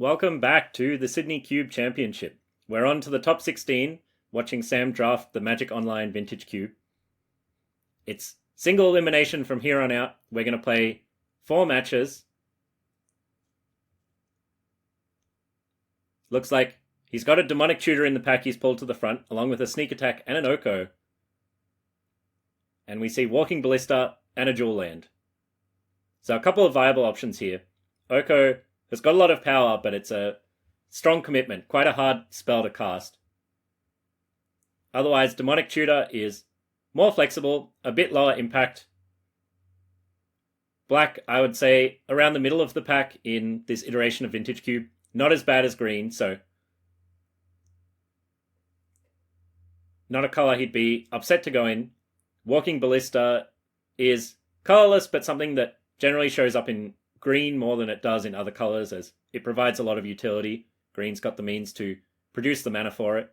Welcome back to the Sydney Cube Championship. We're on to the top 16, watching Sam draft the Magic Online Vintage Cube. It's single elimination from here on out. We're going to play 4 matches. Looks like he's got a Demonic Tutor in the pack he's pulled to the front, along with a Sneak Attack and an Oko. And we see Walking Ballista and a Jewel Land. So a couple of viable options here. Oko has got a lot of power, but it's a strong commitment, quite a hard spell to cast. Otherwise, Demonic Tutor is more flexible, a bit lower impact. Black, I would say, around the middle of the pack in this iteration of Vintage Cube. Not as bad as green, so not a color he'd be upset to go in. Walking Ballista is colorless, but something that generally shows up in green more than it does in other colors, as it provides a lot of utility. Green's got the means to produce the mana for it.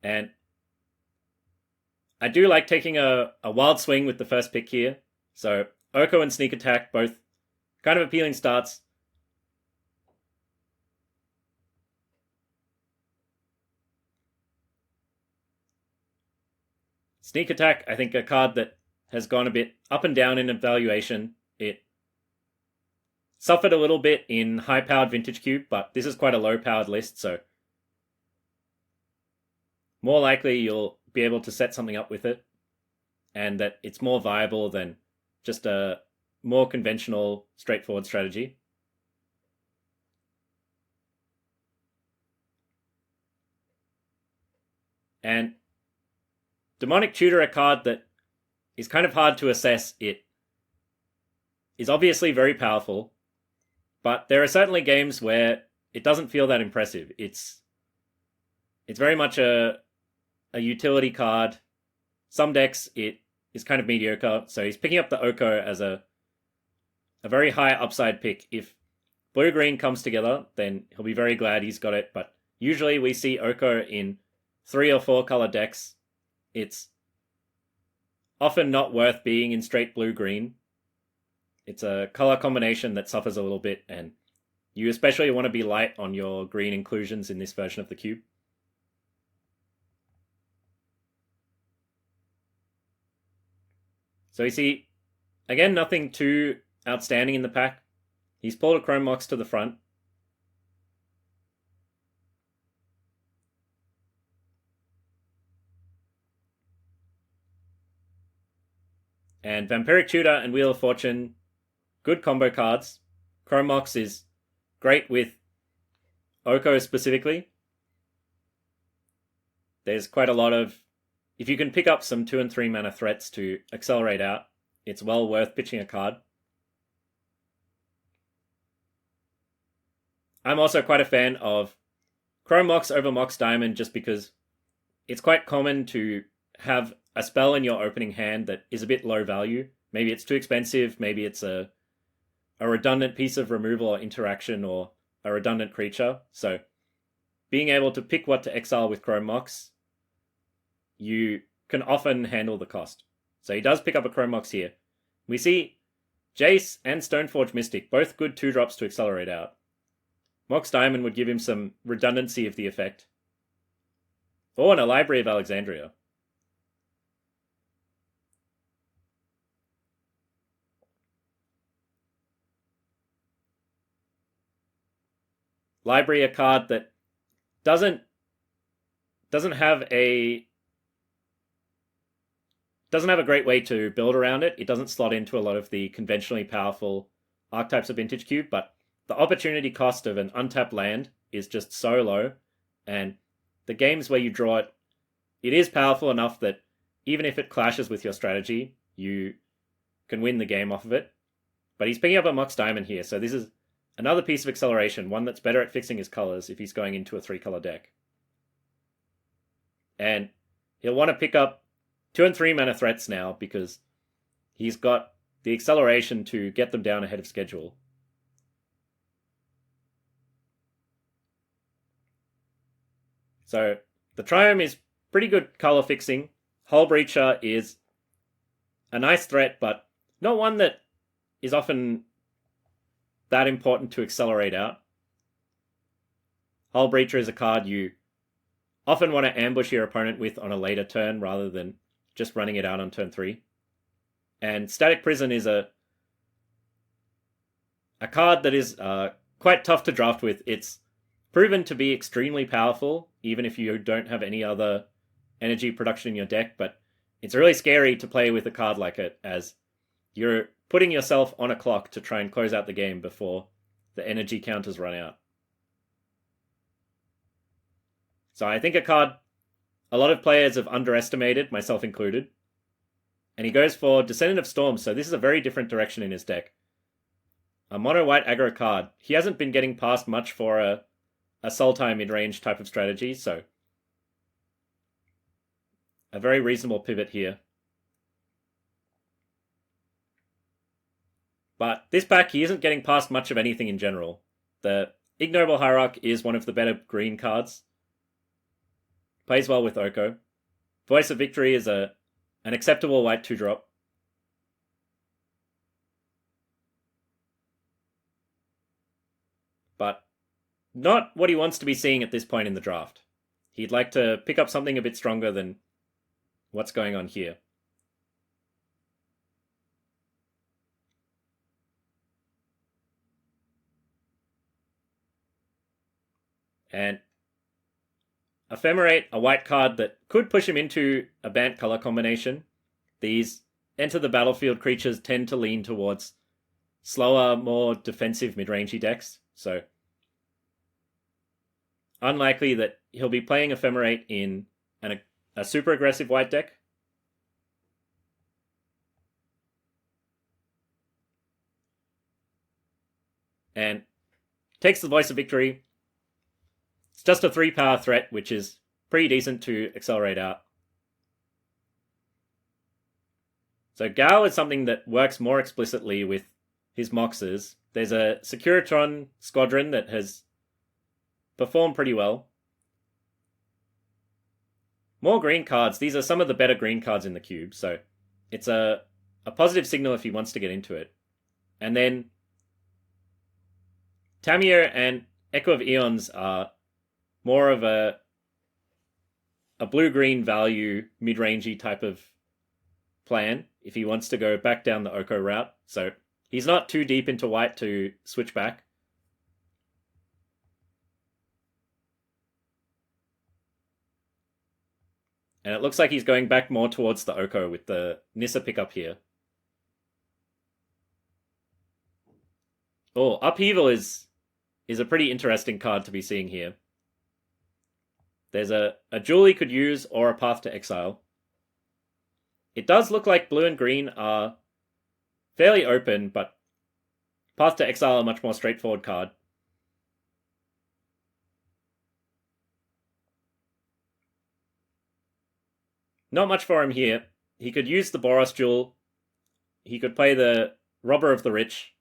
And I do like taking a wild swing with the first pick here. So Oko and Sneak Attack, both kind of appealing starts. Sneak Attack, I think, a card that has gone a bit up and down in evaluation. It suffered a little bit in high-powered Vintage Cube, but this is quite a low-powered list, so more likely you'll be able to set something up with it, and that it's more viable than just a more conventional, straightforward strategy. And Demonic Tutor, a card that is kind of hard to assess. It is obviously very powerful, but there are certainly games where it doesn't feel that impressive. It's very much a utility card. Some decks it is kind of mediocre, so he's picking up the Oko as a very high upside pick. If blue-green comes together, then he'll be very glad he's got it, but usually we see Oko in 3 or 4 color decks. It's often not worth being in straight blue-green. It's a color combination that suffers a little bit, and you especially want to be light on your green inclusions in this version of the cube. So you see, again, nothing too outstanding in the pack. He's pulled a Chrome Mox to the front. And Vampiric Tutor and Wheel of Fortune, good combo cards. Chrome Mox is great with Oko specifically. There's quite a lot of... If you can pick up some 2 and 3 mana threats to accelerate out, it's well worth pitching a card. I'm also quite a fan of Chrome Mox over Mox Diamond, just because it's quite common to have a spell in your opening hand that is a bit low value. Maybe it's too expensive, maybe it's a redundant piece of removal or interaction, or a redundant creature. So being able to pick what to exile with Chrome Mox, you can often handle the cost. So he does pick up a Chrome Mox here. We see Jace and Stoneforge Mystic, both good 2-drops to accelerate out. Mox Diamond would give him some redundancy of the effect. Oh, and a Library of Alexandria. Library, a card that doesn't have a great way to build around it. It doesn't slot into a lot of the conventionally powerful archetypes of Vintage Cube, but the opportunity cost of an untapped land is just so low, and the games where you draw it, it is powerful enough that even if it clashes with your strategy, you can win the game off of it. But he's picking up a Mox Diamond here, so this is another piece of acceleration, one that's better at fixing his colors if he's going into a 3-color deck. And he'll want to pick up 2 and 3 mana threats now, because he's got the acceleration to get them down ahead of schedule. So the Triome is pretty good color fixing. Hull Breacher is a nice threat, but not one that is often that important to accelerate out. Hull Breacher is a card you often want to ambush your opponent with on a later turn rather than just running it out on turn 3. And Static Prison is a card that is quite tough to draft with. It's proven to be extremely powerful, even if you don't have any other energy production in your deck, but it's really scary to play with a card like it, as you're putting yourself on a clock to try and close out the game before the energy counters run out. So I think a card a lot of players have underestimated, myself included. And he goes for Descendant of Storms, so this is a very different direction in his deck. A mono-white aggro card. He hasn't been getting past much for a Sultai mid-range type of strategy, so a very reasonable pivot here. But this pack, he isn't getting past much of anything in general. The Ignoble Hierarch is one of the better green cards. Plays well with Oko. Voice of Victory is an acceptable white 2-drop. But not what he wants to be seeing at this point in the draft. He'd like to pick up something a bit stronger than what's going on here. And Ephemerate, a white card that could push him into a Bant color combination. These enter the battlefield creatures tend to lean towards slower, more defensive mid-rangey decks, so unlikely that he'll be playing Ephemerate in a super aggressive white deck. And takes the Voice of Victory. It's just a 3-power threat, which is pretty decent to accelerate out. So Gao is something that works more explicitly with his Moxes. There's a Securitron Squadron that has performed pretty well. More green cards. These are some of the better green cards in the cube, so it's a positive signal if he wants to get into it. And then Tamiyo and Echo of Eons are more of a blue-green value, mid-rangey type of plan if he wants to go back down the Oko route. So he's not too deep into white to switch back. And it looks like he's going back more towards the Oko with the Nissa pickup here. Oh, Upheaval is a pretty interesting card to be seeing here. There's a jewel he could use or a Path to Exile. It does look like blue and green are fairly open, but Path to Exile a much more straightforward card. Not much for him here. He could use the Boros Jewel. He could play the Robber of the Rich.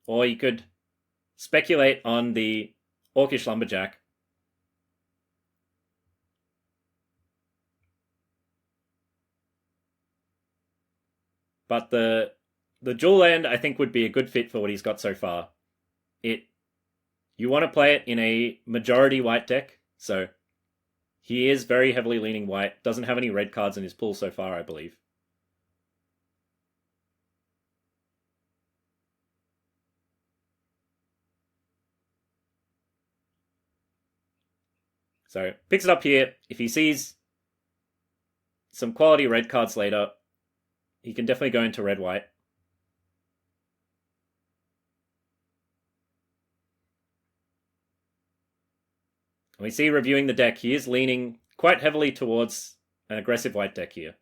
Or he could speculate on the Orcish Lumberjack. But the Jewel Land, I think, would be a good fit for what he's got so far. You want to play it in a majority white deck, so he is very heavily leaning white. Doesn't have any red cards in his pool so far, I believe. So picks it up here. If he sees some quality red cards later, he can definitely go into red-white. We see reviewing the deck, he is leaning quite heavily towards an aggressive white deck here.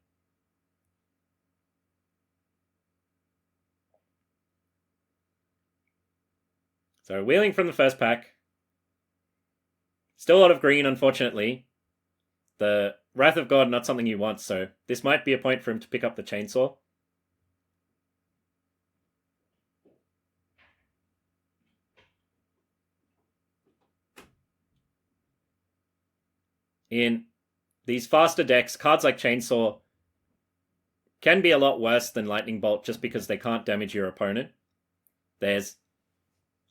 So wheeling from the first pack. Still a lot of green, unfortunately. The Wrath of God, not something you want, so this might be a point for him to pick up the Chainsaw. In these faster decks, cards like Chainsaw can be a lot worse than Lightning Bolt just because they can't damage your opponent. There's...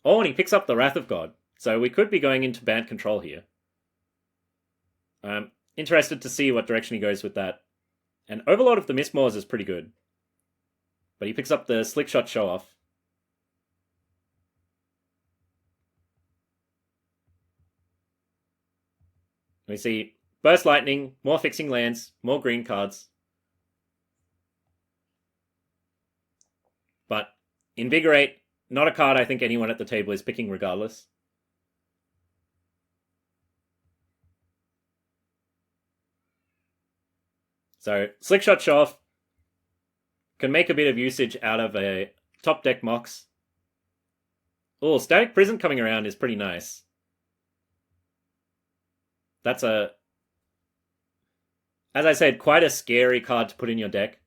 Oh, and he picks up the Wrath of God. So we could be going into band control here. I'm interested to see what direction he goes with that. And Overlord of the Mistmoors is pretty good. But he picks up the Slickshot Show-Off. We see Burst Lightning, more fixing lands, more green cards. But Invigorate, not a card I think anyone at the table is picking regardless. So Slickshot Show-Off can make a bit of usage out of a top deck Mox. Oh, Static Prison coming around is pretty nice. That's as I said, quite a scary card to put in your deck.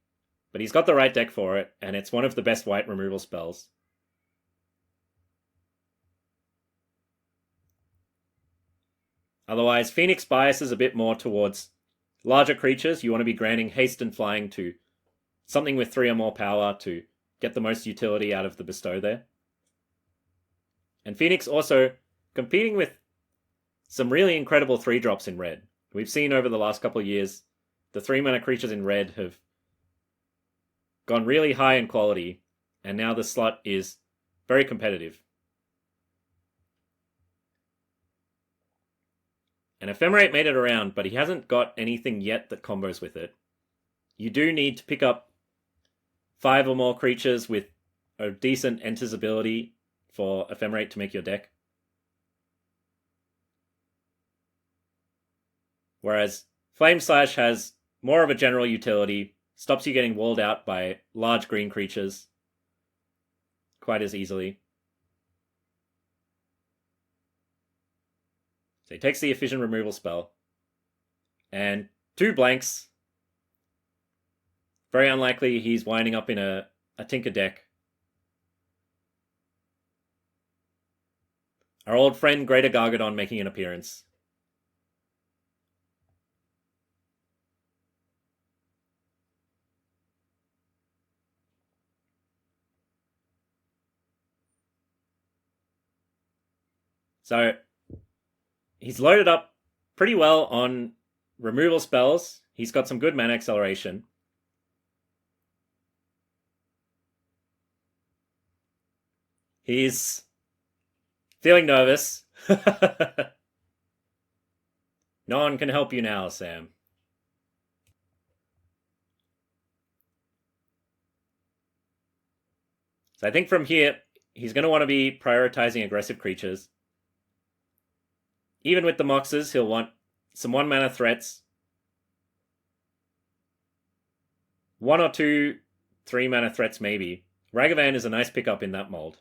But he's got the right deck for it, and it's one of the best white removal spells. Otherwise, Phoenix biases a bit more towards larger creatures. You want to be granting haste and flying to something with 3 or more power to get the most utility out of the bestow there. And Phoenix also competing with some really incredible 3-drops in red. We've seen over the last couple of years, the 3-mana creatures in red have gone really high in quality, and now the slot is very competitive. And Ephemerate made it around, but he hasn't got anything yet that combos with it. You do need to pick up 5 or more creatures with a decent enters ability for Ephemerate to make your deck. Whereas Flame Slash has more of a general utility, stops you getting walled out by large green creatures quite as easily. So he takes the Efficient Removal spell. And 2 blanks. Very unlikely he's winding up in a Tinker deck. Our old friend Greater Gargadon making an appearance. So he's loaded up pretty well on removal spells. He's got some good mana acceleration. He's feeling nervous. No one can help you now, Sam. So I think from here, he's going to want to be prioritizing aggressive creatures. Even with the Moxes, he'll want some 1-mana threats. 1 or 2 3-mana threats maybe. Ragavan is a nice pickup in that mold.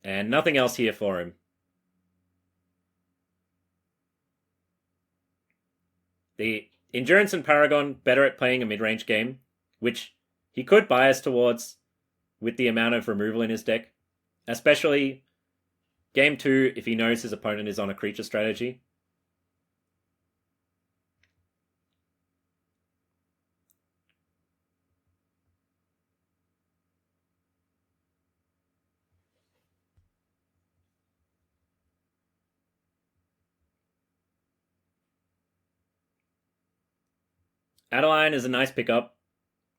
And nothing else here for him. The Endurance and Paragon better at playing a mid-range game, which he could bias towards with the amount of removal in his deck. Especially Game 2, if he knows his opponent is on a creature strategy. Adeline is a nice pickup.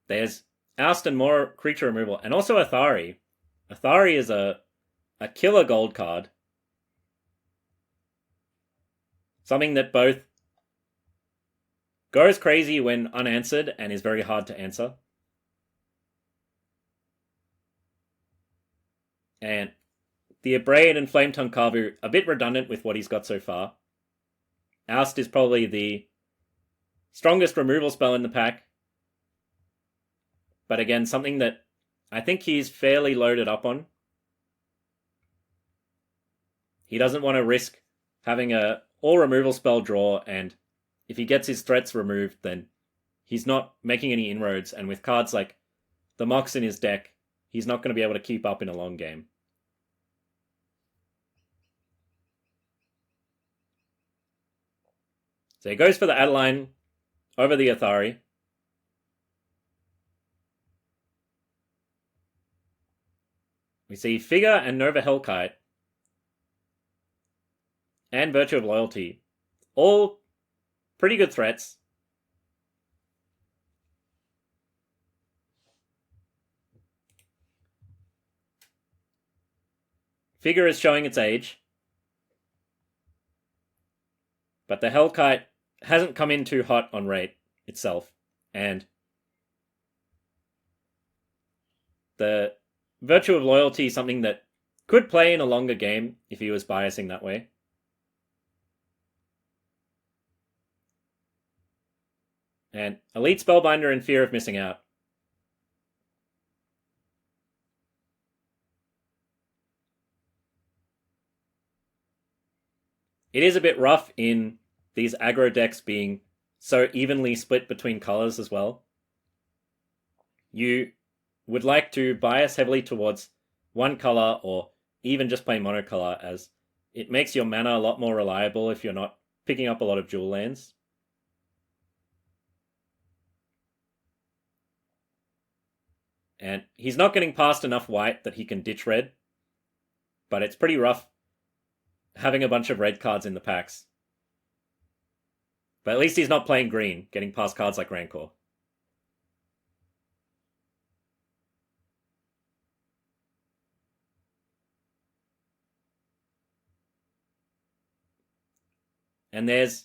There's Oust and more creature removal. And also Athari. Athari is a killer gold card. Something that both goes crazy when unanswered and is very hard to answer. And the Abrade and Flametongue Kavu, a bit redundant with what he's got so far. Oust is probably the strongest removal spell in the pack. But again, something that I think he's fairly loaded up on. He doesn't want to risk having a all removal spell draw, and if he gets his threats removed, then he's not making any inroads, and with cards like the Mox in his deck, he's not going to be able to keep up in a long game. So he goes for the Adeline over the Athari. We see Figure and Nova Hellkite and Virtue of Loyalty. All pretty good threats. Figure is showing its age. But the Hellkite hasn't come in too hot on rate itself. And the Virtue of Loyalty is something that could play in a longer game if he was biasing that way. And Elite Spellbinder in fear of missing out. It is a bit rough in these aggro decks being so evenly split between colors as well. You would like to bias heavily towards one color or even just play monocolor, as it makes your mana a lot more reliable if you're not picking up a lot of dual lands. And he's not getting past enough white that he can ditch red, but it's pretty rough having a bunch of red cards in the packs. But at least he's not playing green, getting past cards like Rancor. And there's,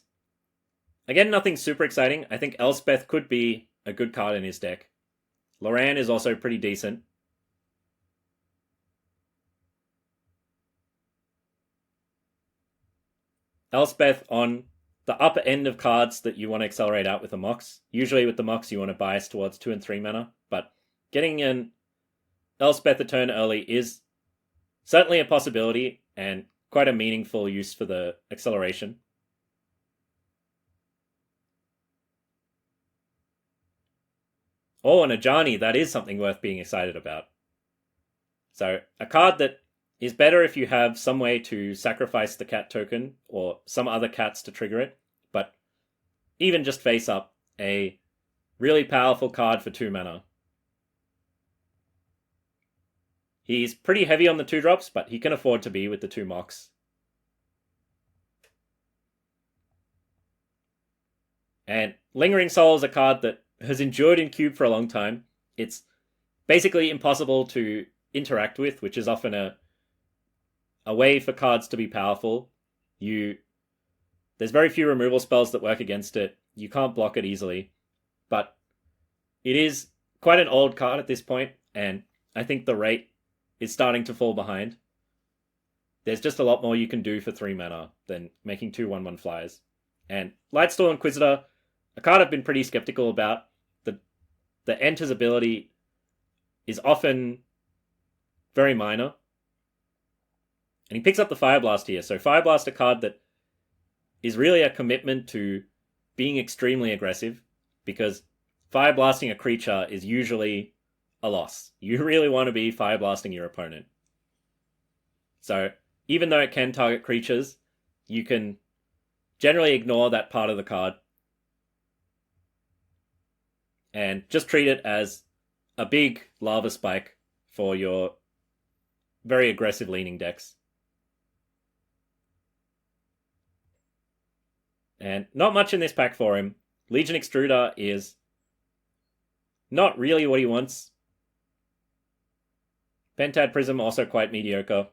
again, nothing super exciting. I think Elspeth could be a good card in his deck. Loran is also pretty decent. Elspeth on the upper end of cards that you want to accelerate out with a Mox. Usually with the Mox you want to bias towards 2 and 3 mana, but getting an Elspeth a turn early is certainly a possibility and quite a meaningful use for the acceleration. Oh, and Ajani, that is something worth being excited about. So a card that is better if you have some way to sacrifice the cat token or some other cats to trigger it, but even just face up, a really powerful card for 2 mana. He's pretty heavy on the 2-drops, but he can afford to be with the 2 Mox. And Lingering Soul is a card that has endured in Cube for a long time. It's basically impossible to interact with, which is often a way for cards to be powerful. There's very few removal spells that work against it. You can't block it easily. But it is quite an old card at this point, and I think the rate is starting to fall behind. There's just a lot more you can do for 3 mana than making 2 1/1 flyers. And Lightstall Inquisitor, a card I've been pretty skeptical about. The Enter's ability is often very minor. And he picks up the Fire Blast here. So Fire Blast, a card that is really a commitment to being extremely aggressive, because Fire Blasting a creature is usually a loss. You really want to be Fire Blasting your opponent. So even though it can target creatures, you can generally ignore that part of the card and just treat it as a big lava spike for your very aggressive leaning decks. And not much in this pack for him. Legion Extruder is not really what he wants. Pentad Prism also quite mediocre.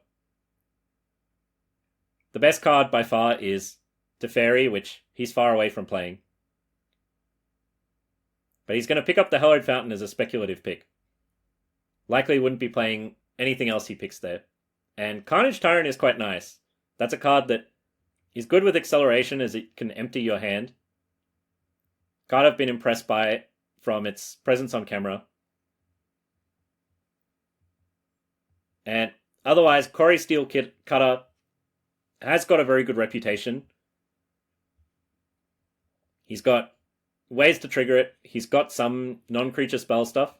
The best card by far is Teferi, which he's far away from playing. But he's going to pick up the Hallowed Fountain as a speculative pick. Likely wouldn't be playing anything else he picks there. And Carnage Tyrant is quite nice. That's a card that is good with acceleration, as it can empty your hand. Card I've been impressed by from its presence on camera. And otherwise, Corey Steel Cutter has got a very good reputation. He's got ways to trigger it. He's got some non-creature spell stuff.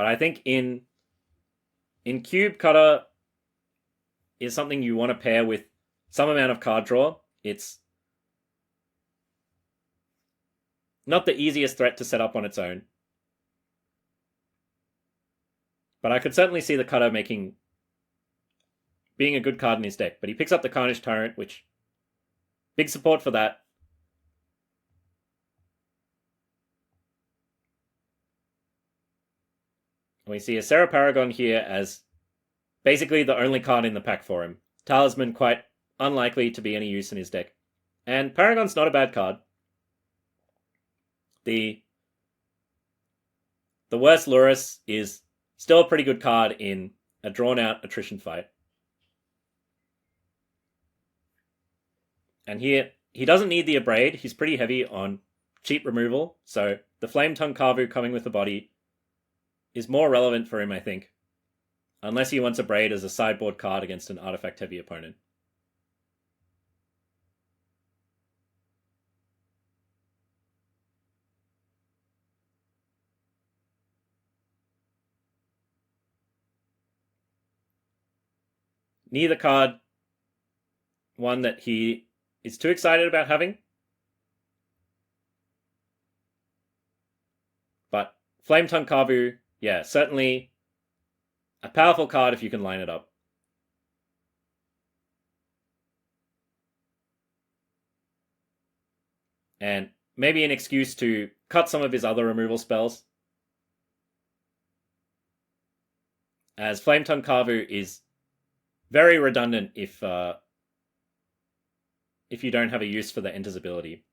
But I think in Cube, Cutter is something you want to pair with some amount of card draw. It's not the easiest threat to set up on its own. But I could certainly see the Cutter being a good card in his deck. But he picks up the Carnage Tyrant, which big support for that. And we see a Serra Paragon here as basically the only card in the pack for him. Talisman quite unlikely to be any use in his deck. And Paragon's not a bad card. The worst Lurrus is still a pretty good card in a drawn-out attrition fight. And here, he doesn't need the Abrade. He's pretty heavy on cheap removal. So the Flametongue Kavu coming with the body is more relevant for him, I think. Unless he wants Abrade as a sideboard card against an artifact-heavy opponent. Neither card one that he is too excited about having. But Flametongue Kavu, yeah, certainly a powerful card if you can line it up. And maybe an excuse to cut some of his other removal spells. As Flametongue Kavu is very redundant if you don't have a use for the Enter's ability.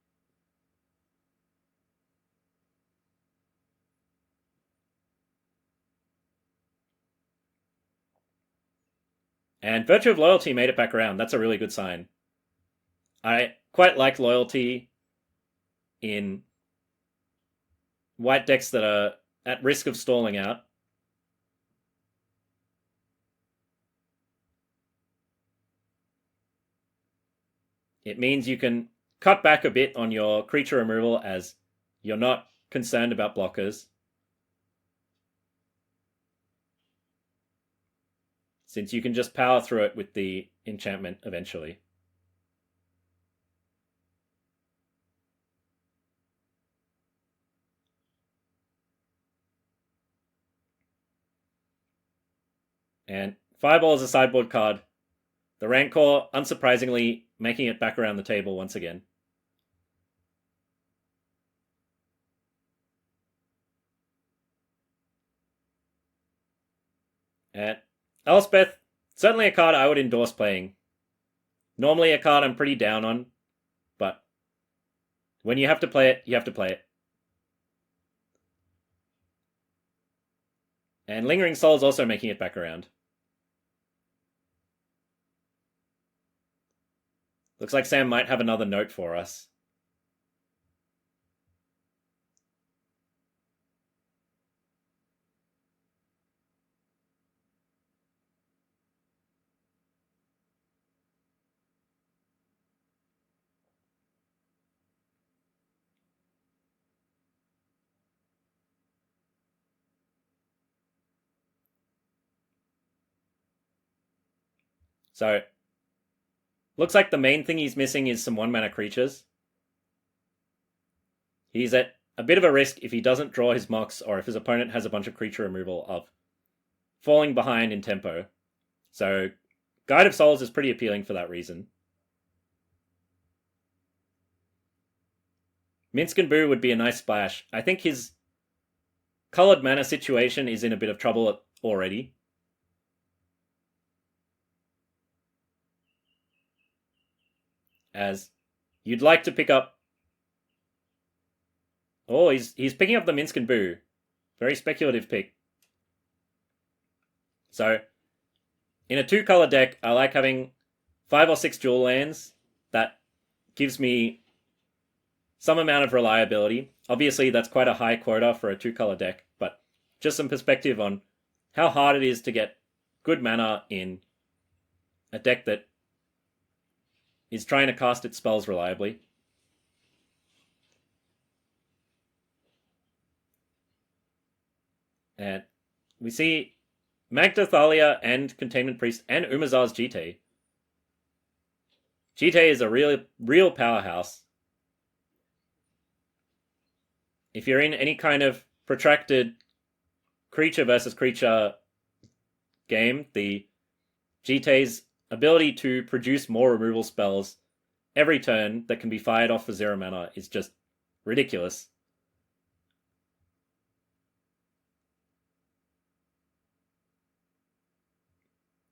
And Virtue of Loyalty made it back around. That's a really good sign. I quite like Loyalty in white decks that are at risk of stalling out. It means you can cut back a bit on your creature removal as you're not concerned about blockers. Since you can just power through it with the enchantment eventually. And Fireball is a sideboard card. The Rancor, unsurprisingly, making it back around the table once again. And Elspeth, certainly a card I would endorse playing. Normally a card I'm pretty down on, but when you have to play it, you have to play it. And Lingering Soul is also making it back around. Looks like Sam might have another note for us. So, looks like the main thing he's missing is some 1-mana creatures. He's at a bit of a risk if he doesn't draw his Mox or if his opponent has a bunch of creature removal of falling behind in tempo. So, Guide of Souls is pretty appealing for that reason. Minsc and Boo would be a nice splash. I think his colored mana situation is in a bit of trouble already. As you'd like to pick up... Oh, he's picking up the Minsc and Boo. Very speculative pick. So, in a 2-color deck, I like having 5 or 6 dual lands. That gives me some amount of reliability. Obviously, that's quite a high quota for a 2-color deck, but just some perspective on how hard it is to get good mana in a deck that is trying to cast its spells reliably. And we see Magda Thalia and Containment Priest and Umazar's Jitte. Jitte is a real powerhouse. If you're in any kind of protracted creature versus creature game, the Jitte's ability to produce more removal spells every turn that can be fired off for 0 mana is just ridiculous.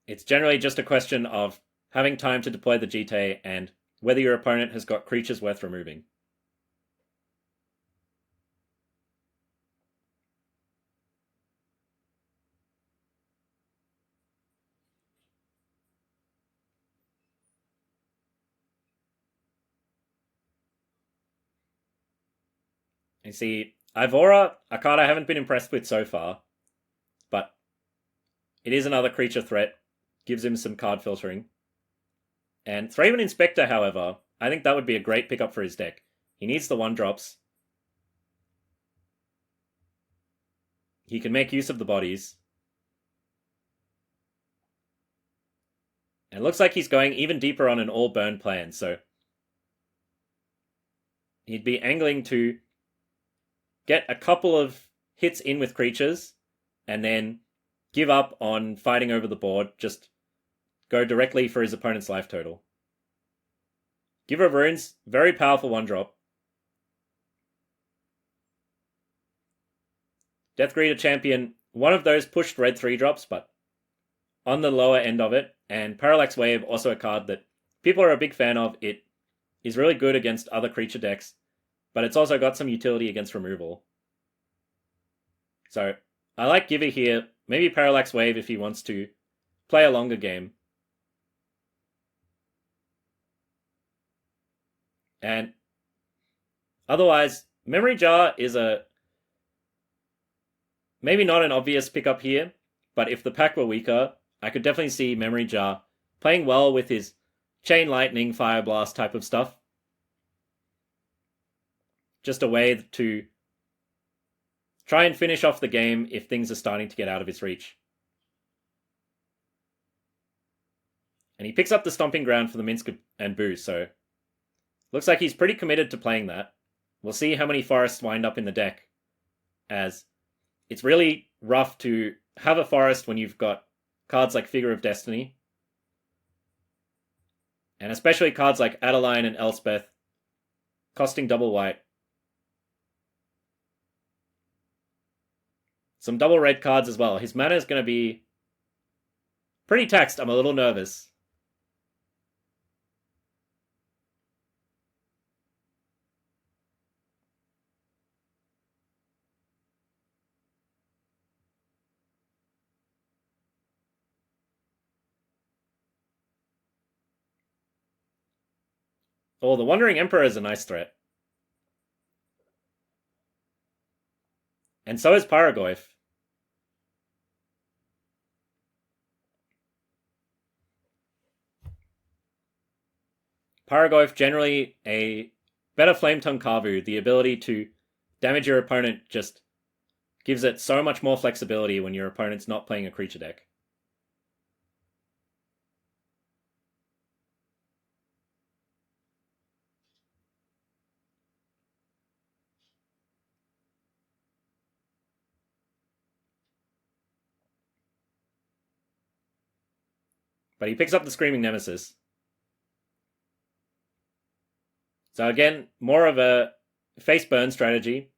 It's generally just a question of having time to deploy the Jitte and whether your opponent has got creatures worth removing. You see, Ivora, a card I haven't been impressed with so far, but it is another creature threat, gives him some card filtering. And Thraben Inspector, however, I think that would be a great pickup for his deck. He needs the 1-drops. He can make use of the bodies. And it looks like he's going even deeper on an all-burn plan, so he'd be angling to get a couple of hits in with creatures, and then give up on fighting over the board, just go directly for his opponent's life total. Giver of Runes, very powerful 1-drop. Deathgreeter Champion, one of those pushed red 3-drops, but on the lower end of it. And Parallax Wave, also a card that people are a big fan of. It is really good against other creature decks, but it's also got some utility against removal. So I like Giver here. Maybe Parallax Wave if he wants to play a longer game. And otherwise, Memory Jar is maybe not an obvious pickup here, but if the pack were weaker, I could definitely see Memory Jar playing well with his Chain Lightning, Fire Blast type of stuff. Just a way to try and finish off the game if things are starting to get out of his reach. And he picks up the Stomping Ground for the Minsc and Boo, so looks like he's pretty committed to playing that. We'll see how many forests wind up in the deck, as it's really rough to have a forest when you've got cards like Figure of Destiny. And especially cards like Adeline and Elspeth, costing double white. Some double red cards as well. His mana is going to be pretty taxed. I'm a little nervous. Oh, the Wandering Emperor is a nice threat. And so is Paragoyf. Paragoyf, generally a better Flametongue Kavu. The ability to damage your opponent just gives it so much more flexibility when your opponent's not playing a creature deck. But he picks up the Screaming Nemesis. So again, more of a face burn strategy.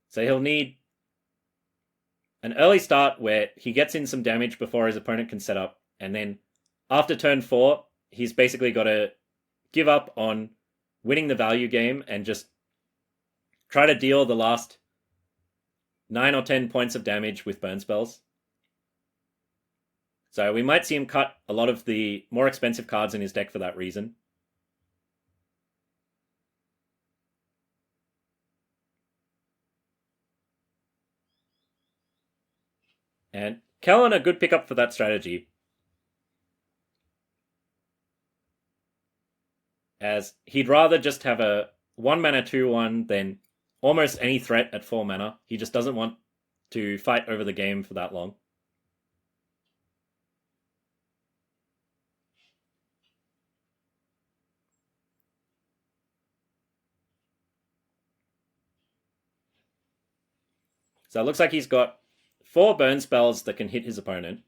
So he'll need an early start where he gets in some damage before his opponent can set up. And then after turn 4, he's basically got to give up on winning the value game and just try to deal the last 9 or 10 points of damage with burn spells. So we might see him cut a lot of the more expensive cards in his deck for that reason. And Kellen, a good pickup for that strategy, as he'd rather just have a 1 mana 2/1 than almost any threat at 4 mana. He just doesn't want to fight over the game for that long. So it looks like he's got 4 burn spells that can hit his opponent.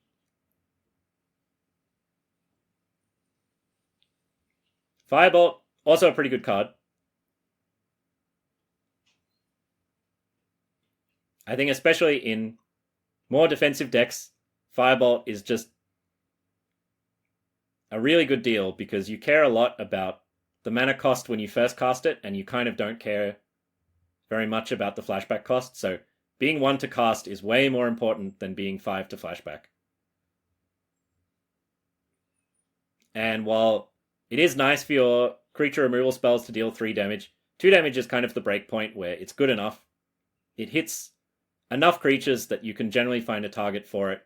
Firebolt, also a pretty good card. I think especially in more defensive decks, Firebolt is just a really good deal because you care a lot about the mana cost when you first cast it, and you kind of don't care very much about the flashback cost. So being 1 to cast is way more important than being 5 to flashback. And while it is nice for your creature removal spells to deal 3 damage, 2 damage is kind of the break point where it's good enough. It hits enough creatures that you can generally find a target for it.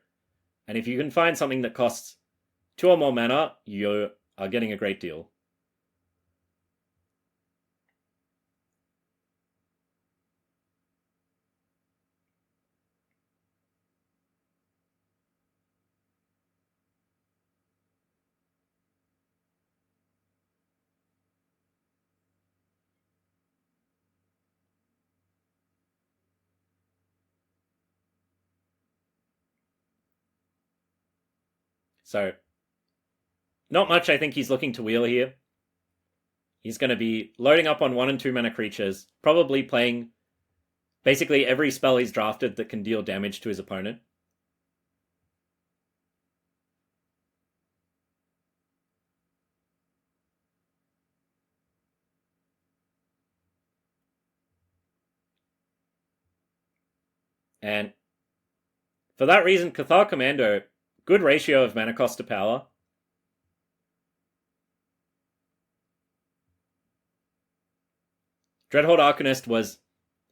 And if you can find something that costs 2 or more mana, you are getting a great deal. So, not much I think he's looking to wheel here. He's going to be loading up on 1 and 2 mana creatures, probably playing basically every spell he's drafted that can deal damage to his opponent. And for that reason, Cathar Commando, good ratio of mana cost to power. Dreadhorde Arcanist was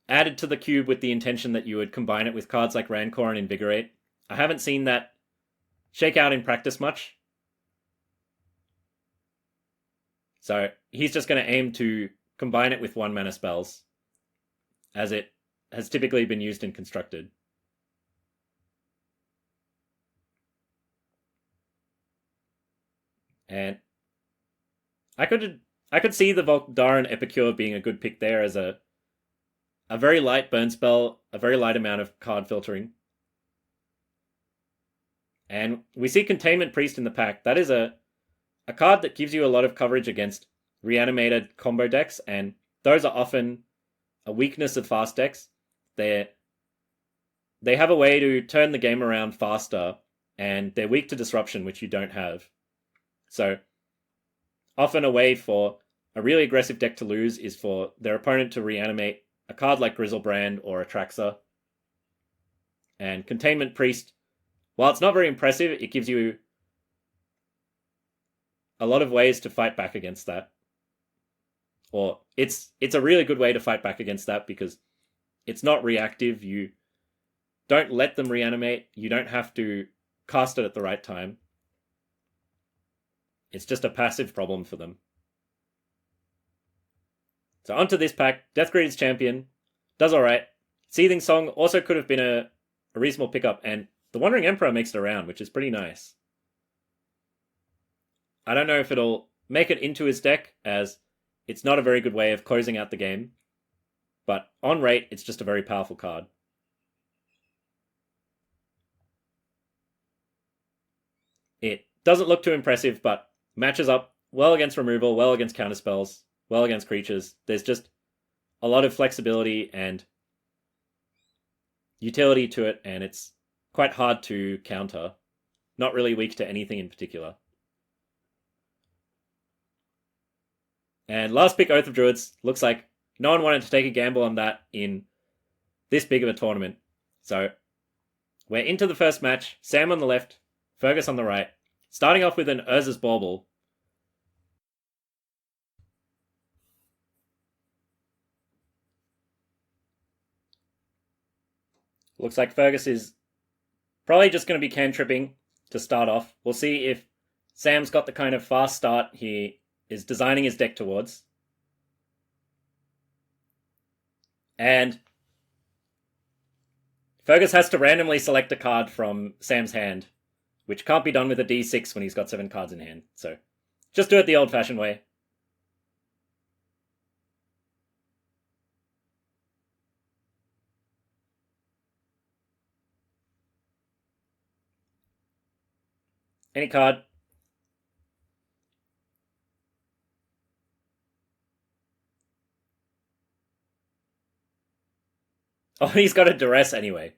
added to the cube with the intention that you would combine it with cards like Rancor and Invigorate. I haven't seen that shake out in practice much. So he's just going to aim to combine it with 1 mana spells, as it has typically been used in Constructed. And I could see the Voldaren Epicure being a good pick there as a very light burn spell, a very light amount of card filtering. And we see Containment Priest in the pack. That is a card that gives you a lot of coverage against reanimated combo decks, and those are often a weakness of fast decks. They have a way to turn the game around faster, and they're weak to disruption, which you don't have. So often a way for a really aggressive deck to lose is for their opponent to reanimate a card like Griselbrand or Atraxa. And Containment Priest, while it's not very impressive, it gives you a lot of ways to fight back against that. Or it's a really good way to fight back against that because it's not reactive. You don't let them reanimate. You don't have to cast it at the right time. It's just a passive problem for them. So onto this pack. Deathgreed's Champion does alright. Seething Song also could have been a reasonable pickup, and the Wandering Emperor makes it around, which is pretty nice. I don't know if it'll make it into his deck, as it's not a very good way of closing out the game, but on rate, it's just a very powerful card. It doesn't look too impressive, but matches up well against removal, well against counterspells, well against creatures. There's just a lot of flexibility and utility to it, and it's quite hard to counter. Not really weak to anything in particular. And last pick, Oath of Druids. Looks like no one wanted to take a gamble on that in this big of a tournament. So we're into the first match. Sam on the left, Fergus on the right. Starting off with an Urza's Bauble. Looks like Fergus is probably just going to be cantripping to start off. We'll see if Sam's got the kind of fast start he is designing his deck towards. And Fergus has to randomly select a card from Sam's hand, which can't be done with a d6 when he's got 7 cards in hand. So just do it the old-fashioned way. Any card. Oh, he's got a duress anyway.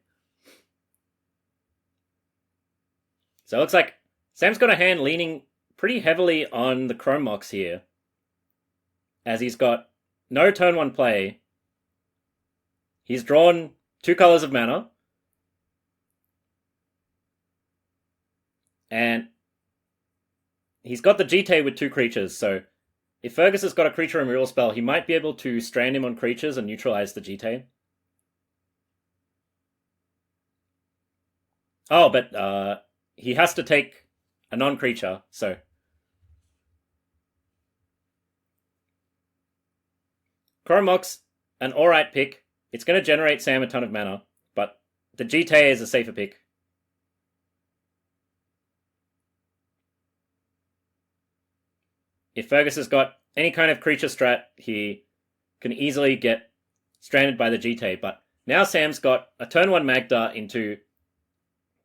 So it looks like Sam's got a hand leaning pretty heavily on the Chrome Mox here, as he's got no turn 1 play. He's drawn 2 colors of mana, and he's got the Jitte with 2 creatures, so if Fergus has got a creature removal spell, he might be able to strand him on creatures and neutralize the Jitte. Oh, but he has to take a non-creature, so... Chrome Mox, an alright pick. It's going to generate Sam a ton of mana, but the Jitte is a safer pick. If Fergus has got any kind of creature strat, he can easily get stranded by the Jitte, but now Sam's got a turn 1 Magda into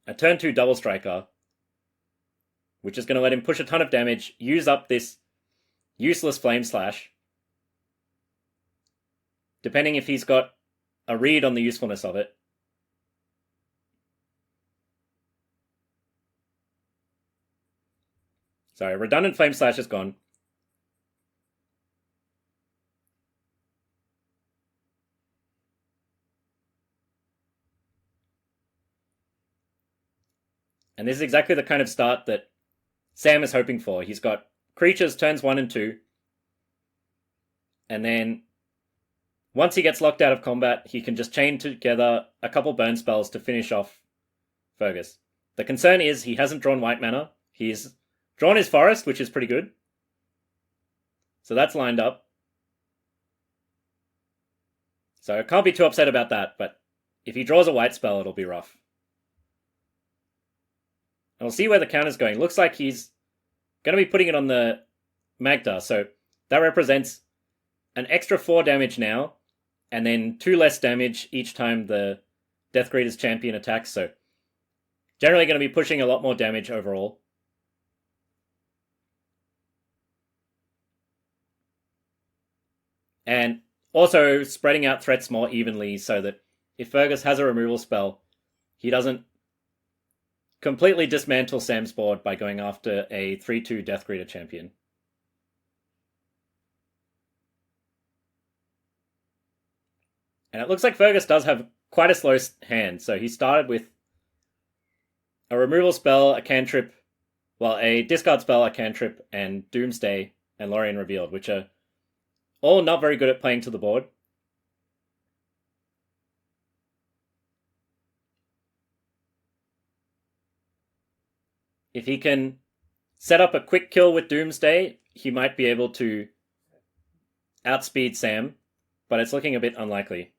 a turn 2 Double Striker, which is going to let him push a ton of damage, use up this useless Flame Slash, depending if he's got a read on the usefulness of it. Sorry, redundant Flame Slash is gone. And this is exactly the kind of start that Sam is hoping for. He's got creatures turns 1 and 2. And then once he gets locked out of combat, he can just chain together a couple burn spells to finish off Fergus. The concern is he hasn't drawn white mana. He's drawn his forest, which is pretty good. So that's lined up. So I can't be too upset about that, but if he draws a white spell, it'll be rough. And we'll see where the counter's going. Looks like he's going to be putting it on the Magda, so that represents an extra 4 damage now, and then 2 less damage each time the Deathgreater's champion attacks, so generally going to be pushing a lot more damage overall. And also spreading out threats more evenly so that if Fergus has a removal spell, he doesn't completely dismantle Sam's board by going after a 3-2 Deathgreater champion. And it looks like Fergus does have quite a slow hand, so he started with a removal spell, a cantrip, well, a discard spell, a cantrip, and Doomsday and Lorien Revealed, which are all not very good at playing to the board. If he can set up a quick kill with Doomsday, he might be able to outspeed Sam, but it's looking a bit unlikely.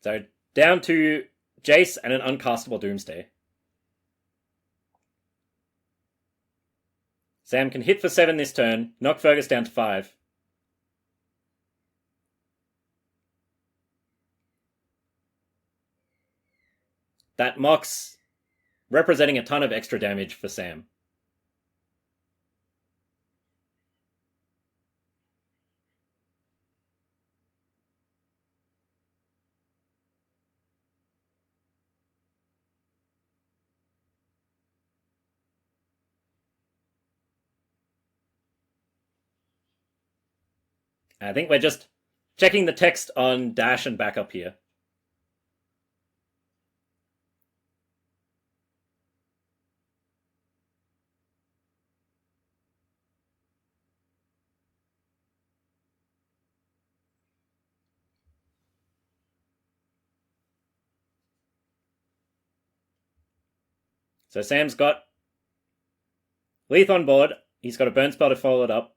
So down to Jace and an uncastable Doomsday. Sam can hit for 7 this turn, knock Fergus down to 5. That Mox representing a ton of extra damage for Sam. I think we're just checking the text on dash and backup here. So Sam's got Leith on board. He's got a burn spell to follow it up.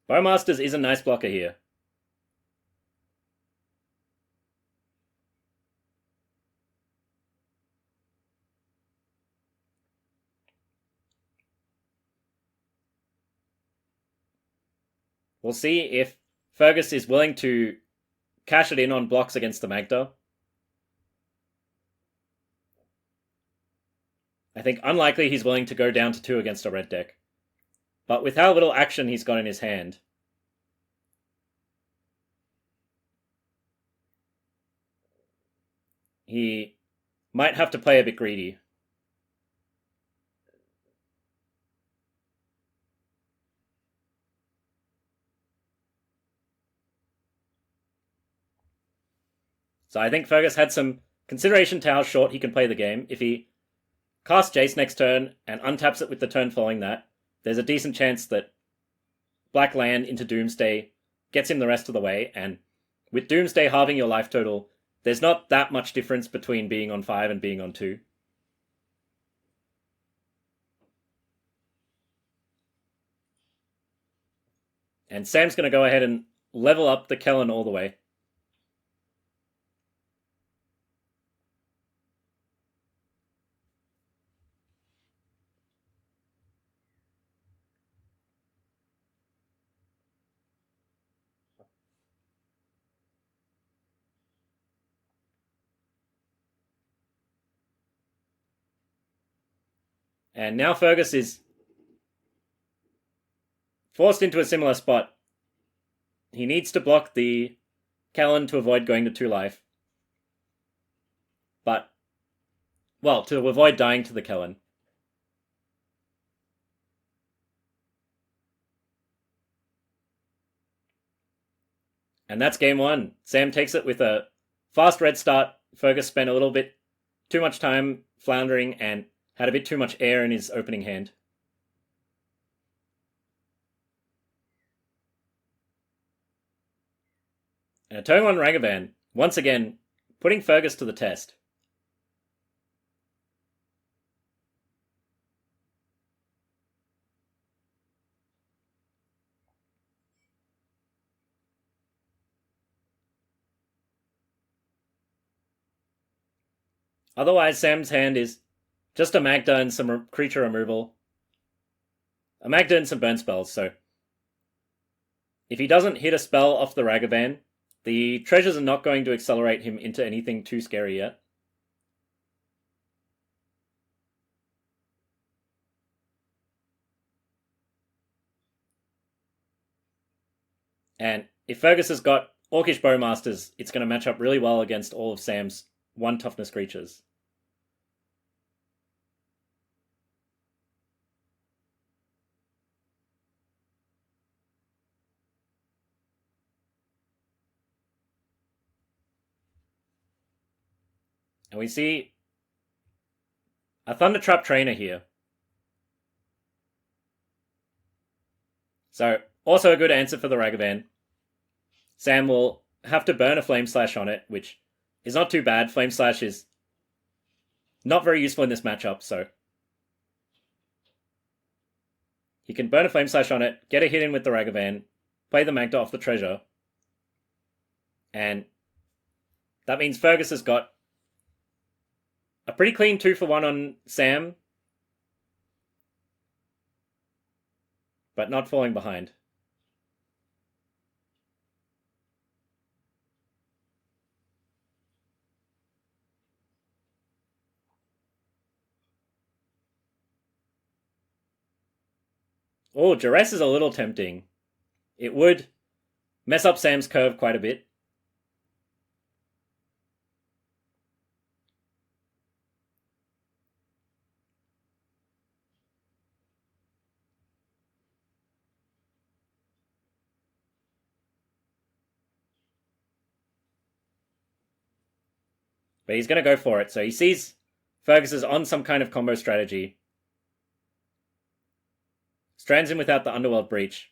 Bowmasters is a nice blocker here. We'll see if Fergus is willing to cash it in on blocks against the Magda. I think unlikely he's willing to go down to 2 against a red deck. But with how little action he's got in his hand, he might have to play a bit greedy. So I think Fergus had some consideration to how short he can play the game. If he casts Jace next turn and untaps it with the turn following that, there's a decent chance that Black Land into Doomsday gets him the rest of the way, and with Doomsday halving your life total, there's not that much difference between being on 5 and being on 2. And Sam's going to go ahead and level up the Kellen all the way. And now Fergus is forced into a similar spot. He needs to block the Kellen to avoid going to 2 life. But, well, to avoid dying to the Kellen. And that's game 1. Sam takes it with a fast red start. Fergus spent a little bit too much time floundering and had a bit too much air in his opening hand. And a turn 1 Ragavan, once again, putting Fergus to the test. Otherwise, Sam's hand is just a Magda and some creature removal. A Magda and some burn spells, so if he doesn't hit a spell off the Ragavan, the treasures are not going to accelerate him into anything too scary yet. And if Fergus has got Orcish Bowmasters, it's going to match up really well against all of Sam's 1 toughness creatures. And we see a Thundertrap Trainer here. So, also a good answer for the Ragavan. Sam will have to burn a Flame Slash on it, which is not too bad. Flame Slash is not very useful in this matchup, so he can burn a Flame Slash on it, get a hit in with the Ragavan, play the Magda off the treasure, and that means Fergus has got a pretty clean 2-for-1 on Sam, but not falling behind. Oh, Duress is a little tempting. It would mess up Sam's curve quite a bit. But he's going to go for it. So he sees Fergus is on some kind of combo strategy. Strands him without the Underworld Breach.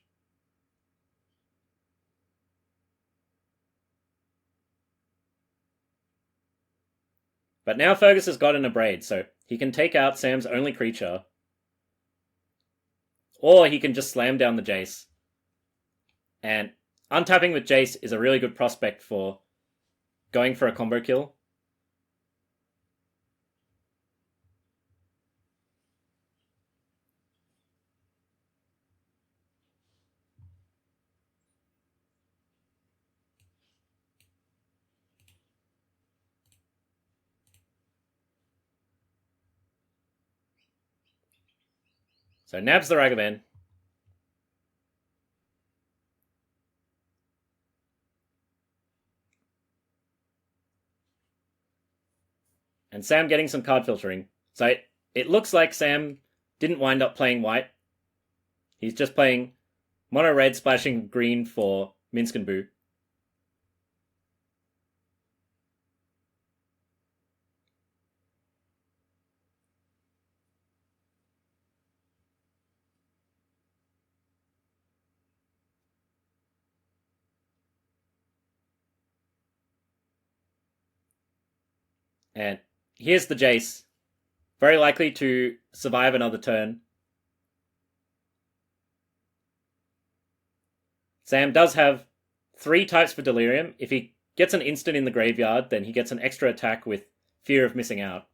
But now Fergus has got an Abrade, so he can take out Sam's only creature. Or he can just slam down the Jace. And untapping with Jace is a really good prospect for going for a combo kill. So nabs the Ragavan. And Sam getting some card filtering. So it looks like Sam didn't wind up playing white. He's just playing mono red splashing green for Minsc and Boo. And here's the Jace. Very likely to survive another turn. Sam does have 3 types for Delirium. If he gets an instant in the graveyard, then he gets an extra attack with Fear of Missing Out.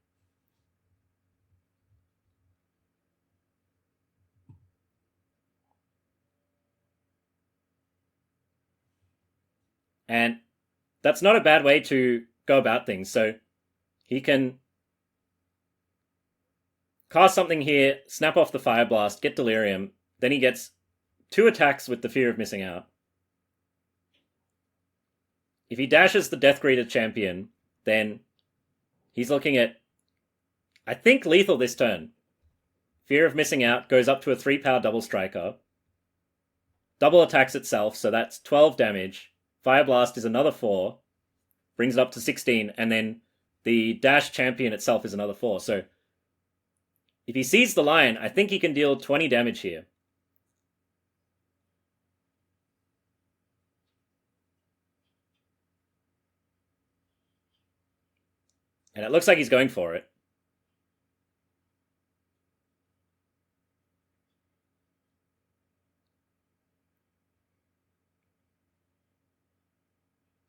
And that's not a bad way to go about things. So he can cast something here, snap off the Fire Blast, get Delirium. Then he gets 2 attacks with the Fear of Missing Out. If he dashes the Deathgreater champion, then he's looking at, I think, lethal this turn. Fear of Missing Out goes up to a 3-power double striker. Double attacks itself, so that's 12 damage. Fire Blast is another 4. Brings it up to 16, and then the dash champion itself is another 4. So if he sees the line, I think he can deal 20 damage here. And it looks like he's going for it.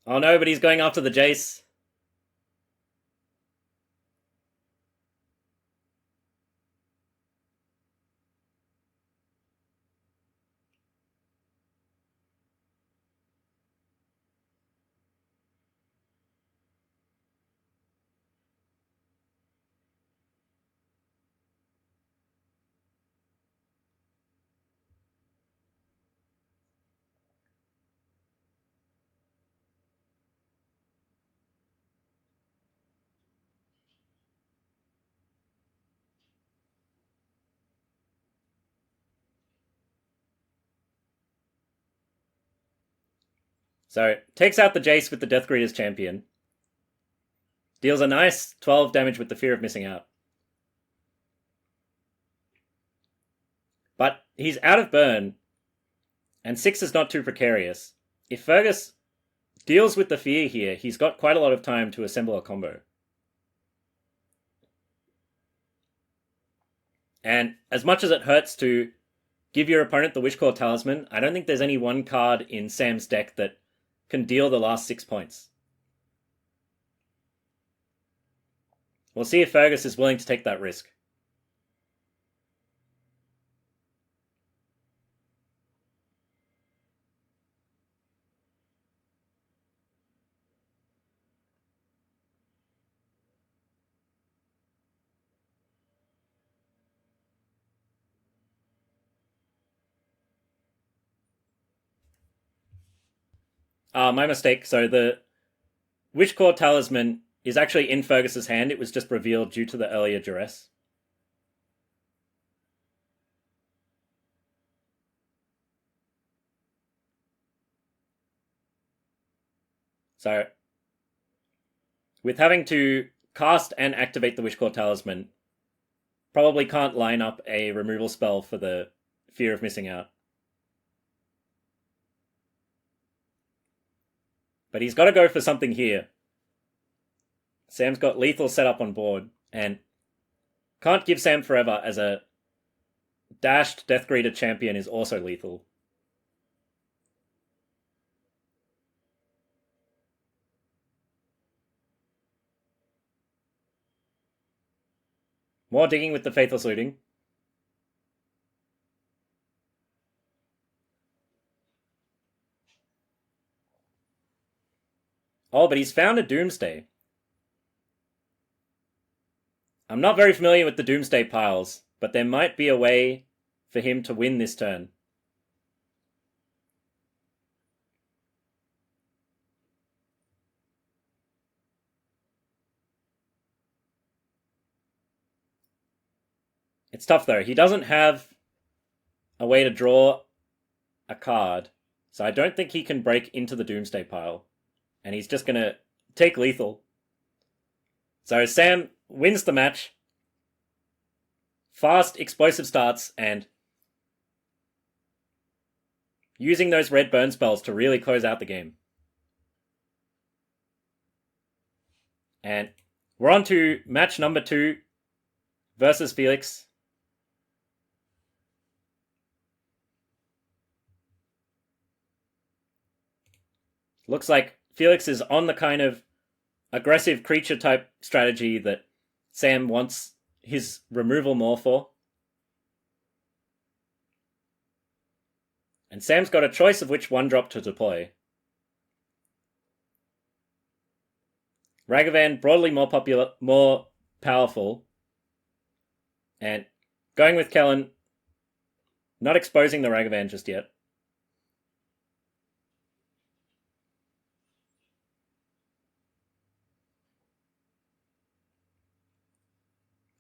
Oh no, but he's going after the Jace. So, takes out the Jace with the Deathgreater's champion. Deals a nice 12 damage with the Fear of Missing Out. But he's out of burn, and 6 is not too precarious. If Fergus deals with the Fear here, he's got quite a lot of time to assemble a combo. And as much as it hurts to give your opponent the Wishclaw Talisman, I don't think there's any one card in Sam's deck that can deal the last 6 points. We'll see if Fergus is willing to take that risk. My mistake. So the Wishclaw Talisman is actually in Fergus's hand. It was just revealed due to the earlier duress. So, with having to cast and activate the Wishclaw Talisman, probably can't line up a removal spell for the Fear of Missing Out. But he's got to go for something here. Sam's got lethal set up on board, and can't give Sam forever as a dashed Death Greeter champion is also lethal. More digging with the Faithless Looting. Oh, but he's found a Doomsday. I'm not very familiar with the Doomsday piles, but there might be a way for him to win this turn. It's tough though. He doesn't have a way to draw a card, so I don't think he can break into the Doomsday pile. And he's just going to take lethal. So Sam wins the match. Fast, explosive starts, and using those red burn spells to really close out the game. And we're on to match number 2 versus Felix. Looks like Felix is on the kind of aggressive creature type strategy that Sam wants his removal more for. And Sam's got a choice of which 1-drop to deploy. Ragavan, broadly more powerful. And going with Kellen, not exposing the Ragavan just yet.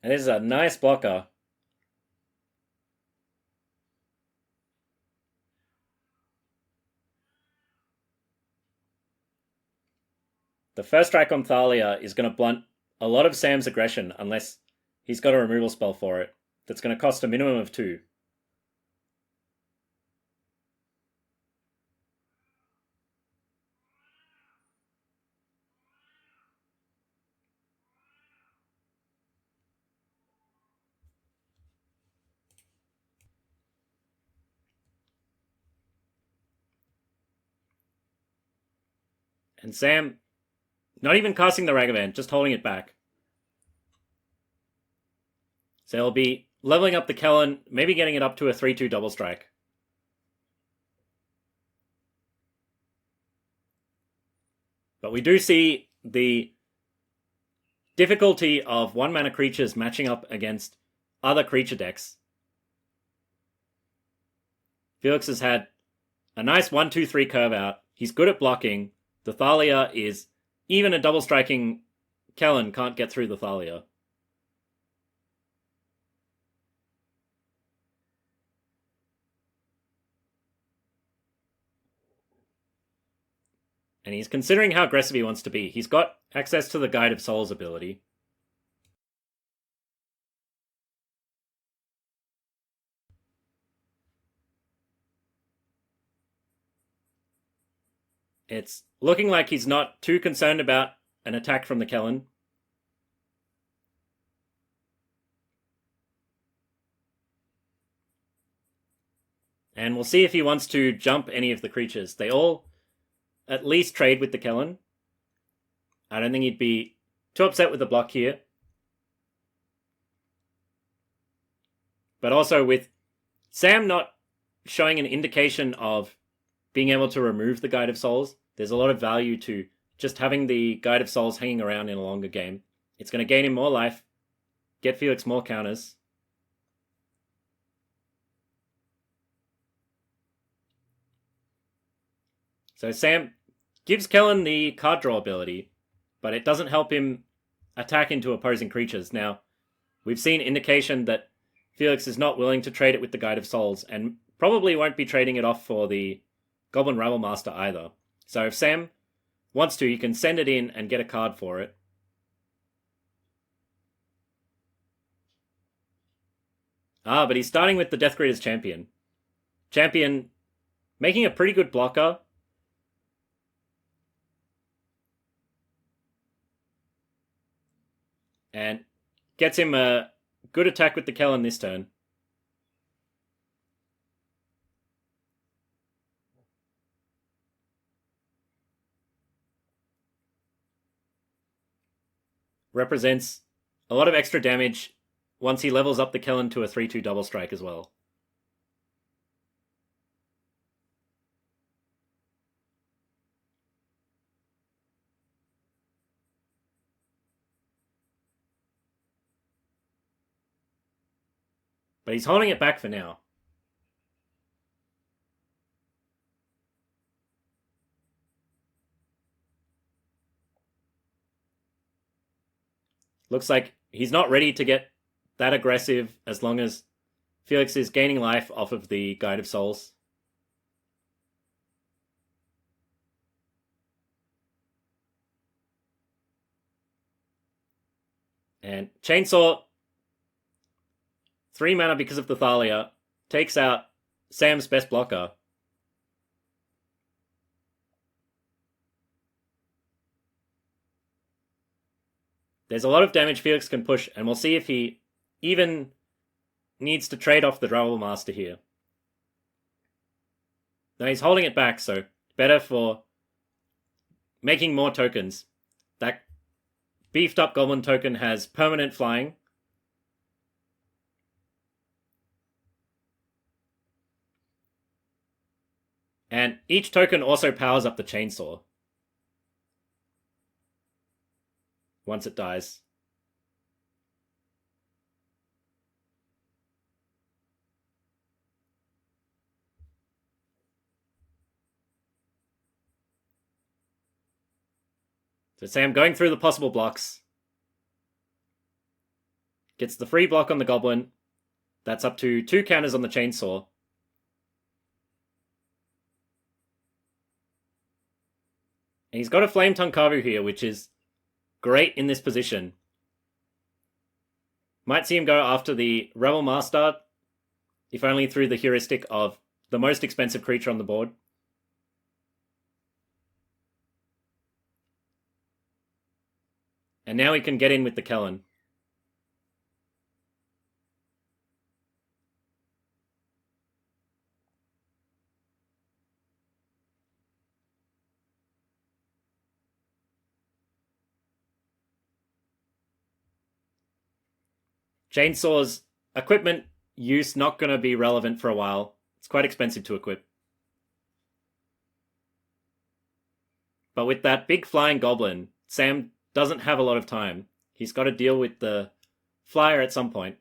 And this is a nice blocker. The first strike on Thalia is going to blunt a lot of Sam's aggression unless he's got a removal spell for it. That's going to cost a minimum of 2. And Sam, not even casting the Ragavan, just holding it back. So he'll be leveling up the Kellen, maybe getting it up to a 3-2 double strike. But we do see the difficulty of 1-mana creatures matching up against other creature decks. Felix has had a nice 1-2-3 curve out. He's good at blocking. The Thalia is... Even a double striking Kellen can't get through the Thalia. And he's considering how aggressive he wants to be. He's got access to the Guide of Souls ability. It's looking like he's not too concerned about an attack from the Kellen. And we'll see if he wants to jump any of the creatures. They all at least trade with the Kellen. I don't think he'd be too upset with the block here. But also with Sam not showing an indication of being able to remove the Guide of Souls, there's a lot of value to just having the Guide of Souls hanging around in a longer game. It's going to gain him more life, get Felix more counters. So Sam gives Kellen the card draw ability, but it doesn't help him attack into opposing creatures. Now, we've seen indication that Felix is not willing to trade it with the Guide of Souls, and probably won't be trading it off for the Goblin Rabblemaster either. So if Sam wants to, he can send it in and get a card for it. But he's starting with the Death Greeter's Champion. Champion making a pretty good blocker. And gets him a good attack with the Kellen this turn. Represents a lot of extra damage once he levels up the Kellen to a 3-2 double strike as well. But he's holding it back for now. Looks like he's not ready to get that aggressive as long as Felix is gaining life off of the Guide of Souls. And Chainsaw, 3 mana because of the Thalia, takes out Sam's best blocker. There's a lot of damage Felix can push, and we'll see if he even needs to trade off the Dravel Master here. Now he's holding it back, so better for making more tokens. That beefed up Goblin token has permanent flying. And each token also powers up the Chainsaw once it dies. So Sam going through the possible blocks. Gets the free block on the Goblin. That's up to 2 counters on the Chainsaw. And he's got a Flame Tongue Kavu here, which is great in this position. Might see him go after the Rebel Master, if only through the heuristic of the most expensive creature on the board. And now he can get in with the Kellen. Chainsaw's equipment use not going to be relevant for a while. It's quite expensive to equip. But with that big flying Goblin, Sam doesn't have a lot of time. He's got to deal with the flyer at some point.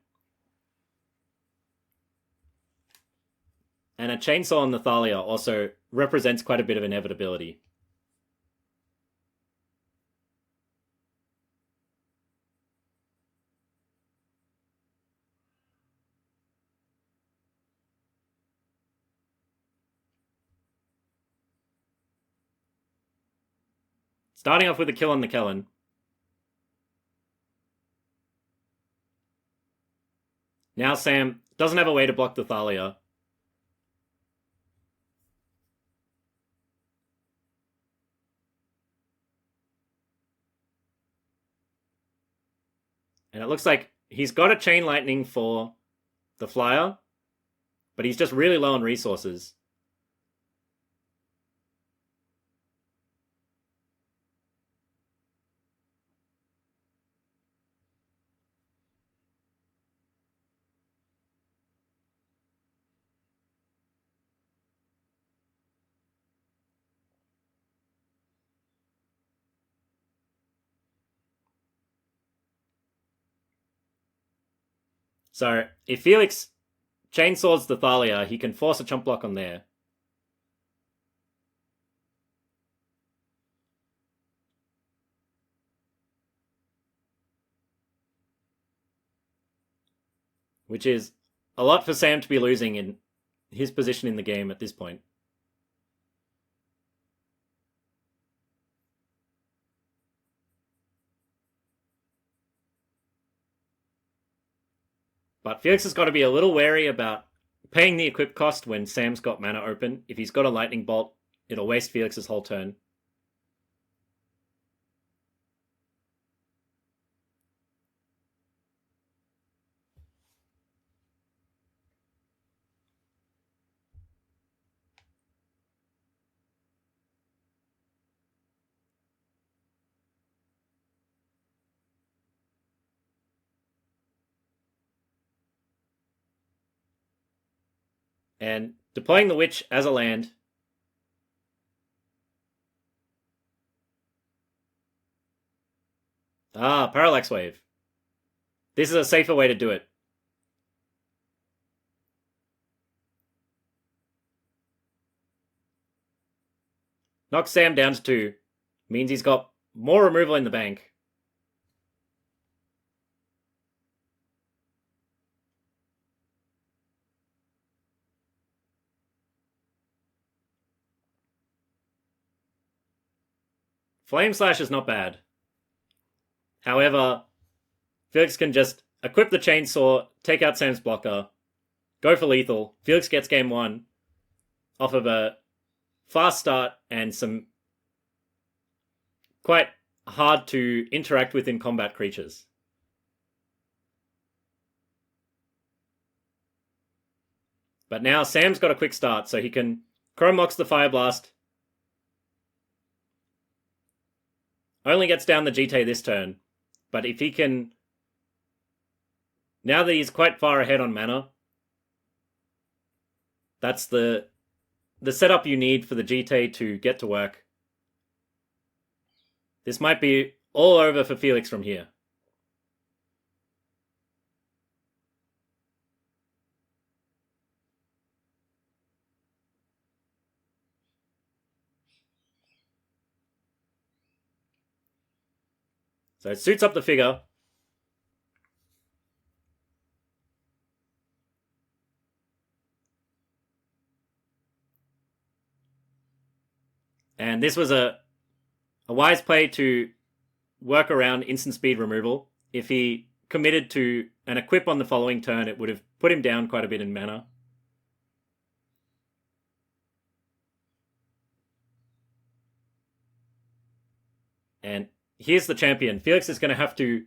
And a Chainsaw on the Thalia also represents quite a bit of inevitability. Starting off with a kill on the Kellen. Now Sam doesn't have a way to block the Thalia. And it looks like he's got a Chain Lightning for the flyer, but he's just really low on resources. So if Felix chainsaws the Thalia, he can force a chump block on there. Which is a lot for Sam to be losing in his position in the game at this point. But Felix has got to be a little wary about paying the equip cost when Sam's got mana open. If he's got a Lightning Bolt, it'll waste Felix's whole turn. And deploying the Witch as a land. Parallax Wave. This is a safer way to do it. Knocks Sam down to 2. Means he's got more removal in the bank. Flame Slash is not bad. However, Felix can just equip the Chainsaw, take out Sam's blocker, go for lethal. Felix gets game 1 off of a fast start and some quite hard to interact with in combat creatures. But now Sam's got a quick start, so he can Chrome Mox the Fire Blast. Only gets down the GT this turn, but if he can... Now that he's quite far ahead on mana, that's the setup you need for the GT to get to work. This might be all over for Felix from here. So it suits up the figure. And this was a wise play to work around instant speed removal. If he committed to an equip on the following turn, it would have put him down quite a bit in mana. And here's the champion. Felix is going to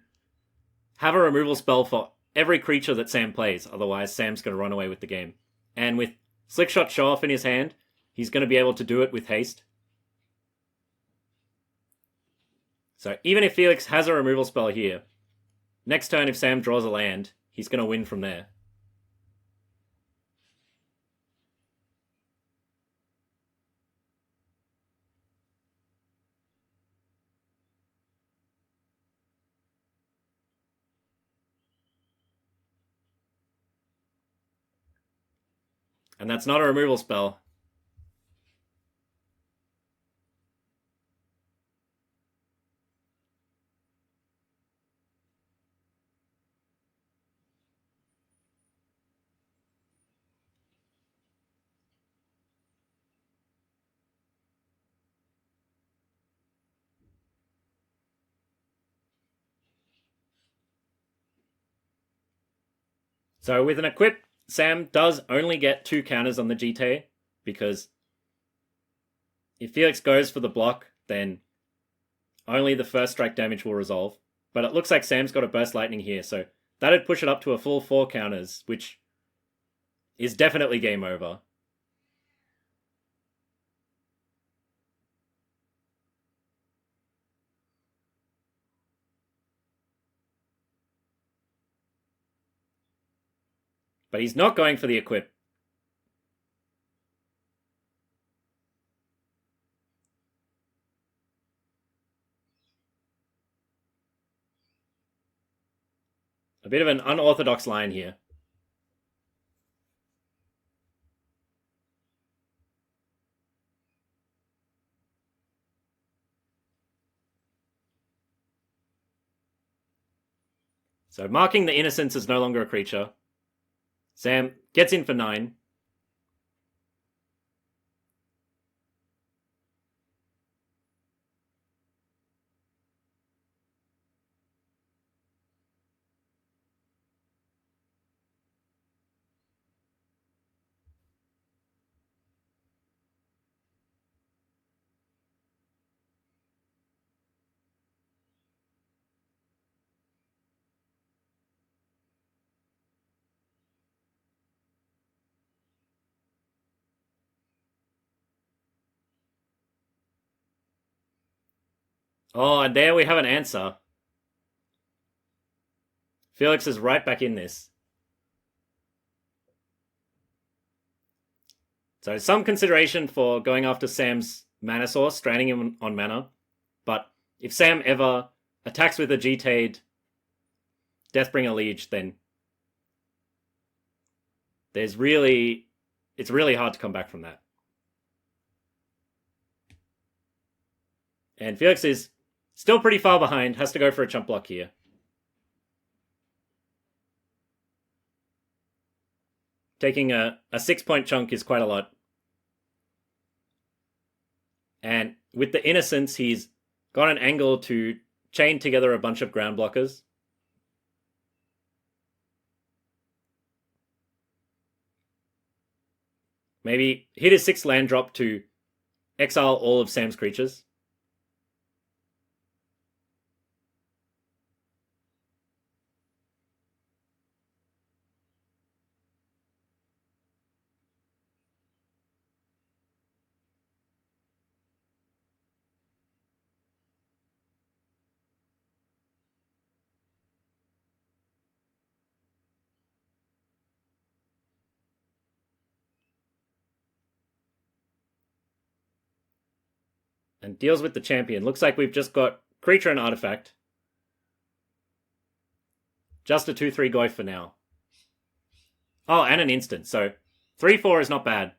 have a removal spell for every creature that Sam plays, otherwise Sam's going to run away with the game. And with Slickshot Show Off in his hand, he's going to be able to do it with haste. So even if Felix has a removal spell here, next turn if Sam draws a land, he's going to win from there. And that's not a removal spell. So with an equip, Sam does only get 2 counters on the GT, because if Felix goes for the block, then only the first strike damage will resolve. But it looks like Sam's got a Burst Lightning here, so that'd push it up to a full 4 counters, which is definitely game over. But he's not going for the equip. A bit of an unorthodox line here. So marking the Innocence is no longer a creature. Sam gets in for 9. Oh, and there we have an answer. Felix is right back in this. So some consideration for going after Sam's mana source, stranding him on mana. But if Sam ever attacks with a G-Tade Deathbringer Liege, then it's really hard to come back from that. And Felix is still pretty far behind, has to go for a chump block here. Taking a 6-point chunk is quite a lot. And with the Innocence, he's got an angle to chain together a bunch of ground blockers. Maybe hit his 6th land drop to exile all of Sam's creatures. And deals with the champion. Looks like we've just got creature and artifact. Just a 2/3 Goyf for now. Oh, and an instant. So 3/4 is not bad.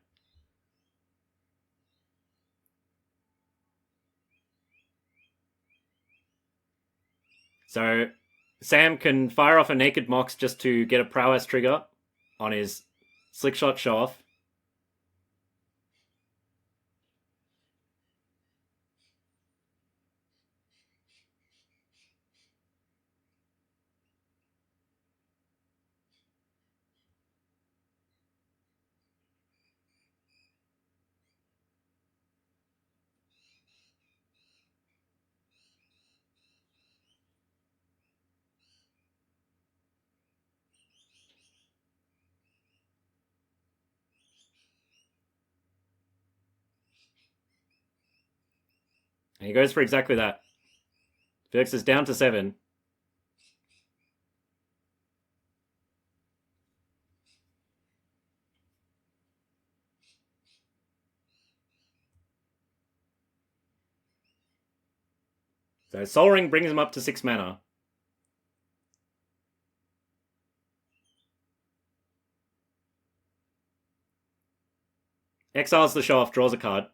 So Sam can fire off a Naked Mox just to get a prowess trigger on his Slickshot show off. And he goes for exactly that. Felix is down to 7. So Sol Ring brings him up to 6 mana. Exiles the show off, draws a card.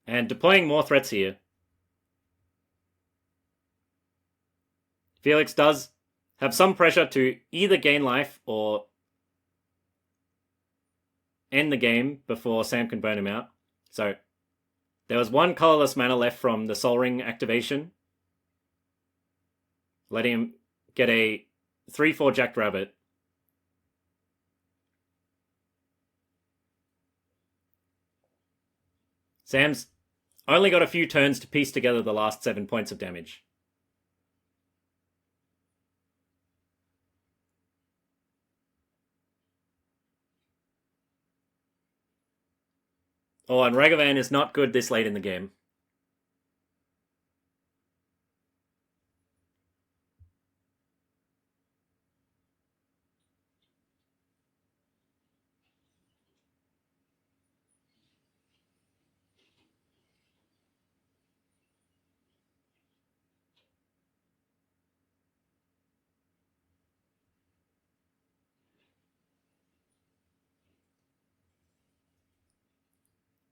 And deploying more threats here. Felix does have some pressure to either gain life or end the game before Sam can burn him out. So there was 1 colorless mana left from the Sol Ring activation, letting him get a 3/4 Jackrabbit. Sam's only got a few turns to piece together the last 7 points of damage. Oh, and Ragavan is not good this late in the game.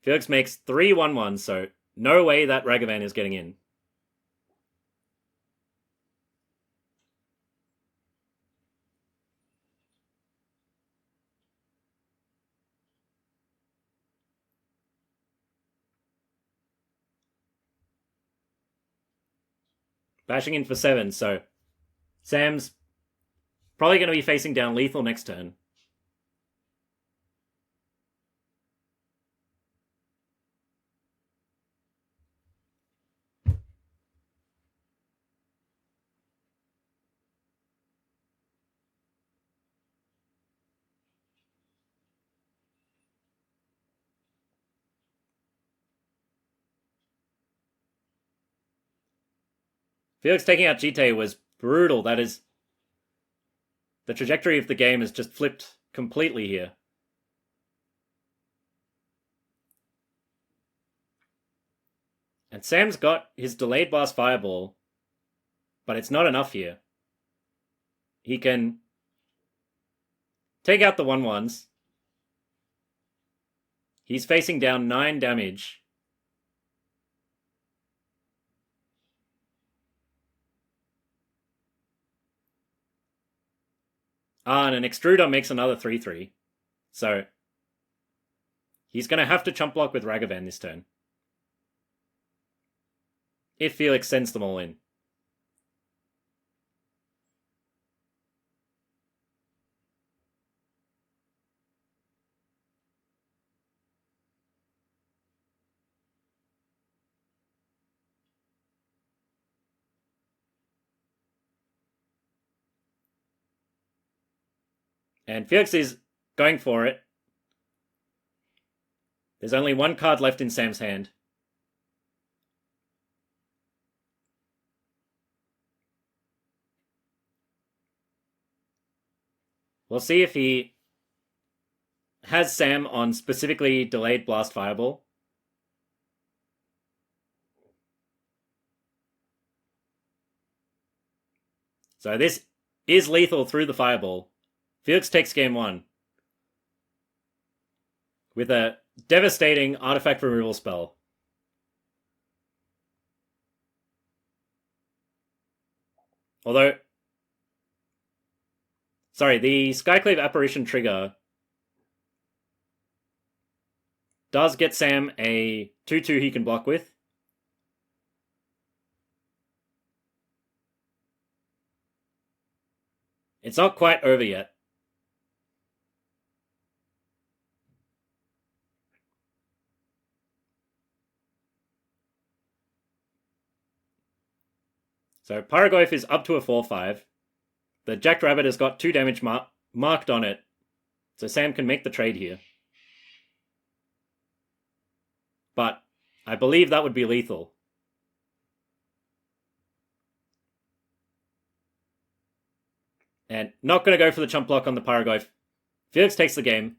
Felix makes 3 1/1s, so no way that Ragavan is getting in. Bashing in for 7, so Sam's probably going to be facing down lethal next turn. Felix taking out Jite was brutal. That is... The trajectory of the game has just flipped completely here. And Sam's got his delayed blast fireball, but it's not enough here. He can take out the 1/1s. He's facing down 9 damage. And an Extruder makes another 3/3. So he's going to have to chump block with Ragavan this turn, if Felix sends them all in. And Felix is going for it. There's only one card left in Sam's hand. We'll see if he has Sam on specifically delayed blast fireball. So this is lethal through the fireball. Felix takes game 1 with a devastating artifact removal spell. Although, sorry, the Skyclave Apparition trigger does get Sam a 2/2 he can block with. It's not quite over yet. So Pyrogoyf is up to a 4/5. The Jackrabbit has got 2 damage marked on it, so Sam can make the trade here. But I believe that would be lethal. And not going to go for the chump block on the Pyrogoyf. Felix takes the game.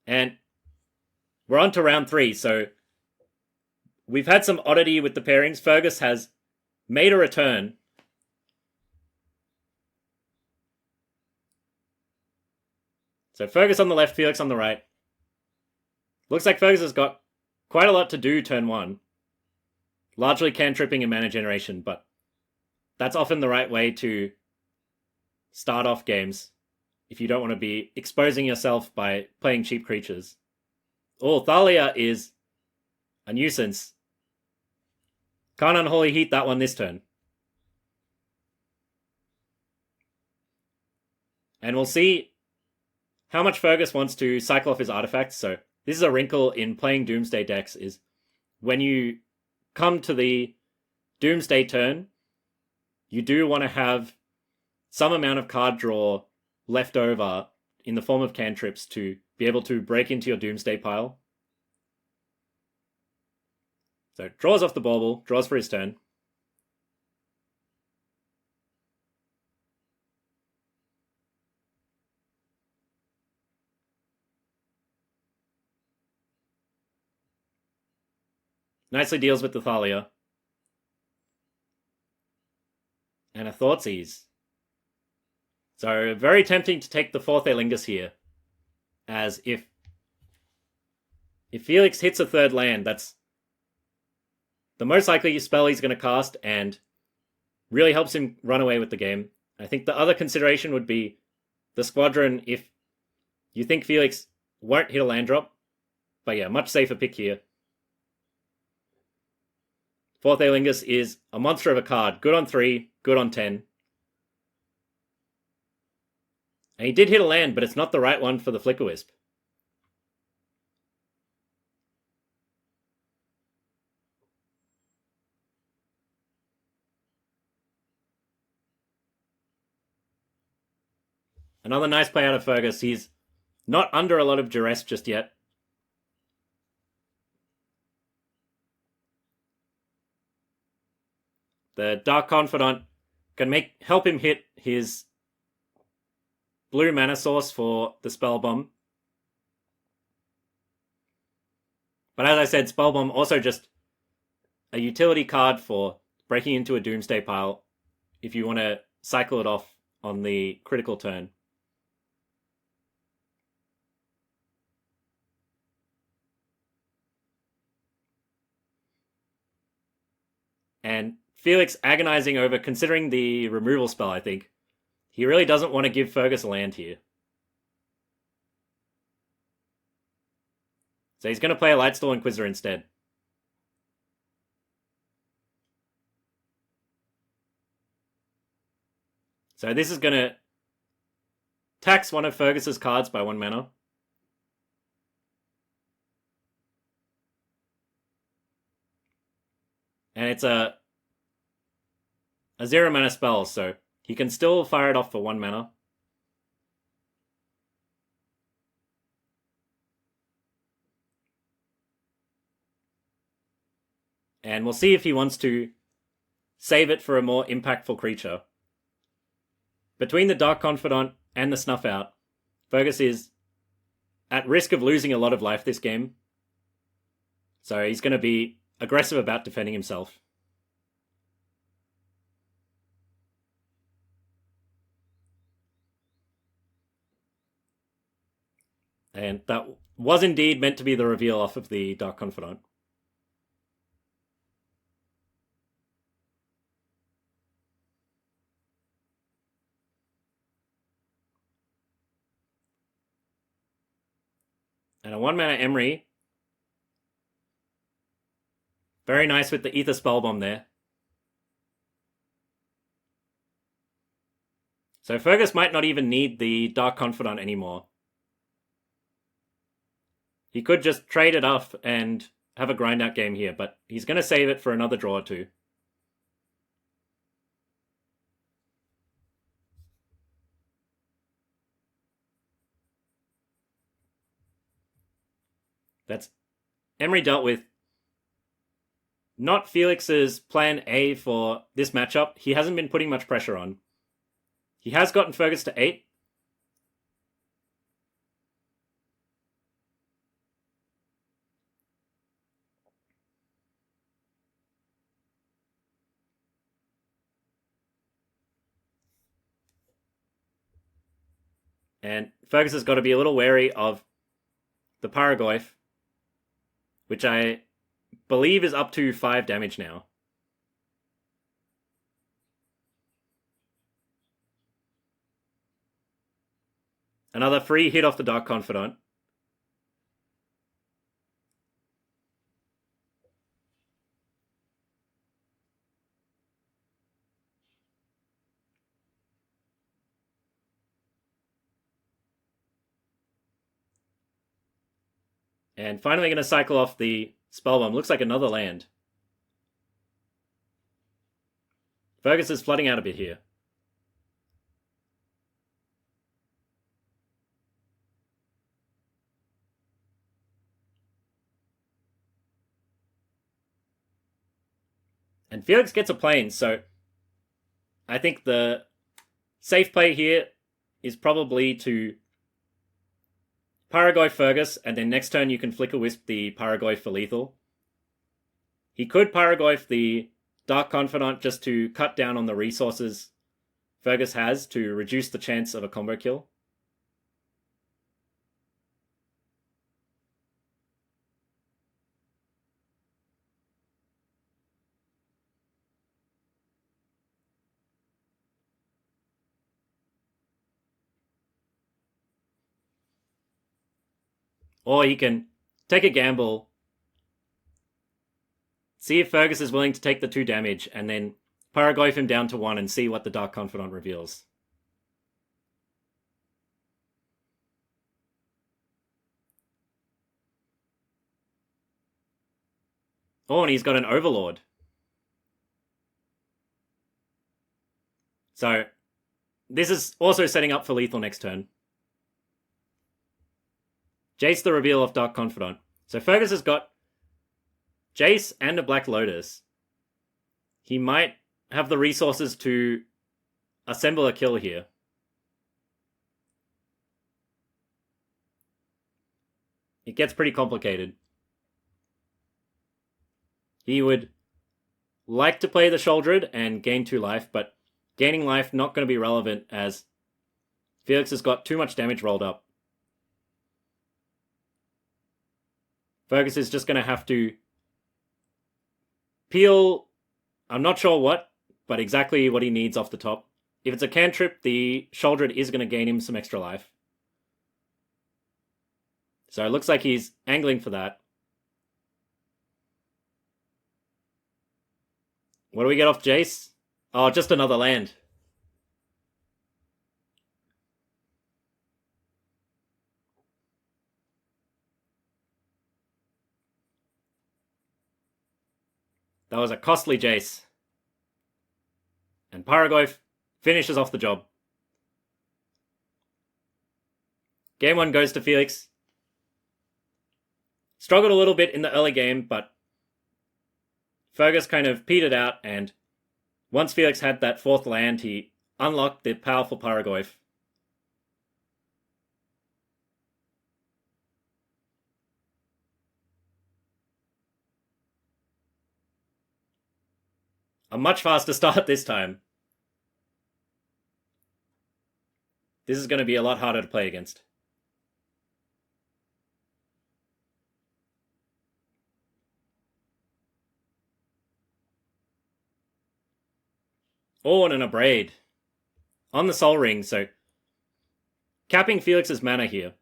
And we're on to round 3, so we've had some oddity with the pairings. Fergus has made a return. So Fergus on the left, Felix on the right. Looks like Fergus has got quite a lot to do turn 1. Largely cantripping and mana generation, but that's often the right way to start off games if you don't want to be exposing yourself by playing cheap creatures. Oh, Thalia is a nuisance. Can't Unholy Heat that one this turn. And we'll see how much Fergus wants to cycle off his artifacts. So this is a wrinkle in playing Doomsday decks, is when you come to the Doomsday turn, you do want to have some amount of card draw left over in the form of cantrips to be able to break into your Doomsday pile. So draws off the bauble, draws for his turn. Nicely deals with the Thalia. And a Thoughtseize. So very tempting to take the 4th Elingus here. As if Felix hits a 3rd land, that's the most likely spell he's going to cast and really helps him run away with the game. I think the other consideration would be the Squadron if you think Felix won't hit a land drop. But yeah, much safer pick here. 4th Elingus is a monster of a card. Good on 3, good on 10. And he did hit a land, but it's not the right one for the Flicker Wisp. Another nice play out of Fergus. He's not under a lot of duress just yet. The Dark Confidant can help him hit his blue mana source for the Spell Bomb. But as I said, Spell Bomb also just a utility card for breaking into a Doomsday pile if you want to cycle it off on the critical turn. And Felix agonizing over considering the removal spell, I think. He really doesn't want to give Fergus a land here. So he's going to play a Lightstall Inquisitor instead. So this is going to tax one of Fergus's cards by 1 mana. And it's a 0 mana spell, so he can still fire it off for 1 mana. And we'll see if he wants to save it for a more impactful creature. Between the Dark Confidant and the Snuff Out, Fergus is at risk of losing a lot of life this game. So he's going to be aggressive about defending himself. And that was indeed meant to be the reveal off of the Dark Confidant. And a 1 mana Emry. Very nice with the Ether Spellbomb there. So Fergus might not even need the Dark Confidant anymore. He could just trade it off and have a grind out game here, but he's going to save it for another draw or two. That's Emry dealt with. Not Felix's plan A for this matchup. He hasn't been putting much pressure on. He has gotten Fergus to 8. And Fergus has got to be a little wary of the Paragoyf, which I believe is up to 5 damage now. Another free hit off the Dark Confidant. And finally going to cycle off the Spellbomb. Looks like another land. Fergus is flooding out a bit here. And Felix gets a plane, so I think the safe play here is probably to Paragoyf Fergus, and then next turn you can Flicker Wisp the Paragoyf for lethal. He could Paragoyf the Dark Confidant just to cut down on the resources Fergus has to reduce the chance of a combo kill. Or he can take a gamble, see if Fergus is willing to take the 2 damage, and then Paragoyf him down to 1 and see what the Dark Confidant reveals. Oh, and he's got an Overlord. So, this is also setting up for lethal next turn. Jace the reveal of Dark Confidant. So Fergus has got Jace and a Black Lotus. He might have the resources to assemble a kill here. It gets pretty complicated. He would like to play the Sheoldred and gain 2 life, but gaining life not going to be relevant as Felix has got too much damage rolled up. Fergus is just going to have to peel, I'm not sure what, but exactly what he needs off the top. If it's a cantrip, the Sheoldred is going to gain him some extra life. So it looks like he's angling for that. What do we get off Jace? Oh, just another land. That was a costly Jace. And Paragoyf finishes off the job. Game 1 goes to Felix. Struggled a little bit in the early game, but Fergus kind of petered out, and once Felix had that 4th land, he unlocked the powerful Paragoyf. A much faster start this time. This is going to be a lot harder to play against. Oh, and an Abrade. On the Sol Ring, so capping Felix's mana here.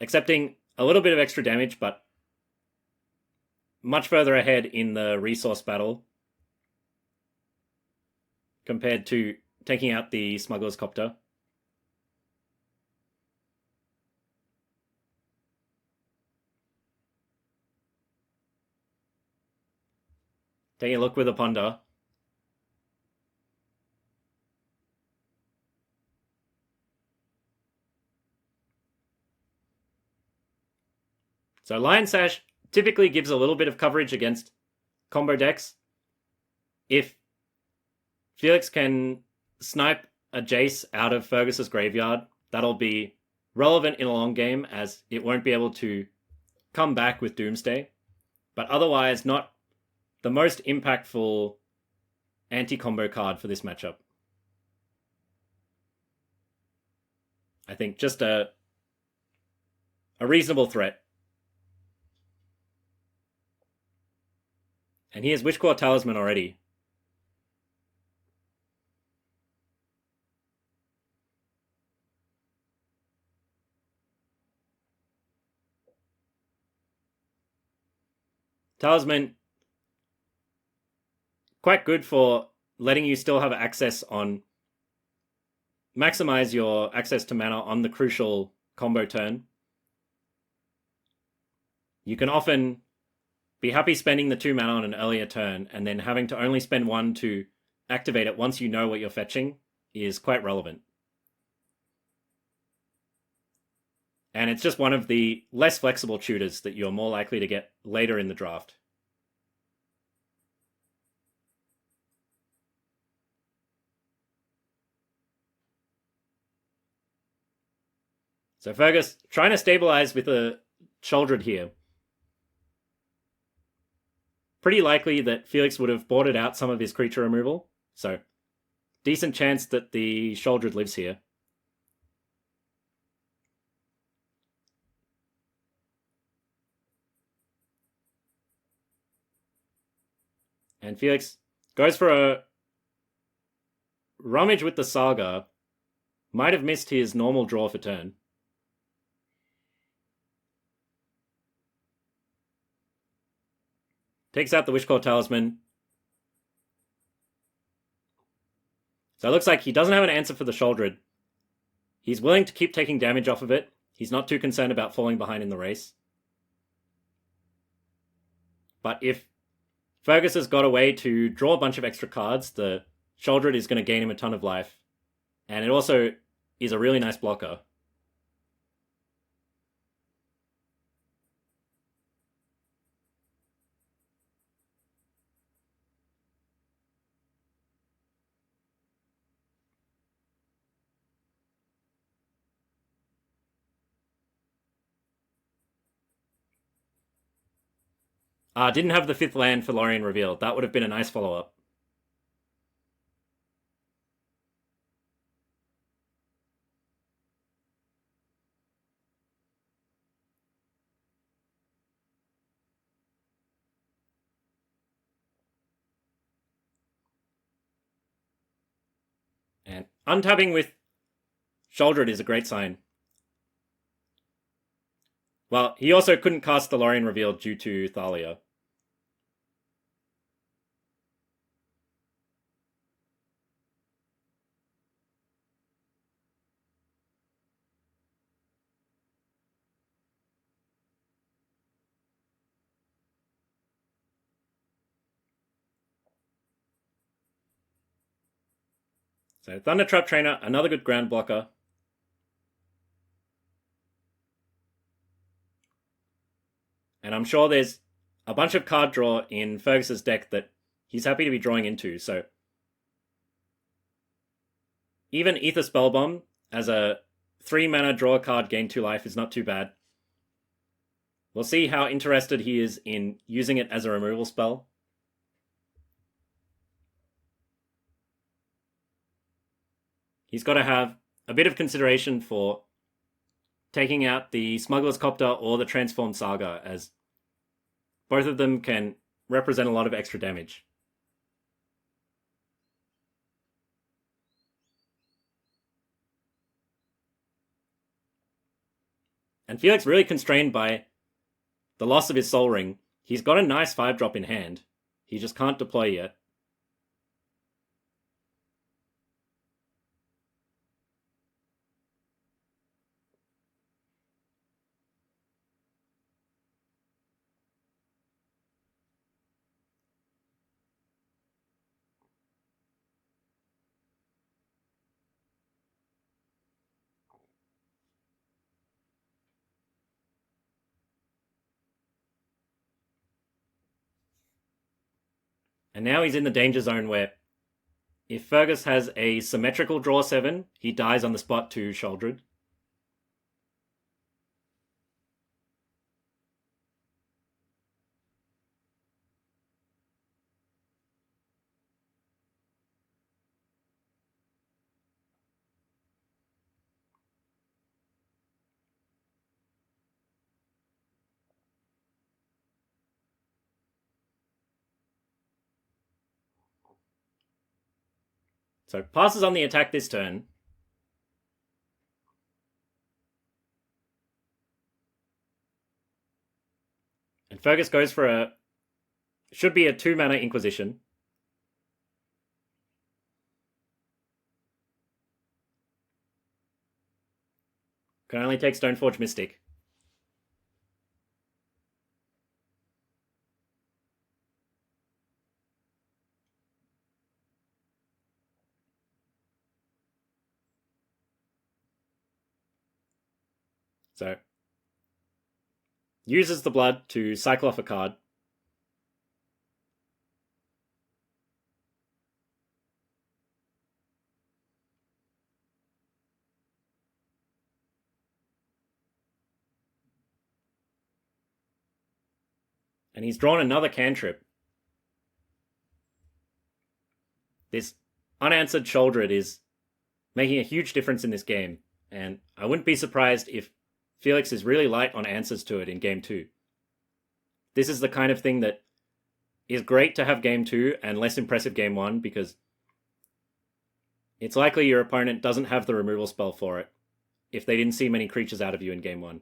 Accepting a little bit of extra damage, but much further ahead in the resource battle compared to taking out the Smuggler's Copter. Taking a look with a Ponder. So Lion Sash typically gives a little bit of coverage against combo decks. If Felix can snipe a Jace out of Fergus's graveyard, that'll be relevant in a long game as it won't be able to come back with Doomsday. But otherwise, not the most impactful anti-combo card for this matchup. I think just a reasonable threat. And he has Witchclaw Talisman already. Talisman, quite good for letting you still have access on, maximize your access to mana on the crucial combo turn. You can often be happy spending the 2 mana on an earlier turn, and then having to only spend 1 to activate it once you know what you're fetching is quite relevant. And it's just one of the less flexible tutors that you're more likely to get later in the draft. So Fergus trying to stabilize with a Sheoldred here. Pretty likely that Felix would have boarded out some of his creature removal, so decent chance that the Sheoldred lives here. And Felix goes for a rummage with the Saga. Might have missed his normal draw for turn. Takes out the Witchclaw Talisman. So it looks like he doesn't have an answer for the Sheoldred. He's willing to keep taking damage off of it. He's not too concerned about falling behind in the race. But if Fergus has got a way to draw a bunch of extra cards, the Sheoldred is going to gain him a ton of life. And it also is a really nice blocker. Didn't have the 5th land for Lorien revealed. That would have been a nice follow-up. And untapping with Sheoldred is a great sign. Well, he also couldn't cast the Lorien reveal due to Thalia. So Thundertrap Trainer, another good ground blocker. And I'm sure there's a bunch of card draw in Fergus's deck that he's happy to be drawing into, so even Aether Spellbomb as a 3-mana draw card, gain 2 life is not too bad. We'll see how interested he is in using it as a removal spell. He's got to have a bit of consideration for taking out the Smuggler's Copter or the Transformed Saga, as both of them can represent a lot of extra damage. And Felix really constrained by the loss of his Soul Ring. He's got a nice 5-drop in hand. He just can't deploy yet. And now he's in the danger zone where if Fergus has a symmetrical draw 7, he dies on the spot to Sheoldred. So passes on the attack this turn. And Fergus goes for a... should be a 2-mana Inquisition. Can only take Stoneforge Mystic. So uses the blood to cycle off a card. And he's drawn another cantrip. This unanswered Sheoldred is making a huge difference in this game, and I wouldn't be surprised if Felix is really light on answers to it in Game 2. This is the kind of thing that is great to have Game 2 and less impressive Game 1, because it's likely your opponent doesn't have the removal spell for it if they didn't see many creatures out of you in Game 1.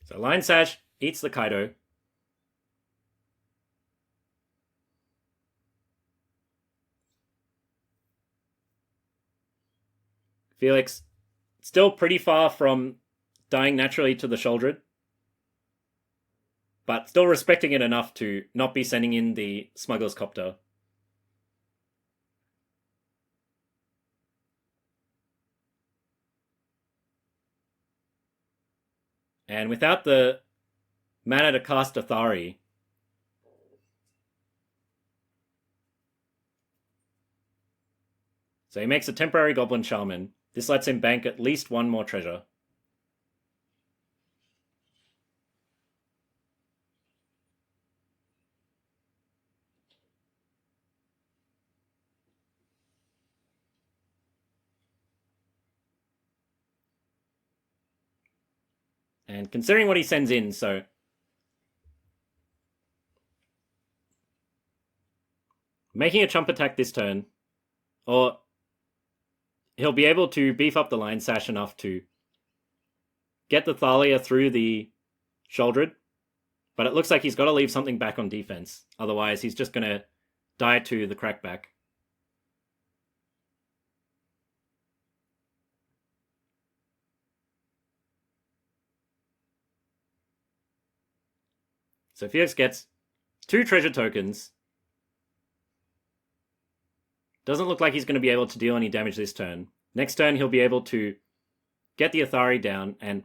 So Lion Sash eats the Kaido. Felix still pretty far from dying naturally to the Sheoldred, but still respecting it enough to not be sending in the Smuggler's Copter. And without the mana to cast Athari, so he makes a temporary Goblin Shaman. This lets him bank at least one more treasure. And considering what he sends in, so making a chump attack this turn, or he'll be able to beef up the Line Sash enough to get the Thalia through the Sheoldred, but it looks like he's got to leave something back on defense. Otherwise, he's just going to die to the Crackback. So Felix gets 2 treasure tokens. Doesn't look like he's going to be able to deal any damage this turn. Next turn, he'll be able to get the Athari down, and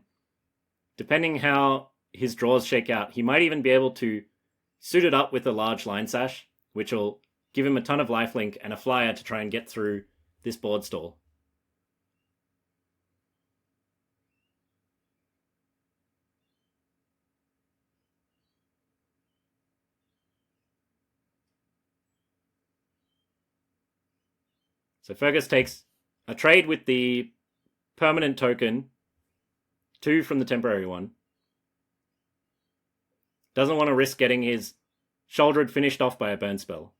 depending how his draws shake out, he might even be able to suit it up with a large Line Sash, which will give him a ton of lifelink and a flyer to try and get through this board stall. So Fergus takes a trade with the permanent token, 2 from the temporary one. Doesn't want to risk getting his Sheoldred finished off by a burn spell.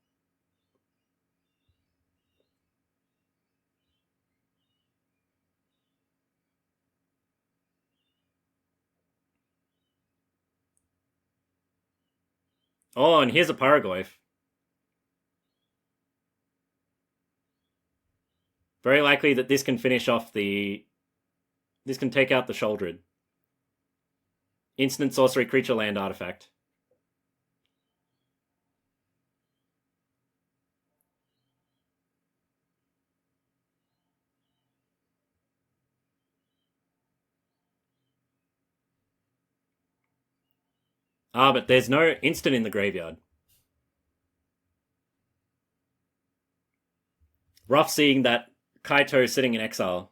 Oh, and here's a Paragoyf. Very likely that this can finish off the... This can take out the Sheoldred. Instant sorcery creature land artifact. Ah, but there's no instant in the graveyard. Rough seeing that Kaito sitting in exile.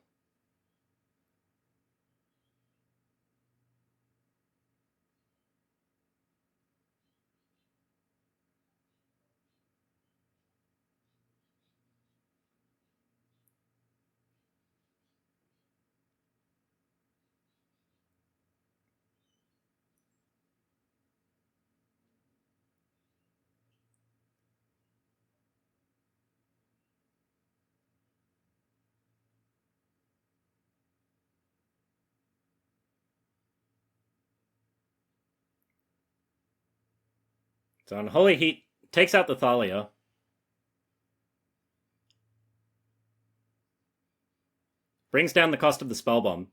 So Unholy Heat takes out the Thalia. Brings down the cost of the Spell Bomb.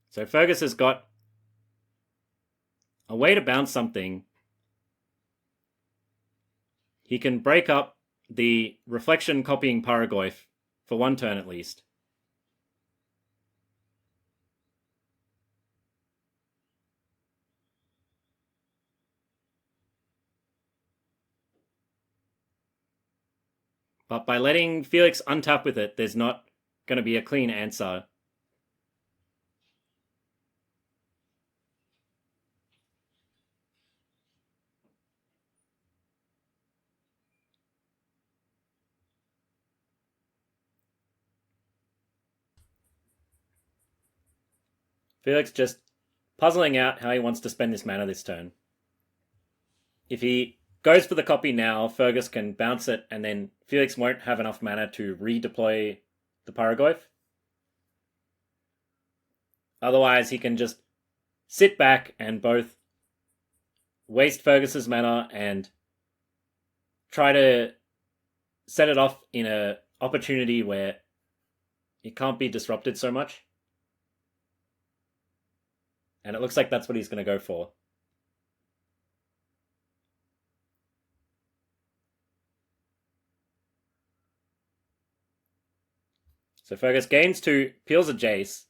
So Fergus has got a way to bounce something. He can break up the Reflection copying Paragoyf for 1 turn at least. But by letting Felix untap with it, there's not going to be a clean answer. Felix just puzzling out how he wants to spend this mana this turn. If he goes for the copy now, Fergus can bounce it, and then Felix won't have enough mana to redeploy the Paragoyf. Otherwise, he can just sit back and both waste Fergus's mana and try to set it off in a opportunity where it can't be disrupted so much. And it looks like that's what he's going to go for. So Fergus gains 2, peels a Jace.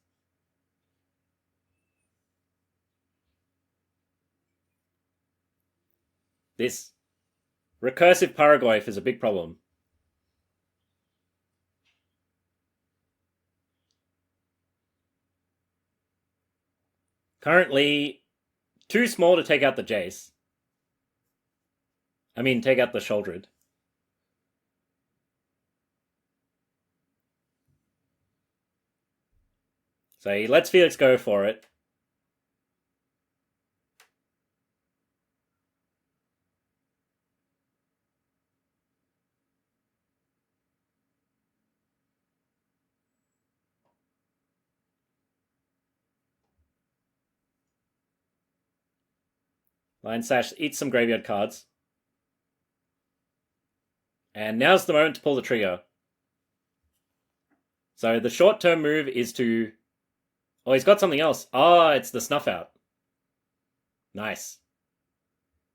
This recursive Paragoyf is a big problem. Currently, too small to take out the Jace. I mean, take out the Sheoldred. So he lets Felix go for it. Lion Sash eats some graveyard cards. And now's the moment to pull the trigger. So the short-term move is to... Oh, he's got something else. Ah, it's the Snuff Out. Nice.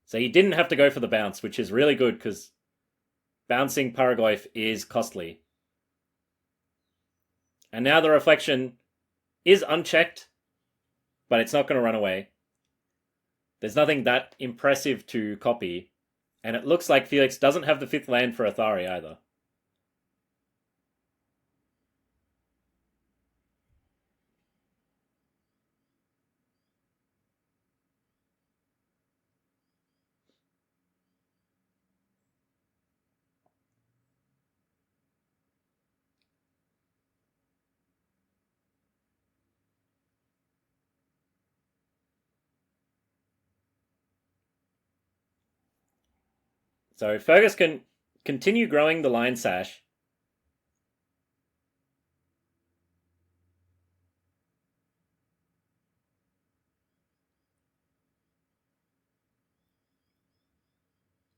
So he didn't have to go for the bounce, which is really good because bouncing Paragoyf is costly. And now the reflection is unchecked, but it's not going to run away. There's nothing that impressive to copy. And it looks like Felix doesn't have the 5th land for Athari either. So Fergus can continue growing the Lion Sash.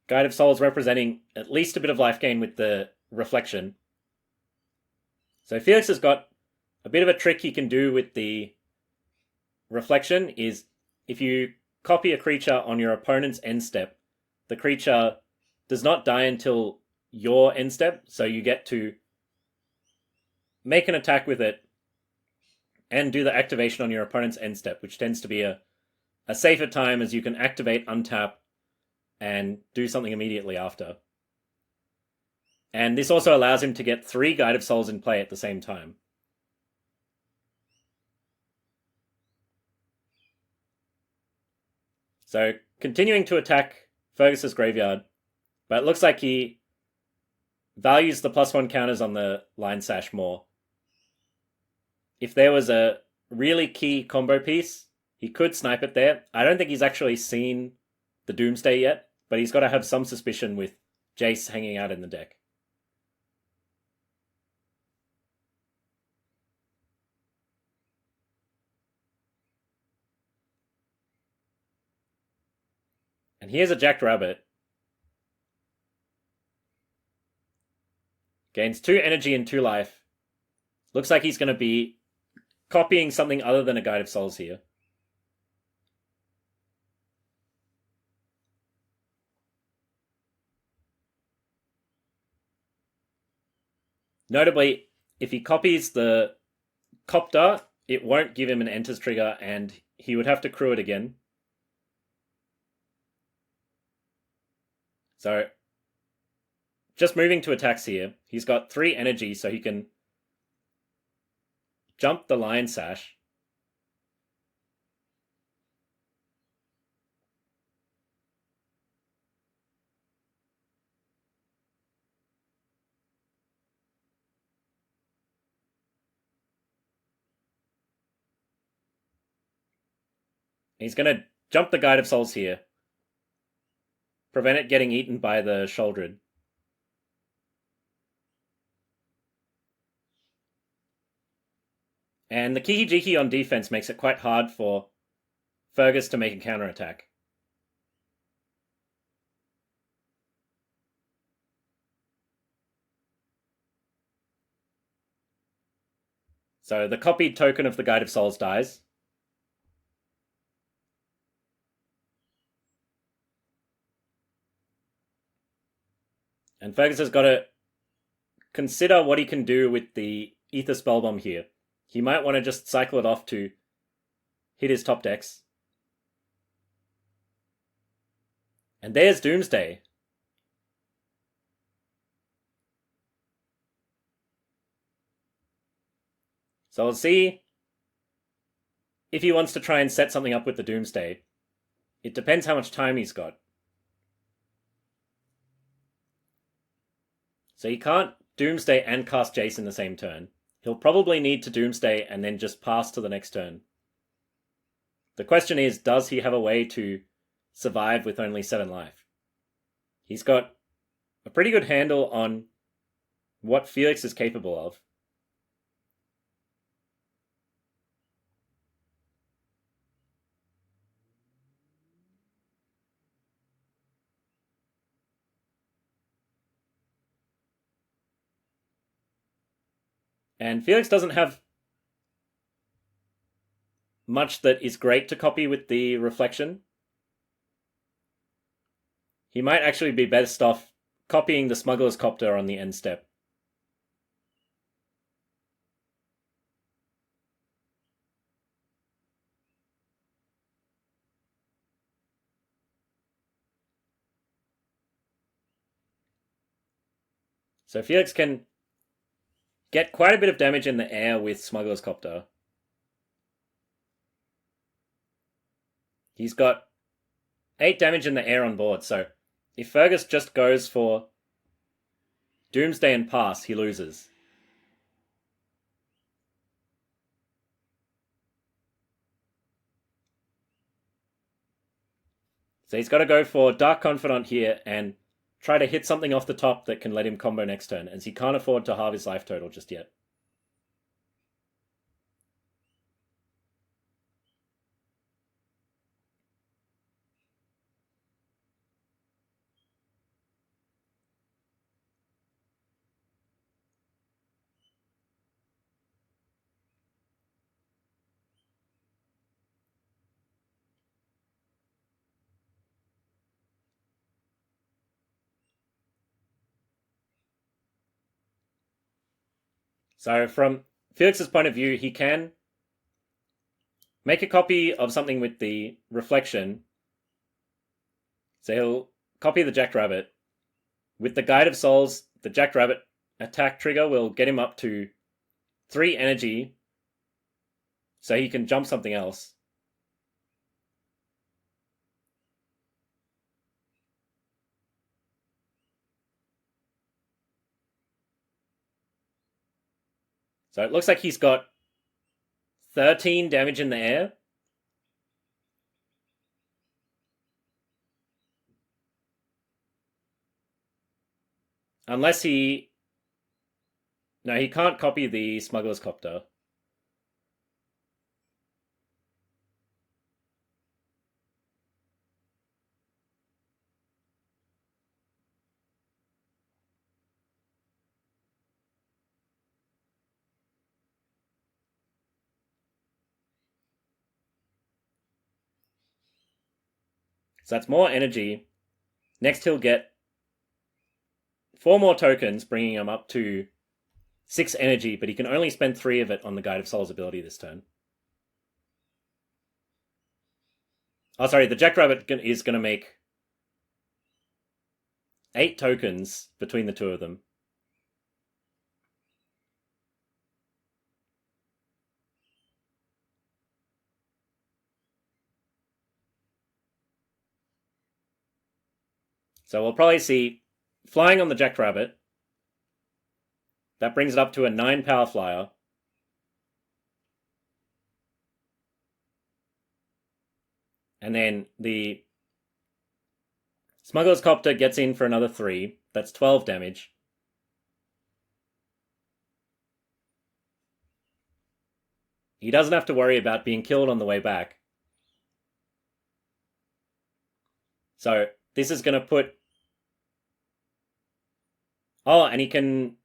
Guide of Souls representing at least a bit of life gain with the reflection. So Felix has got a bit of a trick he can do with the reflection is if you copy a creature on your opponent's end step, the creature does not die until your end step, so you get to make an attack with it and do the activation on your opponent's end step, which tends to be a safer time as you can activate, untap, and do something immediately after. And this also allows him to get 3 Guide of Souls in play at the same time. So continuing to attack Fergus's graveyard, but it looks like he values the +1 counters on the Lion Sash more. If there was a really key combo piece, he could snipe it there. I don't think he's actually seen the Doomsday yet, but he's got to have some suspicion with Jace hanging out in the deck. And here's a Jackrabbit. Gains 2 energy and 2 life. Looks like he's going to be copying something other than a Guide of Souls here. Notably, if he copies the Copter, it won't give him an Enters trigger, and he would have to crew it again. So, just moving to attacks here. He's got 3 energy, so he can jump the Lion Sash. He's going to jump the Guide of Souls here. Prevent it getting eaten by the Sheoldred. And the Kiki-Jiki on defense makes it quite hard for Fergus to make a counterattack. So the copied token of the Guide of Souls dies. And Fergus has got to consider what he can do with the Ether Spellbomb here. He might want to just cycle it off to hit his top decks. And there's Doomsday. So we'll see if he wants to try and set something up with the Doomsday. It depends how much time he's got. So he can't Doomsday and cast Jace in the same turn. He'll probably need to Doomsday and then just pass to the next turn. The question is, does he have a way to survive with only 7 life? He's got a pretty good handle on what Felix is capable of. And Felix doesn't have much that is great to copy with the Reflection. He might actually be best off copying the Smuggler's Copter on the end step. So Felix can get quite a bit of damage in the air with Smuggler's Copter. He's got 8 damage in the air on board, so if Fergus just goes for Doomsday and pass, he loses. So he's got to go for Dark Confidant here and try to hit something off the top that can let him combo next turn, as he can't afford to halve his life total just yet. So from Felix's point of view, he can make a copy of something with the Reflection. So he'll copy the Jackrabbit. With the Guide of Souls, the Jackrabbit attack trigger will get him up to 3 energy, so he can jump something else. So it looks like he's got 13 damage in the air. Unless he... No, he can't copy the Smuggler's Copter. So that's more energy. Next he'll get 4 more tokens, bringing him up to 6 energy, but he can only spend 3 of it on the Guide of Souls ability this turn. Oh, sorry, the Jackrabbit is going to make 8 tokens between the two of them. So we'll probably see flying on the Jackrabbit. That brings it up to a 9 power flyer. And then the Smuggler's Copter gets in for another 3. That's 12 damage. He doesn't have to worry about being killed on the way back. So this is going to put... Oh, and he can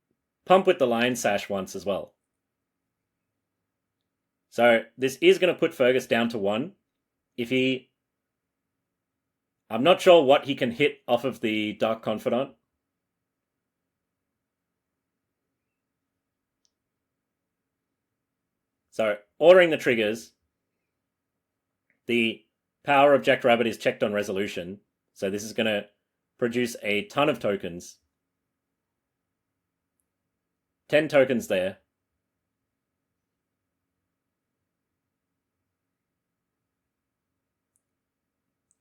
pump with the Lion Sash once as well. So this is going to put Fergus down to 1. If he... I'm not sure what he can hit off of the Dark Confidant. So, ordering the triggers, the power of Jackrabbit is checked on resolution. So this is going to produce a ton of tokens. 10 tokens there.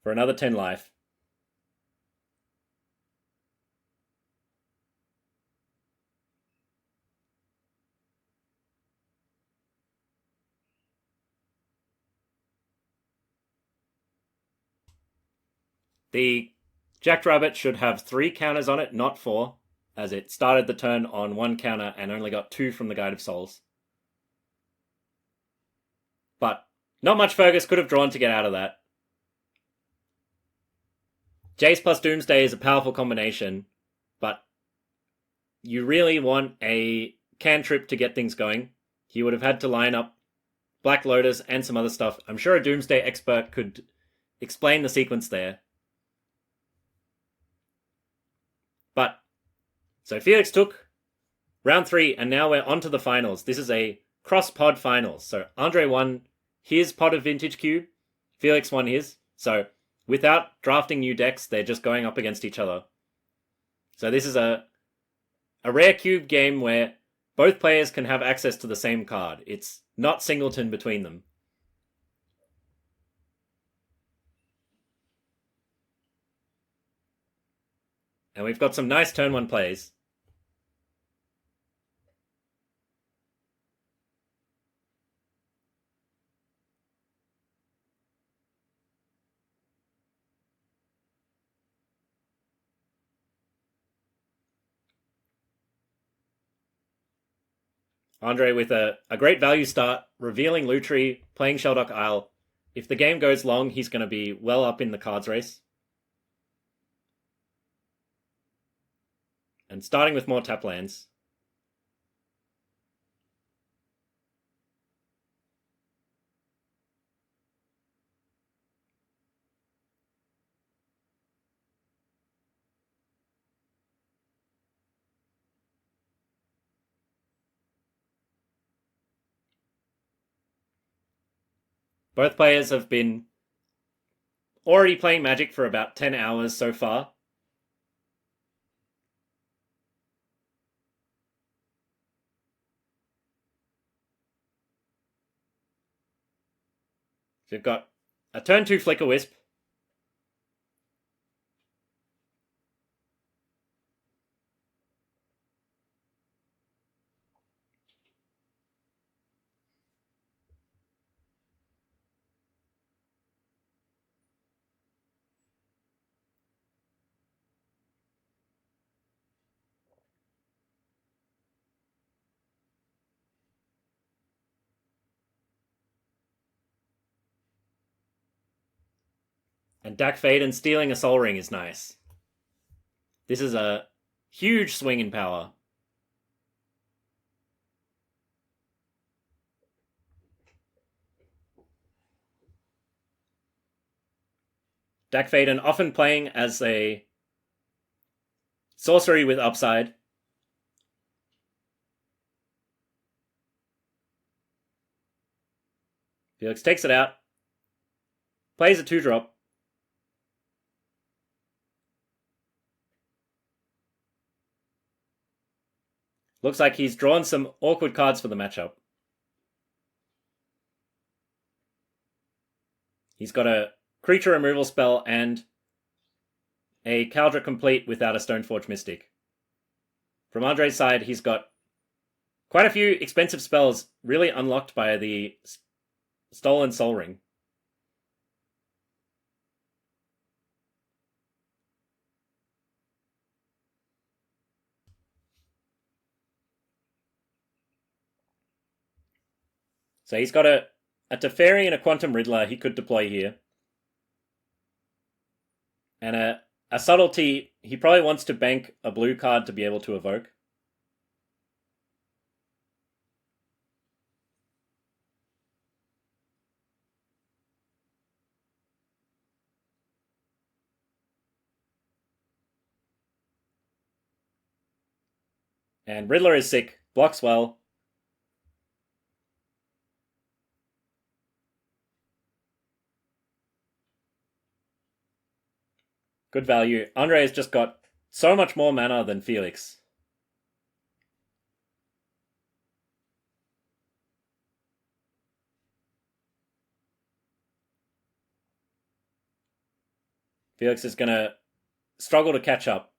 For another 10 life. The Jackrabbit should have 3 counters on it, not 4, as it started the turn on 1 counter and only got 2 from the Guide of Souls. But not much Fergus could have drawn to get out of that. Jace plus Doomsday is a powerful combination, but you really want a cantrip to get things going. He would have had to line up Black Lotus and some other stuff. I'm sure a Doomsday expert could explain the sequence there. But, so Felix took round 3, and now we're on to the finals. This is a cross-pod finals. So Andre won his pod of Vintage Cube. Felix won his. So without drafting new decks, they're just going up against each other. So this is a rare cube game where both players can have access to the same card. It's not singleton between them. And we've got some nice turn 1 plays. Andre with a great value start, revealing Lutri, playing Sheldock Isle. If the game goes long, he's going to be well up in the cards race. And starting with more tap lands. Both players have been already playing Magic for about 10 hours so far. So you've got a turn 2 Flicker Wisp. And Dak Faden stealing a Sol Ring is nice. This is a huge swing in power. Dak Faden often playing as a sorcery with upside. Felix takes it out. Plays a 2-drop. Looks like he's drawn some awkward cards for the matchup. He's got a creature removal spell and a Kaldra Complete without a Stoneforge Mystic. From Andre's side, he's got quite a few expensive spells really unlocked by the Stolen Sol Ring. So he's got a Teferi and a Quantum Riddler he could deploy here. And a Subtlety, he probably wants to bank a blue card to be able to evoke. And Riddler is sick, blocks well. Good value. Andre has just got so much more mana than Felix. Felix is going to struggle to catch up.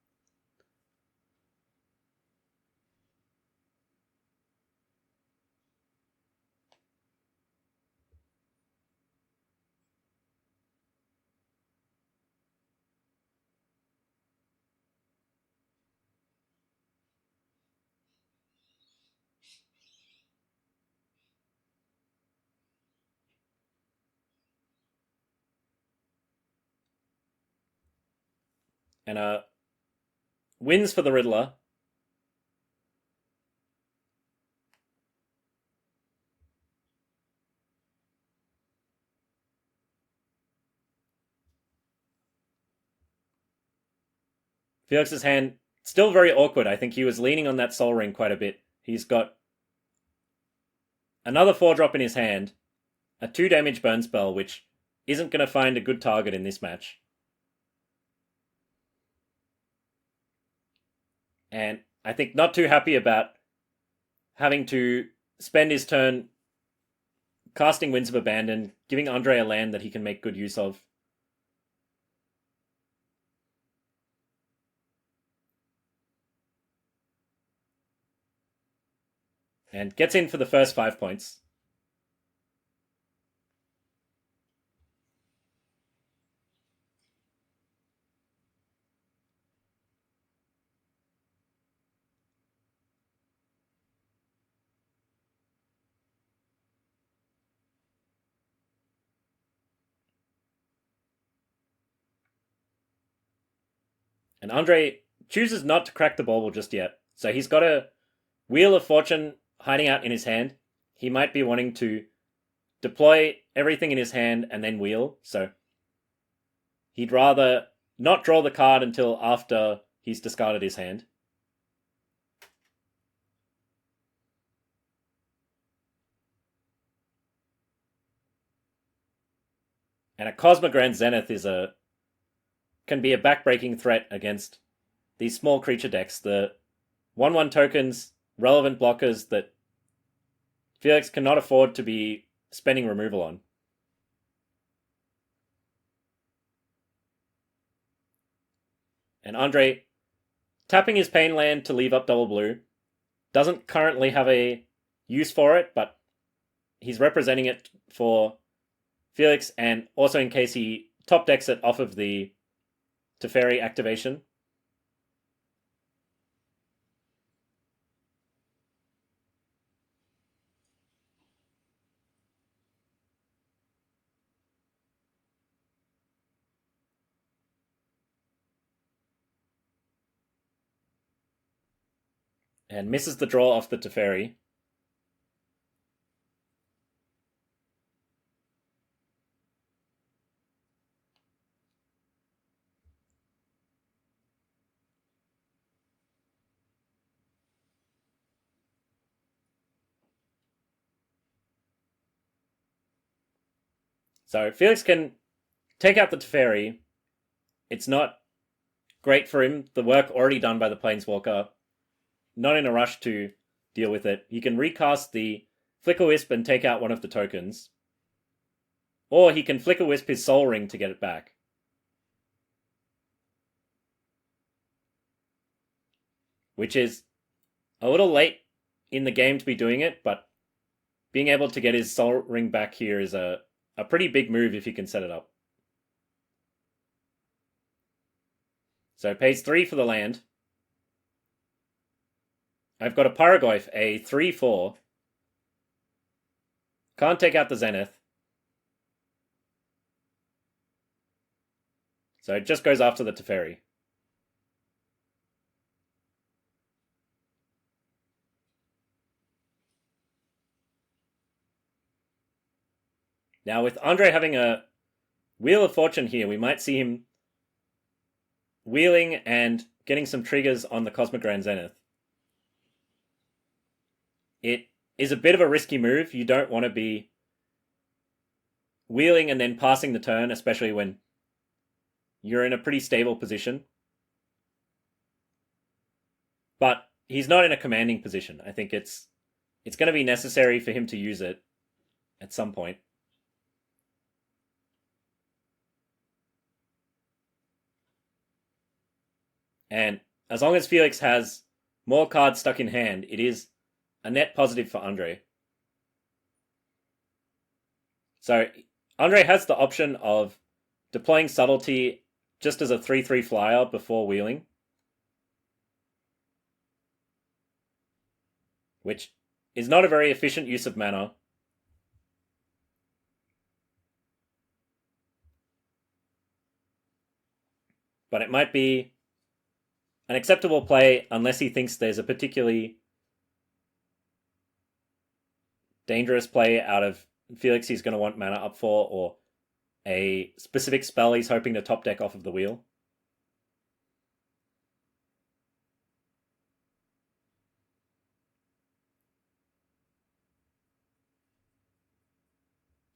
And wins for the Riddler. Felix's hand still very awkward. I think he was leaning on that Soul Ring quite a bit. He's got another 4-drop in his hand, a 2 damage burn spell, which isn't going to find a good target in this match. And I think not too happy about having to spend his turn casting Winds of Abandon, giving Andre a land that he can make good use of. And gets in for the first 5 points. And Andre chooses not to crack the bauble just yet. So he's got a Wheel of Fortune hiding out in his hand. He might be wanting to deploy everything in his hand and then wheel. So he'd rather not draw the card until after he's discarded his hand. And a Cosmogrand Zenith can be a backbreaking threat against these small creature decks. The 1/1 tokens, relevant blockers that Felix cannot afford to be spending removal on. And Andre, tapping his Pain Land to leave up double blue, doesn't currently have a use for it, but he's representing it for Felix, and also in case he top decks it off of the Teferi activation. And misses the draw off the Teferi. So Felix can take out the Teferi. It's not great for him. The work already done by the Planeswalker. Not in a rush to deal with it. He can recast the Flicker Wisp and take out one of the tokens. Or he can Flicker Wisp his Soul Ring to get it back. Which is a little late in the game to be doing it, but being able to get his Soul Ring back here is a pretty big move if he can set it up. So it pays 3 for the land. I've got a Pyrogoyf, a 3/4. Can't take out the Zenith. So it just goes after the Teferi. Now with Andre having a Wheel of Fortune here, we might see him wheeling and getting some triggers on the Cosmogrand Zenith. it is a bit of a risky move. You don't want to be wheeling and then passing the turn, especially when you're in a pretty stable position. But he's not in a commanding position. I think it's going to be necessary for him to use it at some point. And as long as Felix has more cards stuck in hand, it is a net positive for Andre. So Andre has the option of deploying Subtlety just as a 3/3 flyer before wheeling, which is not a very efficient use of mana. But it might be an acceptable play unless he thinks there's a particularly dangerous play out of Felix he's going to want mana up for, or a specific spell he's hoping to top deck off of the wheel.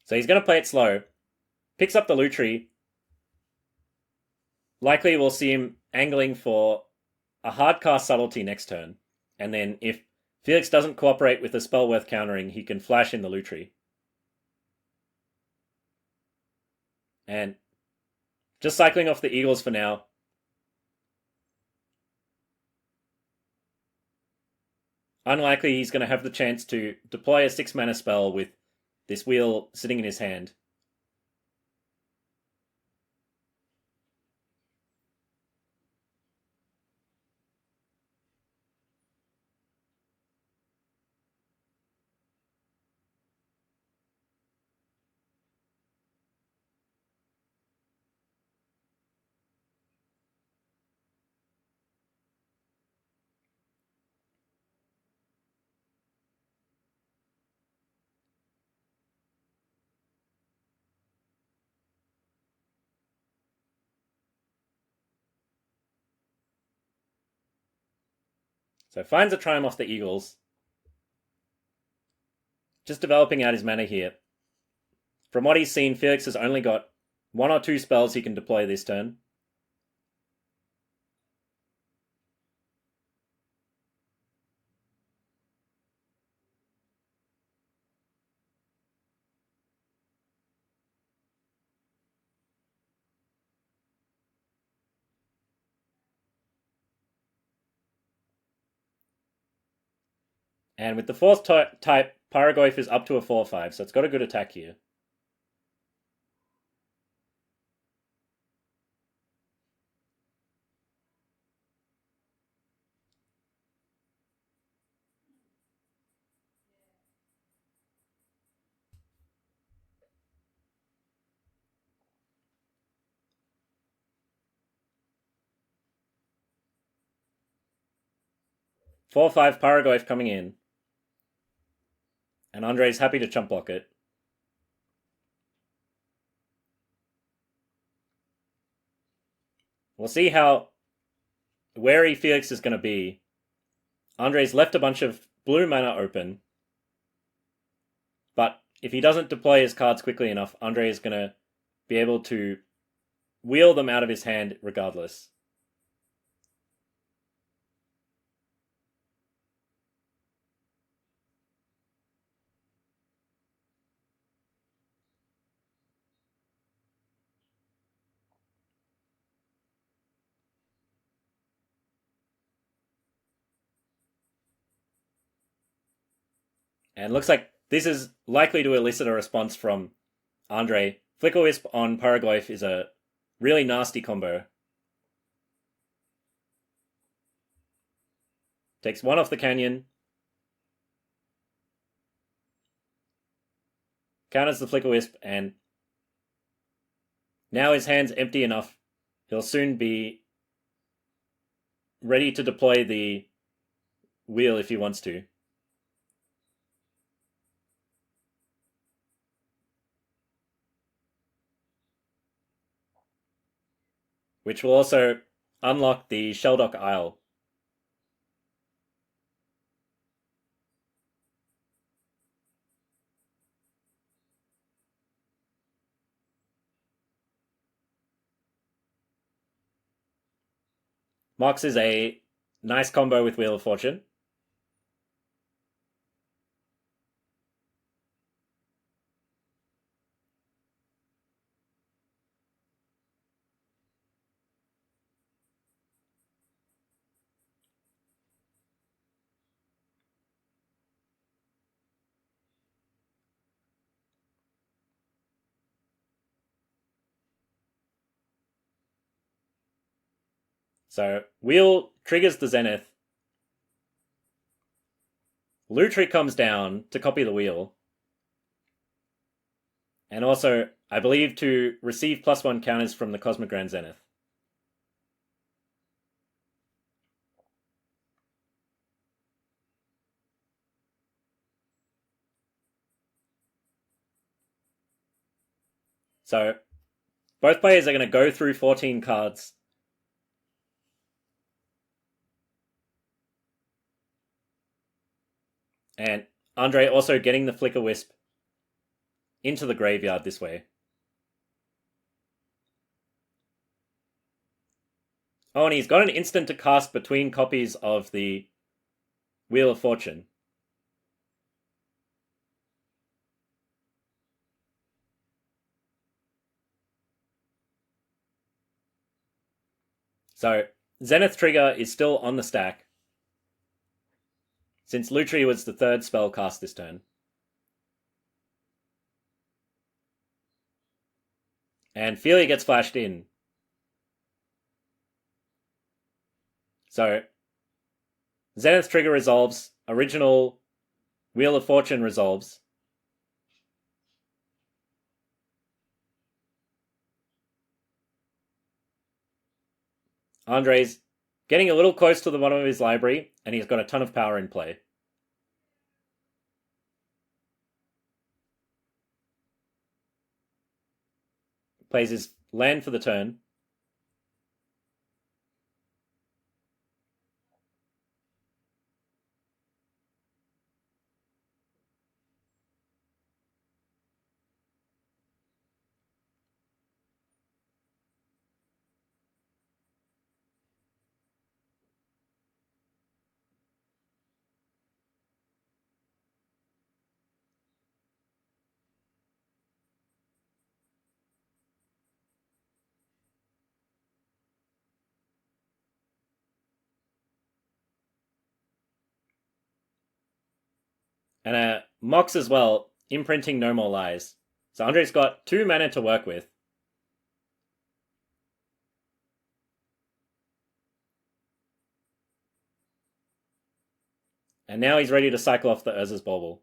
So he's going to play it slow, picks up the Lutri. Likely we'll see him angling for a hard cast Subtlety next turn, and then if Felix doesn't cooperate with a spell worth countering, he can flash in the Lutri. And just cycling off the Eagles for now. Unlikely he's going to have the chance to deploy a 6-mana spell with this wheel sitting in his hand. So finds a Triumph off the Eagles. Just developing out his mana here. From what he's seen, Felix has only got 1 or 2 spells he can deploy this turn. And with the 4th type, Pyrogoyf is up to a 4/5, so it's got a good attack here. Four, 5 Pyrogoyf coming in. And Andre's happy to chump block it. We'll see how wary Felix is going to be. Andre's left a bunch of blue mana open. But if he doesn't deploy his cards quickly enough, Andre is going to be able to wheel them out of his hand regardless. And looks like this is likely to elicit a response from Andre. Flicker Wisp on Pyrogoyf is a really nasty combo. Takes 1 off the Canyon. Counters the Flicker Wisp, and now his hand's empty enough. He'll soon be ready to deploy the wheel if he wants to. Which will also unlock the Shelldock Isle. Mox is a nice combo with Wheel of Fortune. So Wheel triggers the Zenith. Lutri comes down to copy the Wheel. And also, I believe, to receive +1 counters from the Cosmic Grand Zenith. So, both players are going to go through 14 cards. And Andre also getting the Flicker Wisp into the graveyard this way. Oh, and he's got an instant to cast between copies of the Wheel of Fortune. So, Zenith Trigger is still on the stack, since Lutri was the third spell cast this turn. And Feelia gets flashed in. So, Zenith Trigger resolves, original Wheel of Fortune resolves. Andre's getting a little close to the bottom of his library, and he's got a ton of power in play. Plays his land for the turn. And Mox as well, imprinting No More Lies. So Andre's got 2 mana to work with. And now he's ready to cycle off the Urza's Bauble.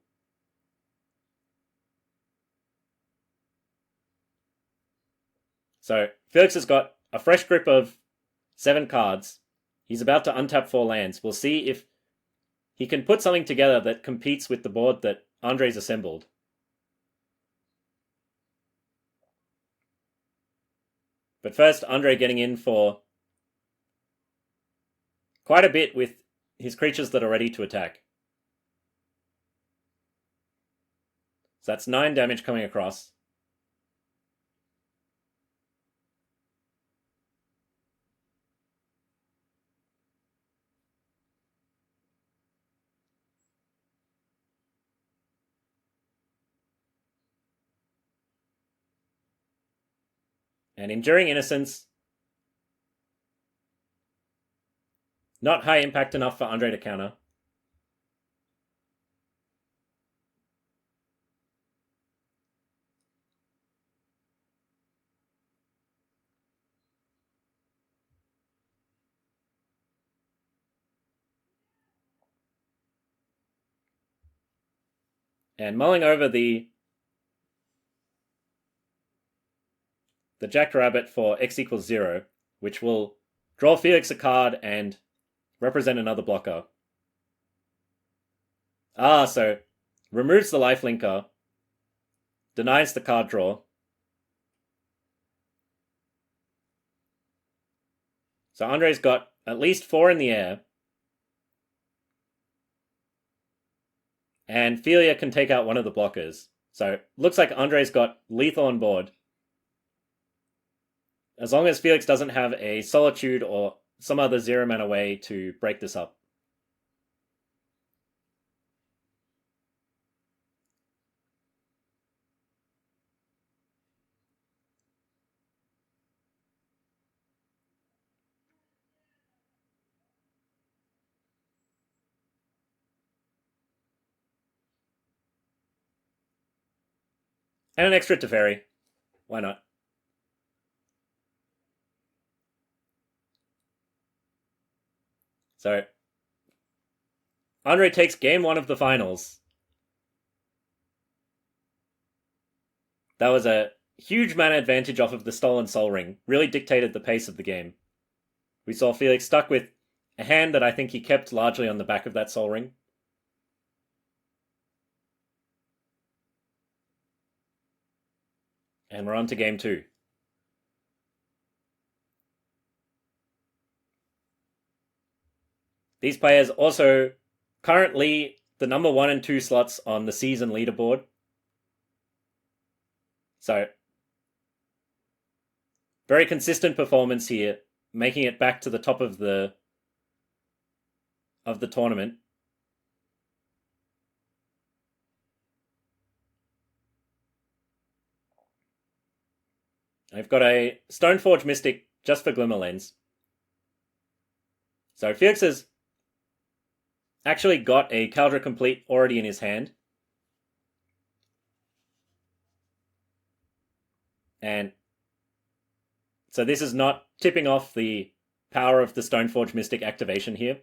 So Felix has got a fresh grip of 7 cards. He's about to untap 4 lands. We'll see if he can put something together that competes with the board that Andre's assembled. But first, Andre getting in for quite a bit with his creatures that are ready to attack. So that's 9 damage coming across. And Enduring Innocence, not high impact enough for Andre to counter. And mulling over the Jackrabbit for X equals 0, which will draw Felix a card and represent another blocker. So removes the lifelinker, denies the card draw. So Andre's got at least 4 in the air. And Feelia can take out one of the blockers. So looks like Andre's got lethal on board. As long as Felix doesn't have a Solitude or some other 0-mana way to break this up. And an extra Teferi. Why not? So, Andre takes game 1 of the finals. That was a huge mana advantage off of the Stolen Sol Ring. Really dictated the pace of the game. We saw Felix stuck with a hand that I think he kept largely on the back of that Sol Ring. And we're on to game 2. These players also currently the number 1 and 2 slots on the season leaderboard. So, very consistent performance here, making it back to the top of the tournament. I've got a Stoneforge Mystic just for Glimmerlens. So Felix has actually got a Kaldra Complete already in his hand. And so this is not tipping off the power of the Stoneforge Mystic activation here.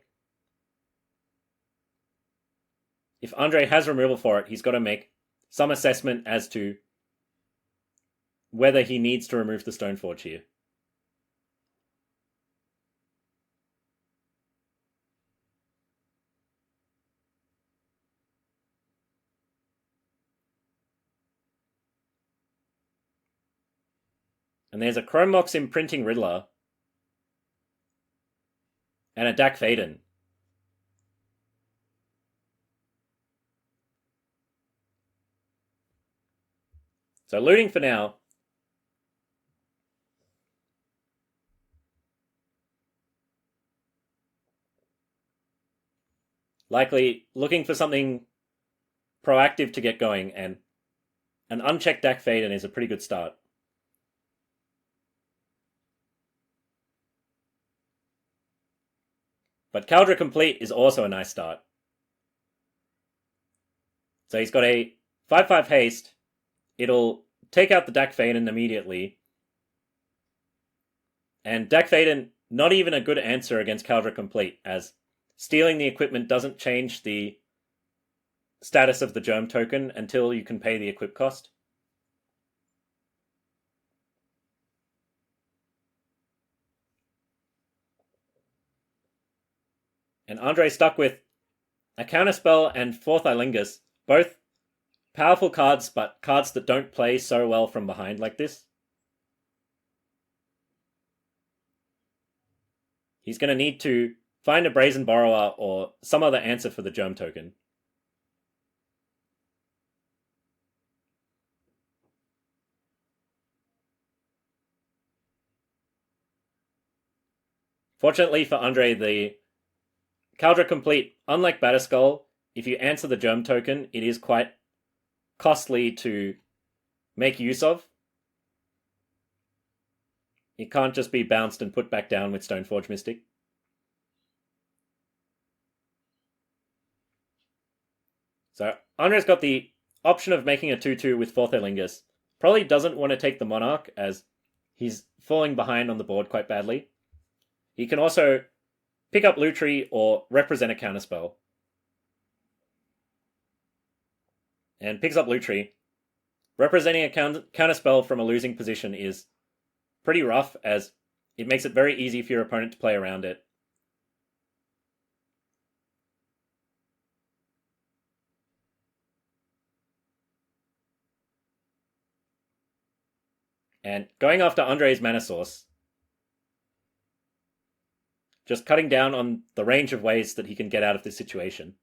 If Andre has removal for it, he's got to make some assessment as to whether he needs to remove the Stoneforge here. And there's a Chrome Mox Imprinting Riddler and a Dak Faden. So looting for now. Likely looking for something proactive to get going, and an unchecked Dak Faden is a pretty good start. But Kaldra Complete is also a nice start. So he's got a 5/5 haste. It'll take out the Dak Faden immediately. And Dak Faden, not even a good answer against Kaldra Complete, as stealing the equipment doesn't change the status of the Germ token until you can pay the equip cost. And Andre stuck with a Counterspell and Fourth Ilingus, both powerful cards, but cards that don't play so well from behind like this. He's going to need to find a Brazen Borrower or some other answer for the Germ token. Fortunately for Andre, the Kaldra Complete, unlike Batterskull, if you answer the Germ token, it is quite costly to make use of. It can't just be bounced and put back down with Stoneforge Mystic. So Andre's got the option of making a 2/2 with Fourth Ilingus. Probably doesn't want to take the Monarch, as he's falling behind on the board quite badly. He can also pick up Lutri or represent a Counterspell. And picks up Lutri. Representing a Counterspell from a losing position is pretty rough, as it makes it very easy for your opponent to play around it. And going after Andre's mana source, just cutting down on the range of ways that he can get out of this situation.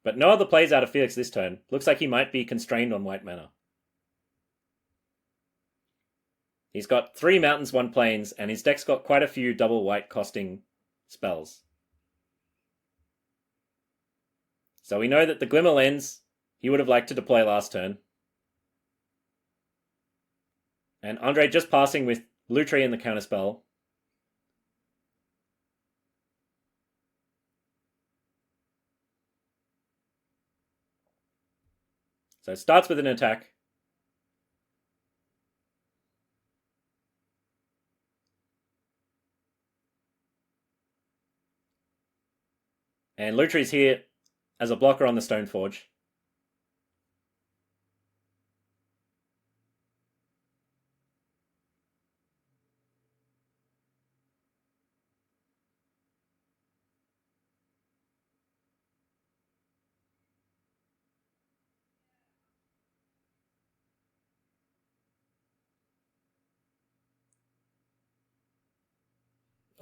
But no other plays out of Felix this turn. Looks like he might be constrained on white mana. He's got 3 mountains, 1 plains, and his deck's got quite a few double white costing spells. So we know that the Glimmer Lens he would have liked to deploy last turn. And Andre just passing with Lutri in the counterspell. So it starts with an attack. And Lutri's here as a blocker on the Stoneforge.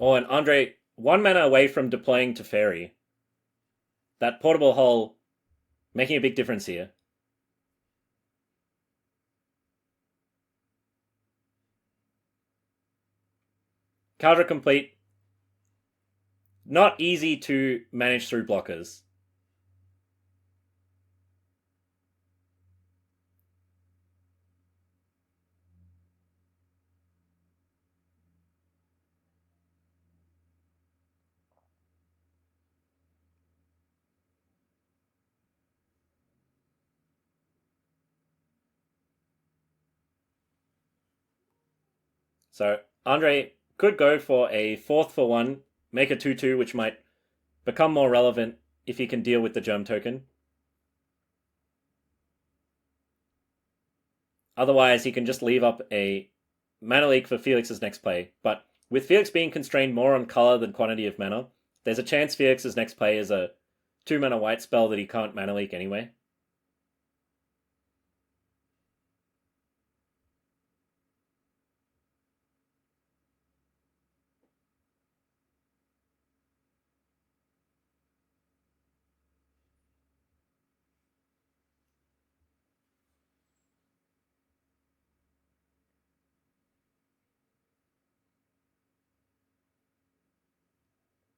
Oh, and Andre 1 mana away from deploying Teferi. That portable hull making a big difference here. Kaldra complete. Not easy to manage through blockers. So Andre could go for a 4th for 1, make a 2/2, which might become more relevant if he can deal with the Germ token. Otherwise, he can just leave up a mana leak for Felix's next play. But with Felix being constrained more on color than quantity of mana, there's a chance Felix's next play is a 2 mana white spell that he can't mana leak anyway.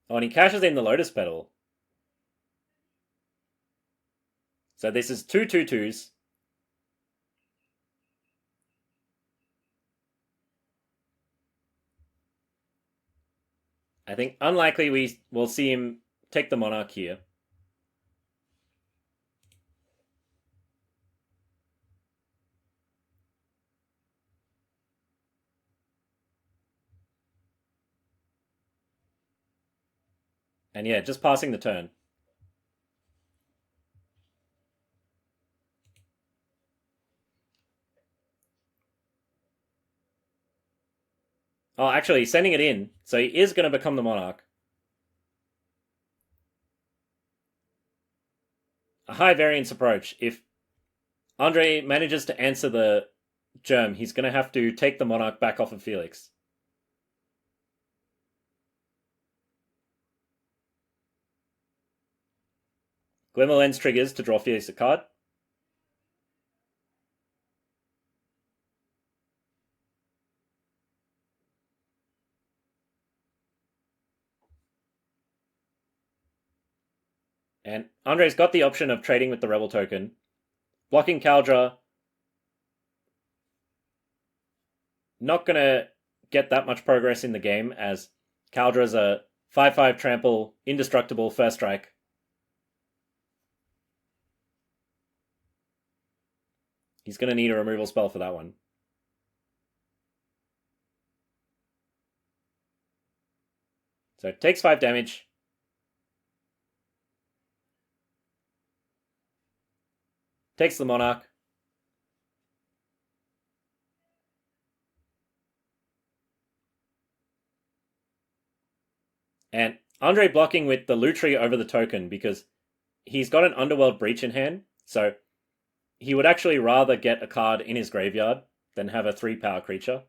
Oh, and he cashes in the Lotus Petal. So this is 2 2/2s. I think unlikely we will see him take the Monarch here. And yeah, just passing the turn. Oh, actually, sending it in. So he is going to become the Monarch. A high variance approach. If Andre manages to answer the Germ, he's going to have to take the Monarch back off of Felix. Glimmer Lens triggers to draw Felix a card. And Andre's got the option of trading with the Rebel token. Blocking Kaldra. Not going to get that much progress in the game as Kaldra's a 5/5 trample, indestructible first strike. He's going to need a removal spell for that one. So it takes 5 damage. Takes the Monarch. And Andre blocking with the Lutri over the token because he's got an Underworld Breach in hand. So he would actually rather get a card in his graveyard than have a 3-power creature.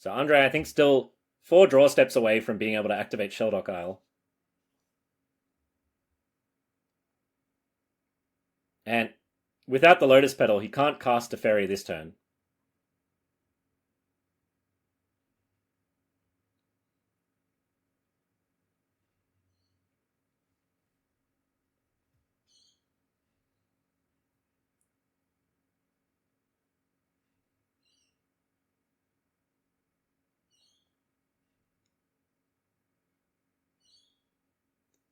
So Andre, I think, still 4 draw steps away from being able to activate Shelldock Isle. And without the Lotus Petal, he can't cast a Teferi this turn.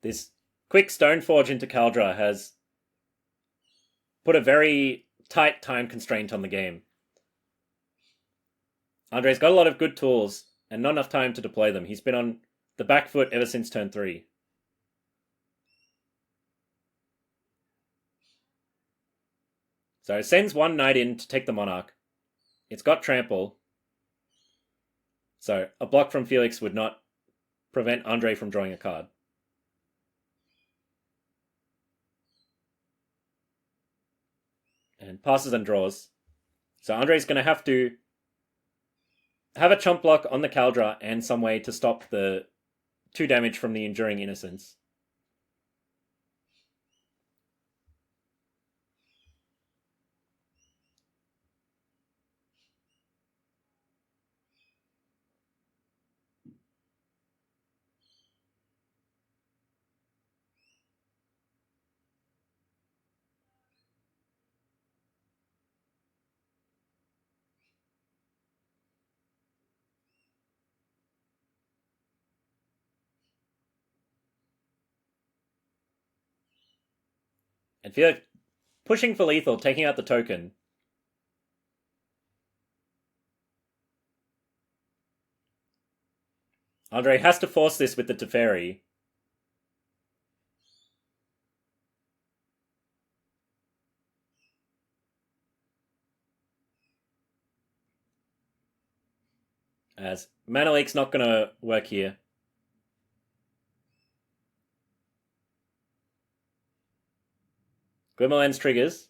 This quick Stoneforge into Kaldra has put a very tight time constraint on the game. Andre's got a lot of good tools and not enough time to deploy them. He's been on the back foot ever since turn 3. So it sends one knight in to take the Monarch. It's got trample. So a block from Felix would not prevent Andre from drawing a card. And passes and draws. So Andre's going to have to have a chump block on the Kaldra and some way to stop the 2 damage from the Enduring Innocence. And Felix pushing for lethal, taking out the token. Andre has to force this with the Teferi. As Mana Leak's not going to work here. Glimmerlens triggers.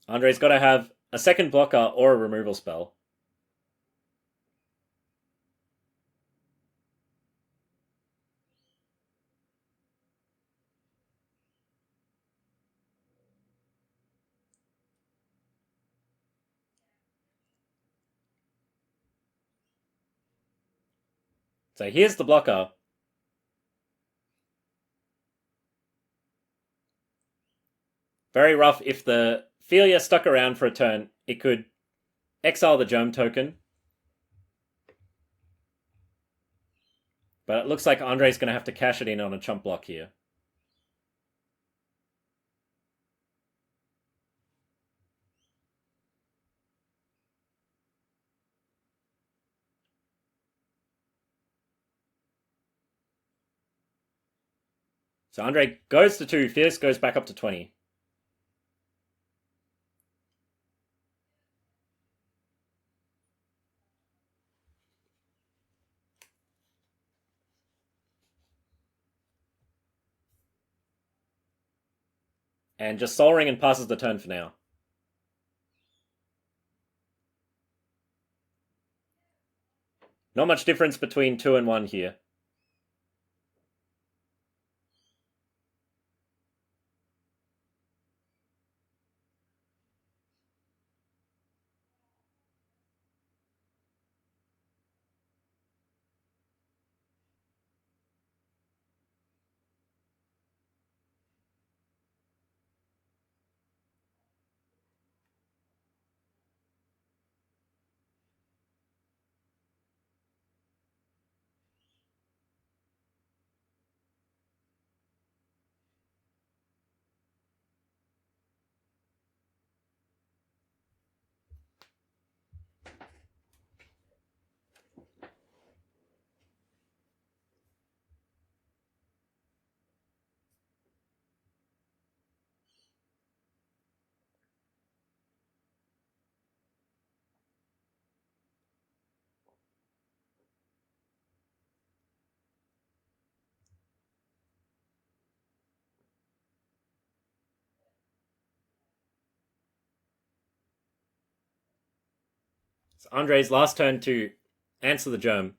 Andre's got to have a second blocker or a removal spell. So here's the blocker. Very rough. If the Philia stuck around for a turn, it could exile the Germ token. But it looks like Andre's going to have to cash it in on a chump block here. So Andre goes to 2, Fierce goes back up to 20. And just Soul Ring and passes the turn for now. Not much difference between 2 and 1 here. It's Andre's last turn to answer the germ.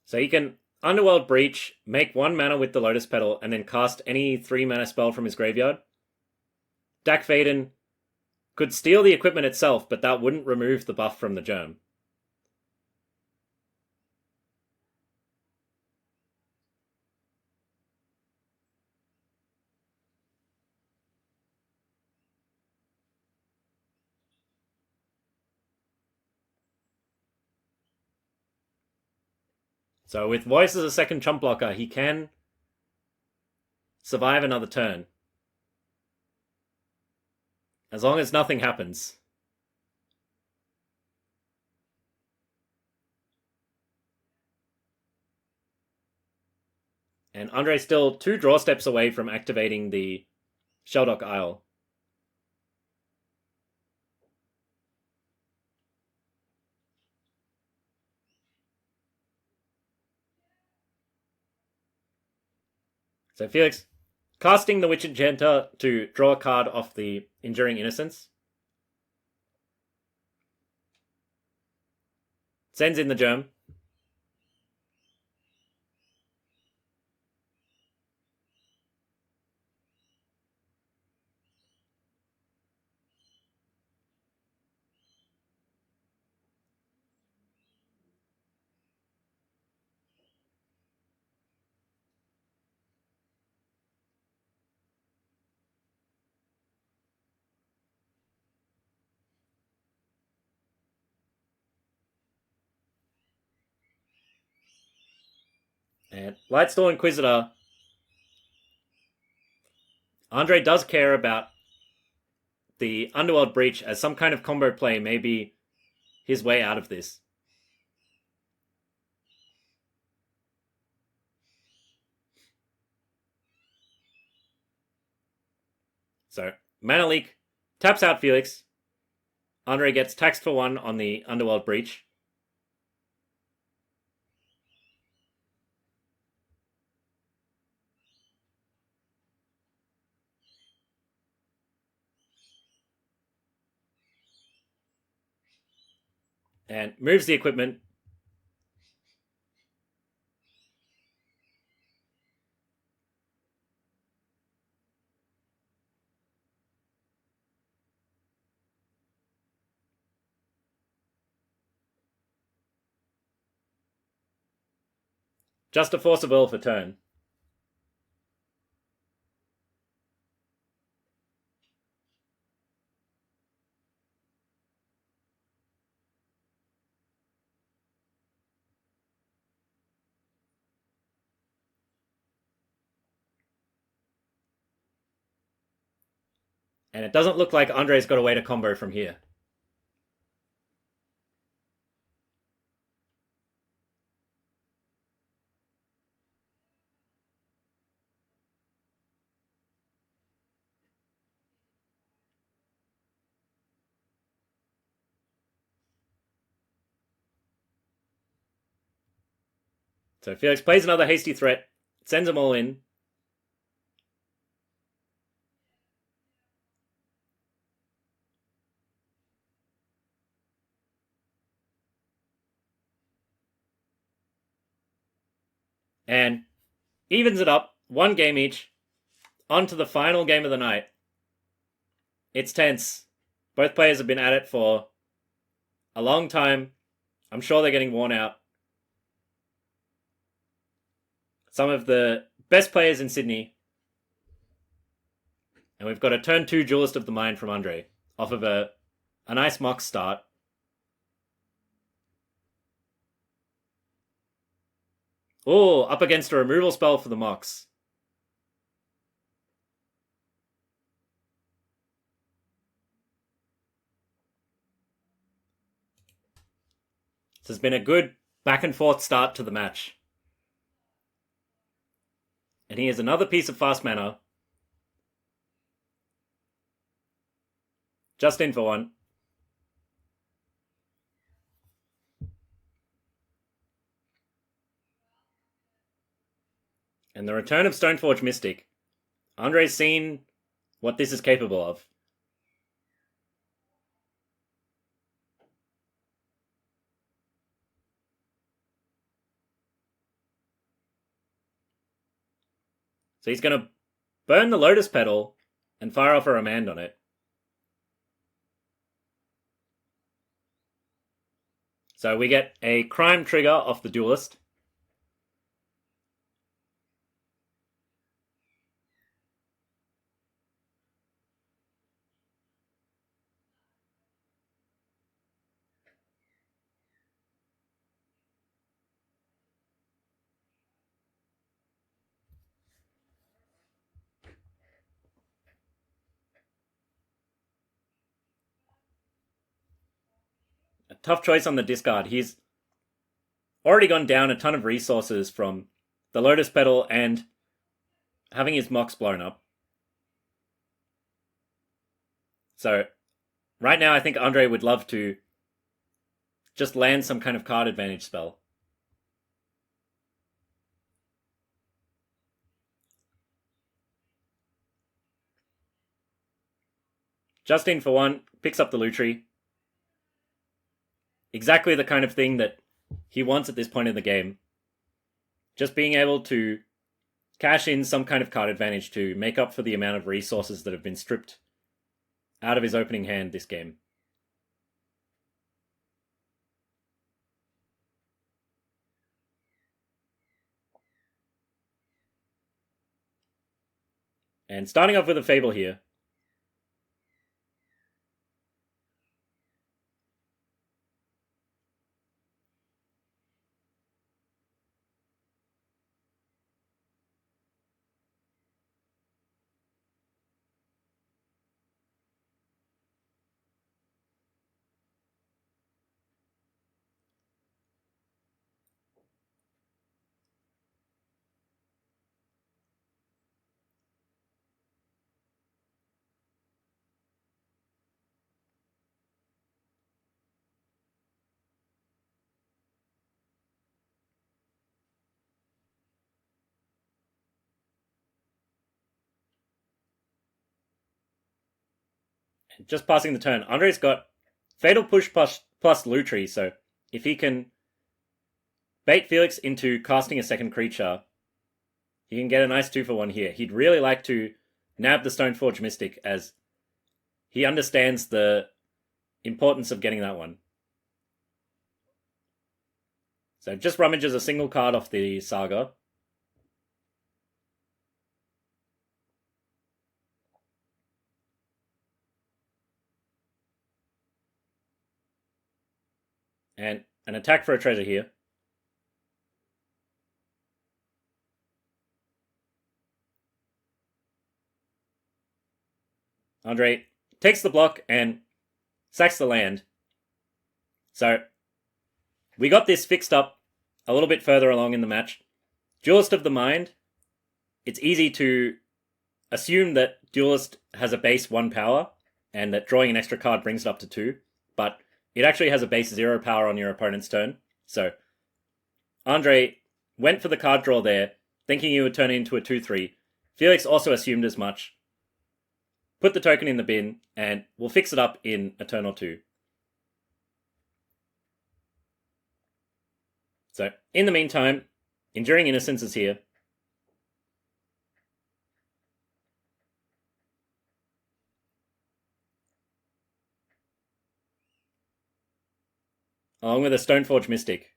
So he can Underworld Breach, make 1 mana with the Lotus Petal, and then cast any 3 mana spell from his graveyard. Dak Vaden could steal the equipment itself, but that wouldn't remove the buff from the germ. So with Voice as a second chump blocker, he can survive another turn. As long as nothing happens. And Andre's still 2 draw steps away from activating the Shelldock Isle. So Felix casting the Witch Enchanter to draw a card off the Enduring Innocence. Sends in the germ. And Lightstall Inquisitor. Andre does care about the Underworld Breach as some kind of combo play may be his way out of this. So, Mana Leak taps out Felix. Andre gets taxed for 1 on the Underworld Breach. And moves the equipment. Just a Force of Will for turn. And it doesn't look like Andre's got a way to combo from here. So Felix plays another hasty threat, sends them all in. And evens it up, 1 game each. On to the final game of the night. It's tense. Both players have been at it for a long time. I'm sure they're getting worn out. Some of the best players in Sydney. And we've got a turn 2 Duelist of the Mind from Andre, off of a nice Mox start. Oh, up against a removal spell for the Mox. This has been a good back and forth start to the match. And here's another piece of fast mana. Just in for 1. And the return of Stoneforge Mystic. Andre's seen what this is capable of. So he's going to burn the Lotus Petal and fire off a Remand on it. So we get a crime trigger off the Duelist. A tough choice on the discard. He's already gone down a ton of resources from the Lotus Petal and having his Mox blown up. So right now I think Andre would love to just land some kind of card advantage spell. Justin, for one, picks up the Lutri. Exactly the kind of thing that he wants at this point in the game. Just being able to cash in some kind of card advantage to make up for the amount of resources that have been stripped out of his opening hand this game. And starting off with a Fable here. Just passing the turn, Andre's got Fatal Push plus Lutri, so if he can bait Felix into casting a second creature, he can get a nice 2-for-1 here. He'd really like to nab the Stoneforge Mystic, as he understands the importance of getting that one. So just rummages a single card off the Saga. And an attack for a treasure here. Andre takes the block and sacks the land. So we got this fixed up a little bit further along in the match. Duelist of the Mind. It's easy to assume that Duelist has a base 1 power and that drawing an extra card brings it up to 2, but it actually has a base 0 power on your opponent's turn. So Andre went for the card draw there, thinking he would turn it into a 2-3. Felix also assumed as much. Put the token in the bin, and we'll fix it up in a turn or two. So, in the meantime, Enduring Innocence is here. Along with a Stoneforge Mystic.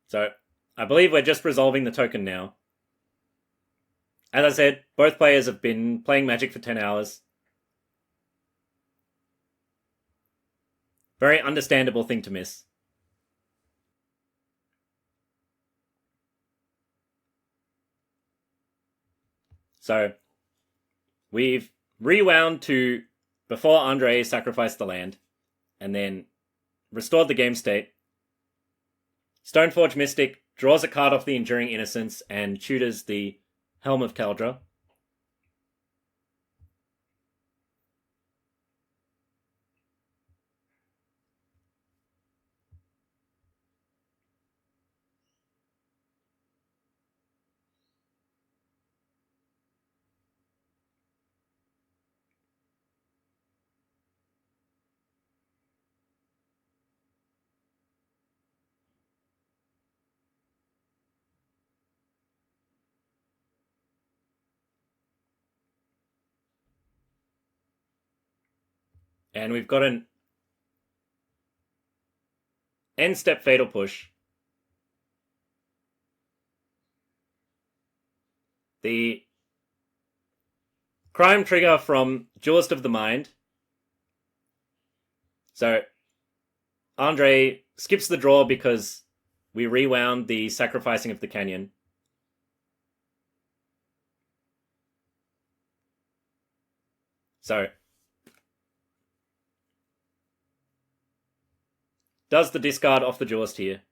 So, I believe we're just resolving the token now. As I said, both players have been playing Magic for 10 hours. Very understandable thing to miss. So, we've rewound to before Andre sacrificed the land, and then restored the game state. Stoneforge Mystic draws a card off the Enduring Innocence and tutors the Helm of Kaldra. And we've got an end step Fatal Push. The crime trigger from Duelist of the Mind. So Andre skips the draw because we rewound the Sacrificing of the Canyon. So does the discard off the Duelist here.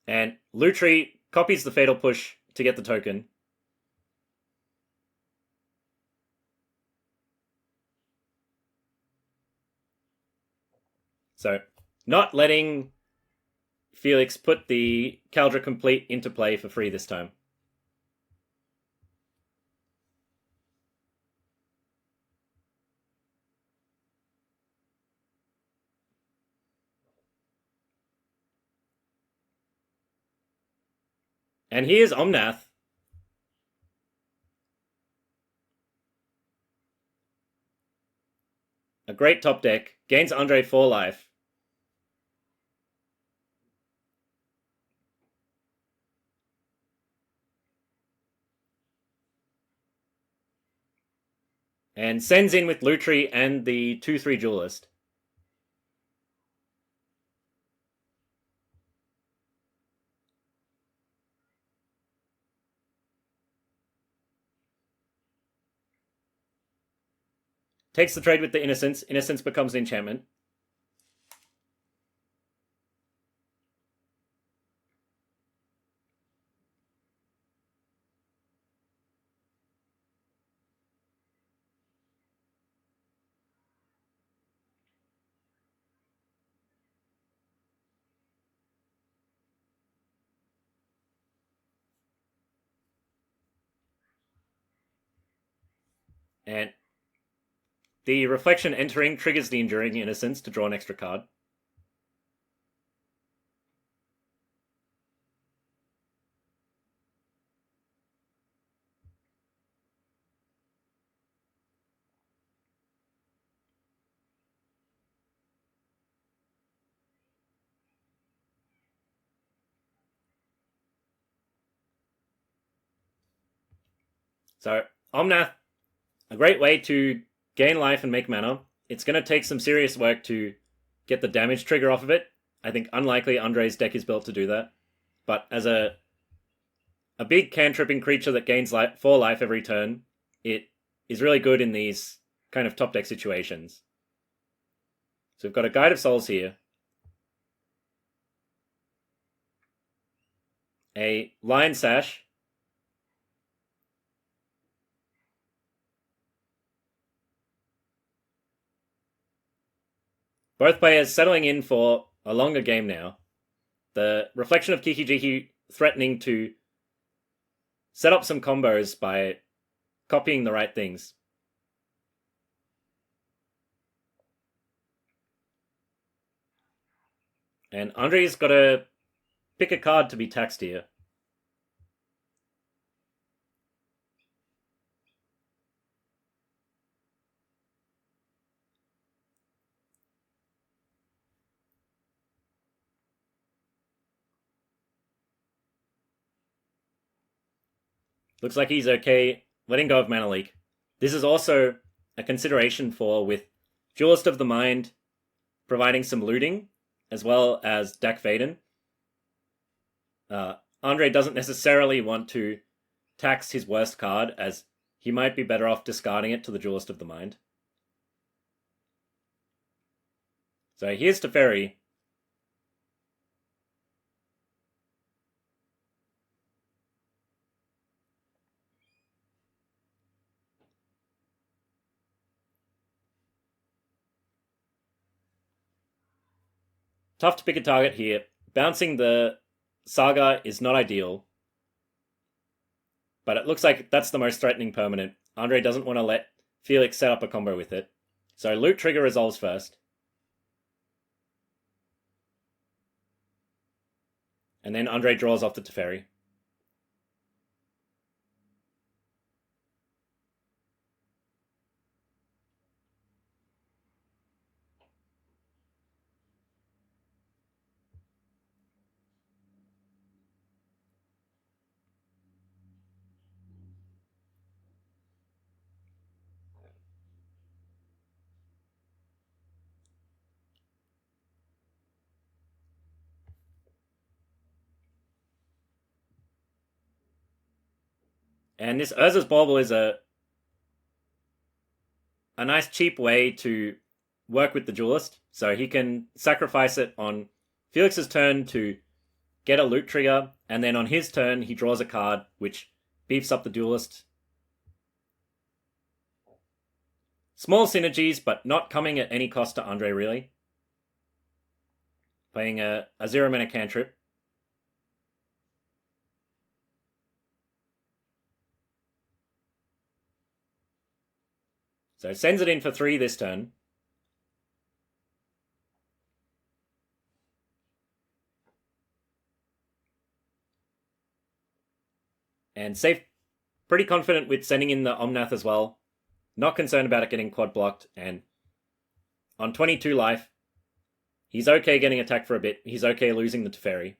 And Lutri copies the Fatal Push to get the token. So, not letting Felix put the Kaldra Complete into play for free this time. And here's Omnath. A great top deck. Gains Andre 4 life. And sends in with Lutri and the 2/3 Duelist. Takes the trade with the Innocence. Innocence becomes an enchantment. And the Reflection entering triggers the Enduring Innocence to draw an extra card. So, Omnath, a great way to gain life and make mana. It's going to take some serious work to get the damage trigger off of it. I think unlikely Andre's deck is built to do that. But as a big cantripping creature that gains 4 life every turn, it is really good in these kind of top deck situations. So we've got a Guide of Souls here. A Lion Sash. Both players settling in for a longer game now. The Reflection of Kiki-Jiki threatening to set up some combos by copying the right things. And Andre's got to pick a card to be taxed here. Looks like he's okay letting go of Mana Leak. This is also a consideration for with Duelist of the Mind providing some looting, as well as Dak Vaden. Andre doesn't necessarily want to tax his worst card, as he might be better off discarding it to the Duelist of the Mind. So here's Teferi. Tough to pick a target here. Bouncing the Saga is not ideal, but it looks like that's the most threatening permanent. Andre doesn't want to let Felix set up a combo with it. So Loot Trigger resolves first. And then Andre draws off the Teferi. And this Urza's Bauble is a nice cheap way to work with the Duelist. So he can sacrifice it on Felix's turn to get a loot trigger, and then on his turn he draws a card which beefs up the Duelist. Small synergies, but not coming at any cost to Andre, really. Playing a 0-mana cantrip. So sends it in for 3 this turn. And safe, pretty confident with sending in the Omnath as well. Not concerned about it getting quad blocked. And on 22 life, he's okay getting attacked for a bit. He's okay losing the Teferi.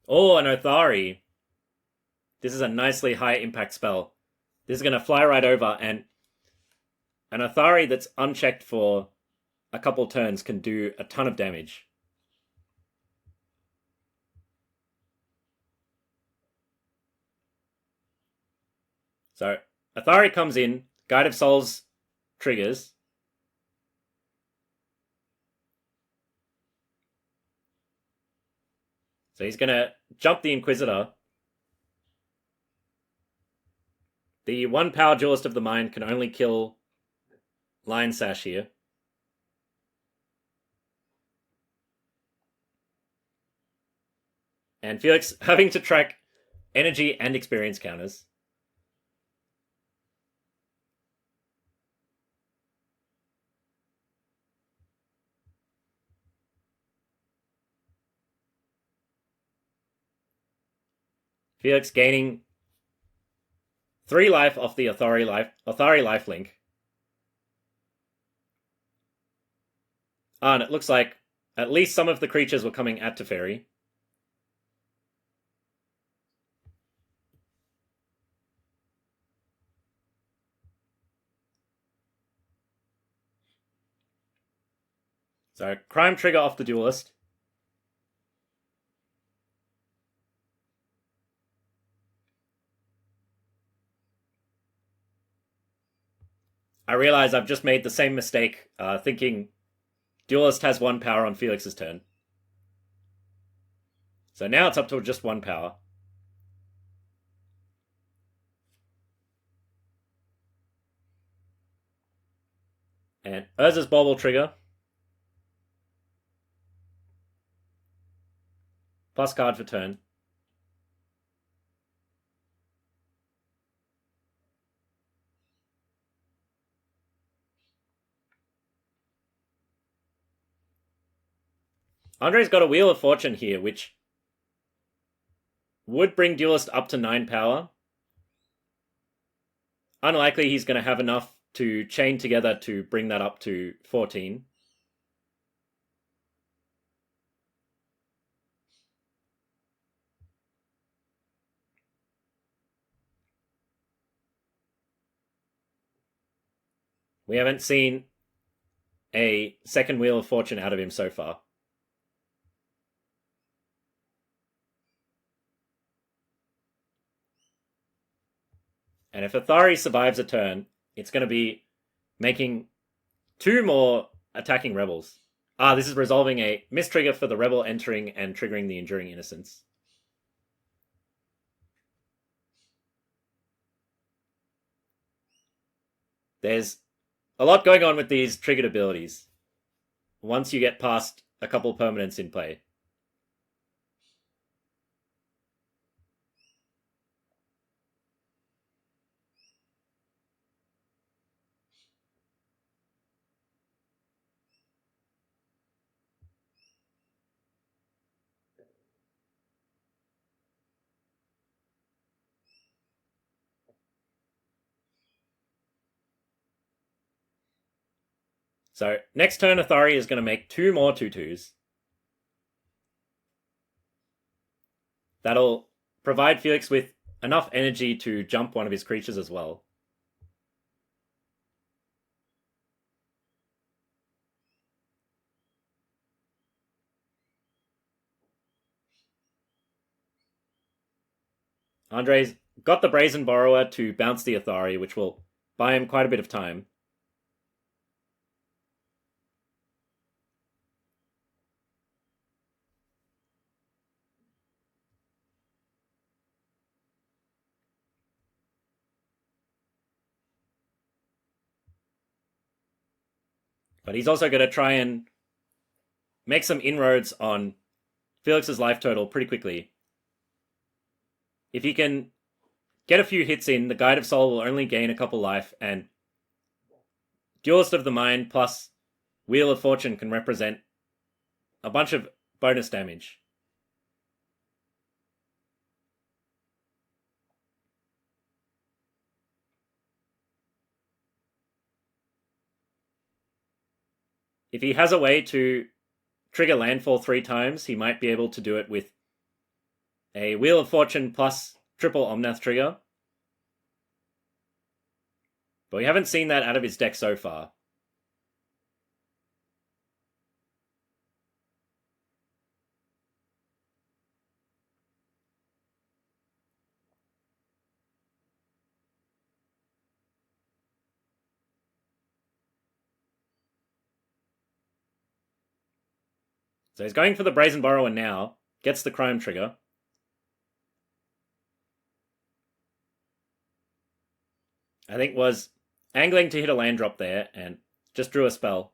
Oh, an Othari. This is a nicely high impact spell. This is going to fly right over, and an Othari that's unchecked for a couple turns can do a ton of damage. So Othari comes in, Guide of Souls triggers. So he's going to jump the Inquisitor. The 1-power Duelist of the Mind can only kill Lion Sash here. And Felix having to track energy and experience counters. Felix gaining 3 life off the Othari lifelink. And it looks like at least some of the creatures were coming at Teferi. So Crime Trigger off the Duelist. I realize I've just made the same mistake, thinking Duelist has 1 power on Felix's turn. So now it's up to just 1 power. And Urza's Bauble trigger. Plus card for turn. Andre's got a Wheel of Fortune here, which would bring Duelist up to 9 power. Unlikely he's going to have enough to chain together to bring that up to 14. We haven't seen a second Wheel of Fortune out of him so far. And if Athari survives a turn, it's going to be making 2 more attacking rebels. This is resolving a mistrigger for the rebel entering and triggering the Enduring Innocence. There's a lot going on with these triggered abilities once you get past a couple permanents in play. So next turn, Athari is going to make 2 more 2/2s. That'll provide Felix with enough energy to jump one of his creatures as well. Andre's got the Brazen Borrower to bounce the Athari, which will buy him quite a bit of time. But he's also going to try and make some inroads on Felix's life total pretty quickly. If he can get a few hits in, the Guide of Soul will only gain a couple life, and Duelist of the Mind plus Wheel of Fortune can represent a bunch of bonus damage. If he has a way to trigger landfall 3 times, he might be able to do it with a Wheel of Fortune plus triple Omnath trigger. But we haven't seen that out of his deck so far. So he's going for the Brazen Borrower now. Gets the Crime trigger. I think was angling to hit a land drop there and just drew a spell.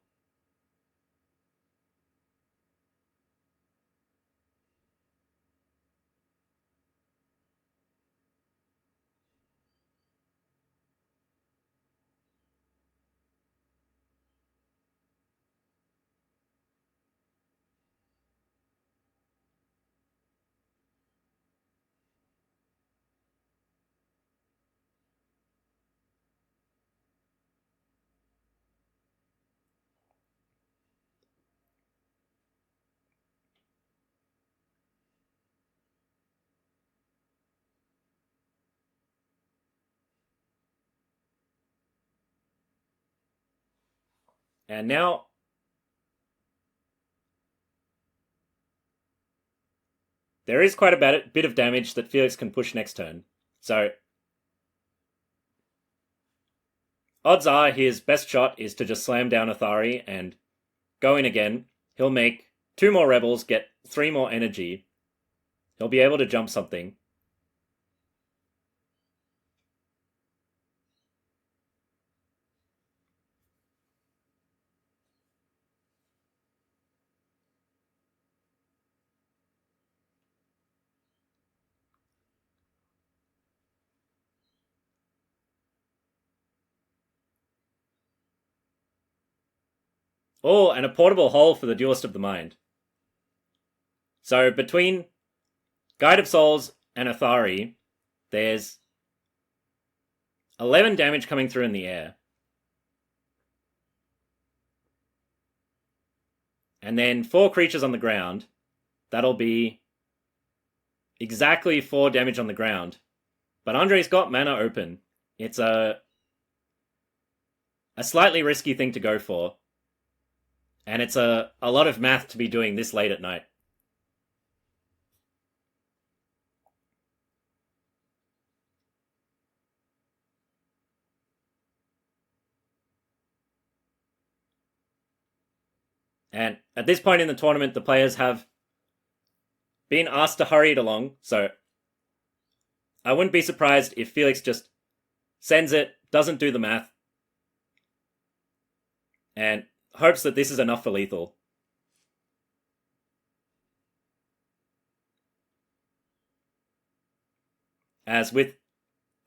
And now there is quite a bit of damage that Felix can push next turn. So odds are his best shot is to just slam down Athari and go in again. He'll make 2 more rebels, get 3 more energy. He'll be able to jump something. Oh, and a portable hole for the Duelist of the Mind. So between Guide of Souls and Athari, there's 11 damage coming through in the air. And then 4 creatures on the ground. That'll be exactly 4 damage on the ground. But Andre's got mana open. It's a a slightly risky thing to go for. And it's a lot of math to be doing this late at night. And at this point in the tournament, the players have been asked to hurry it along, so I wouldn't be surprised if Felix just sends it, doesn't do the math, and hopes that this is enough for lethal. As with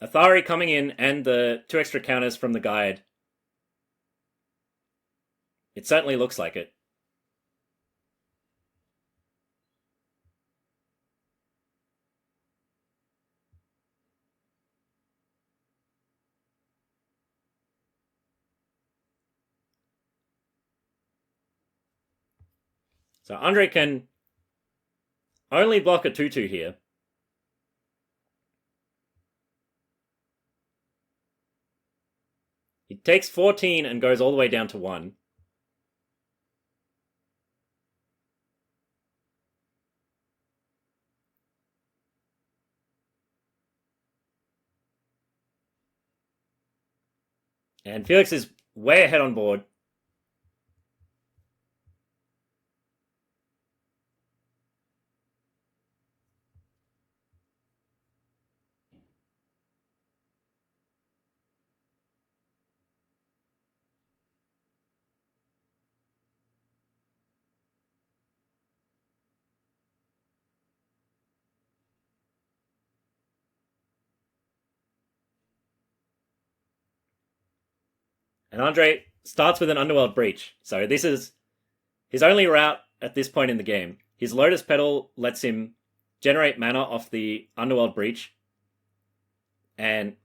Athari coming in and the 2 extra counters from the guide, it certainly looks like it. So Andre can only block a 2-2 here. He takes 14 and goes all the way down to 1. And Felix is way ahead on board. And Andre starts with an Underworld Breach. So this is his only route at this point in the game. His Lotus Petal lets him generate mana off the Underworld Breach. And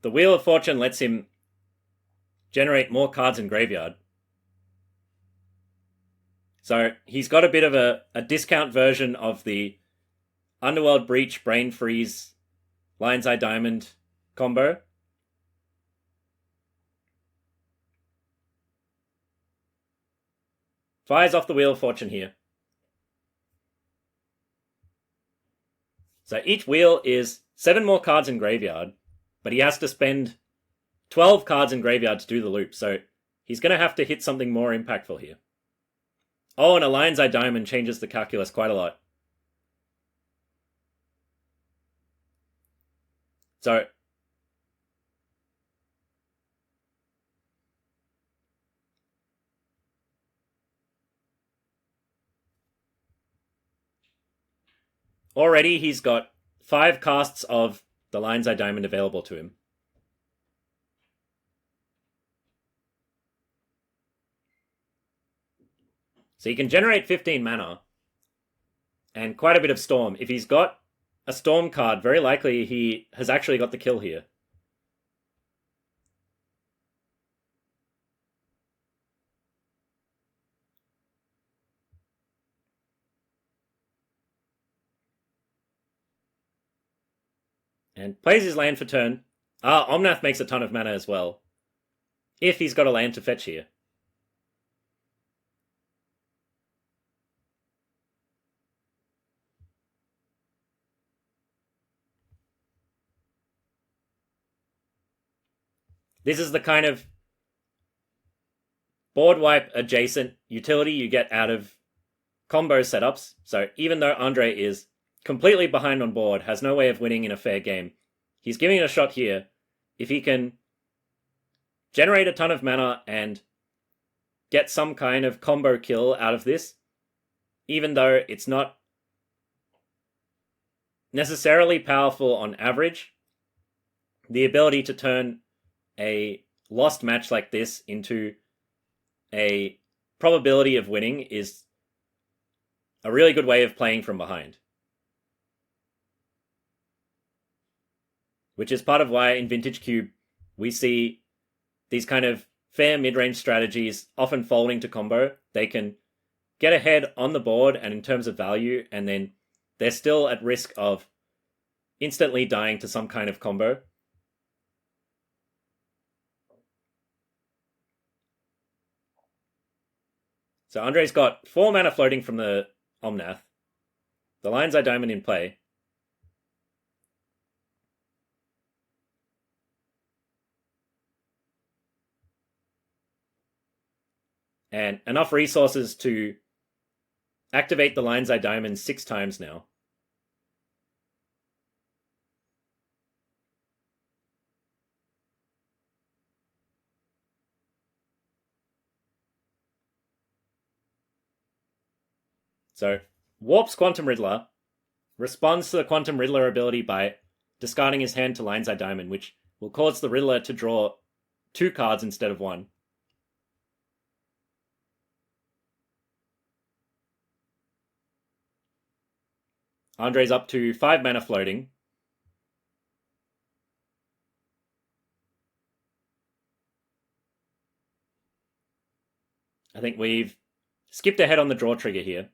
the Wheel of Fortune lets him generate more cards in graveyard. So he's got a bit of a discount version of the Underworld Breach, Brain Freeze, Lion's Eye Diamond combo. Fires off the Wheel of Fortune here. So each wheel is 7 more cards in graveyard, but he has to spend 12 cards in graveyard to do the loop, so he's going to have to hit something more impactful here. Oh, and a Lion's Eye Diamond changes the calculus quite a lot. So already he's got 5 casts of the Lion's Eye Diamond available to him. So he can generate 15 mana and quite a bit of Storm. If he's got a Storm card, very likely he has actually got the kill here. And plays his land for turn. Omnath makes a ton of mana as well, if he's got a land to fetch here. This is the kind of board wipe adjacent utility you get out of combo setups. So even though Andre is completely behind on board, has no way of winning in a fair game, he's giving it a shot here. If he can generate a ton of mana and get some kind of combo kill out of this, even though it's not necessarily powerful on average, the ability to turn a lost match like this into a probability of winning is a really good way of playing from behind. Which is part of why in Vintage Cube we see these kind of fair mid-range strategies often folding to combo. They can get ahead on the board and in terms of value, and then they're still at risk of instantly dying to some kind of combo. So Andre's got 4 mana floating from the Omnath. The Lion's Eye Diamond in play. And enough resources to activate the Lion's Eye Diamond 6 times now. So, warps Quantum Riddler, responds to the Quantum Riddler ability by discarding his hand to Lion's Eye Diamond, which will cause the Riddler to draw 2 cards instead of 1. Andre's up to 5 mana floating. I think we've skipped ahead on the draw trigger here.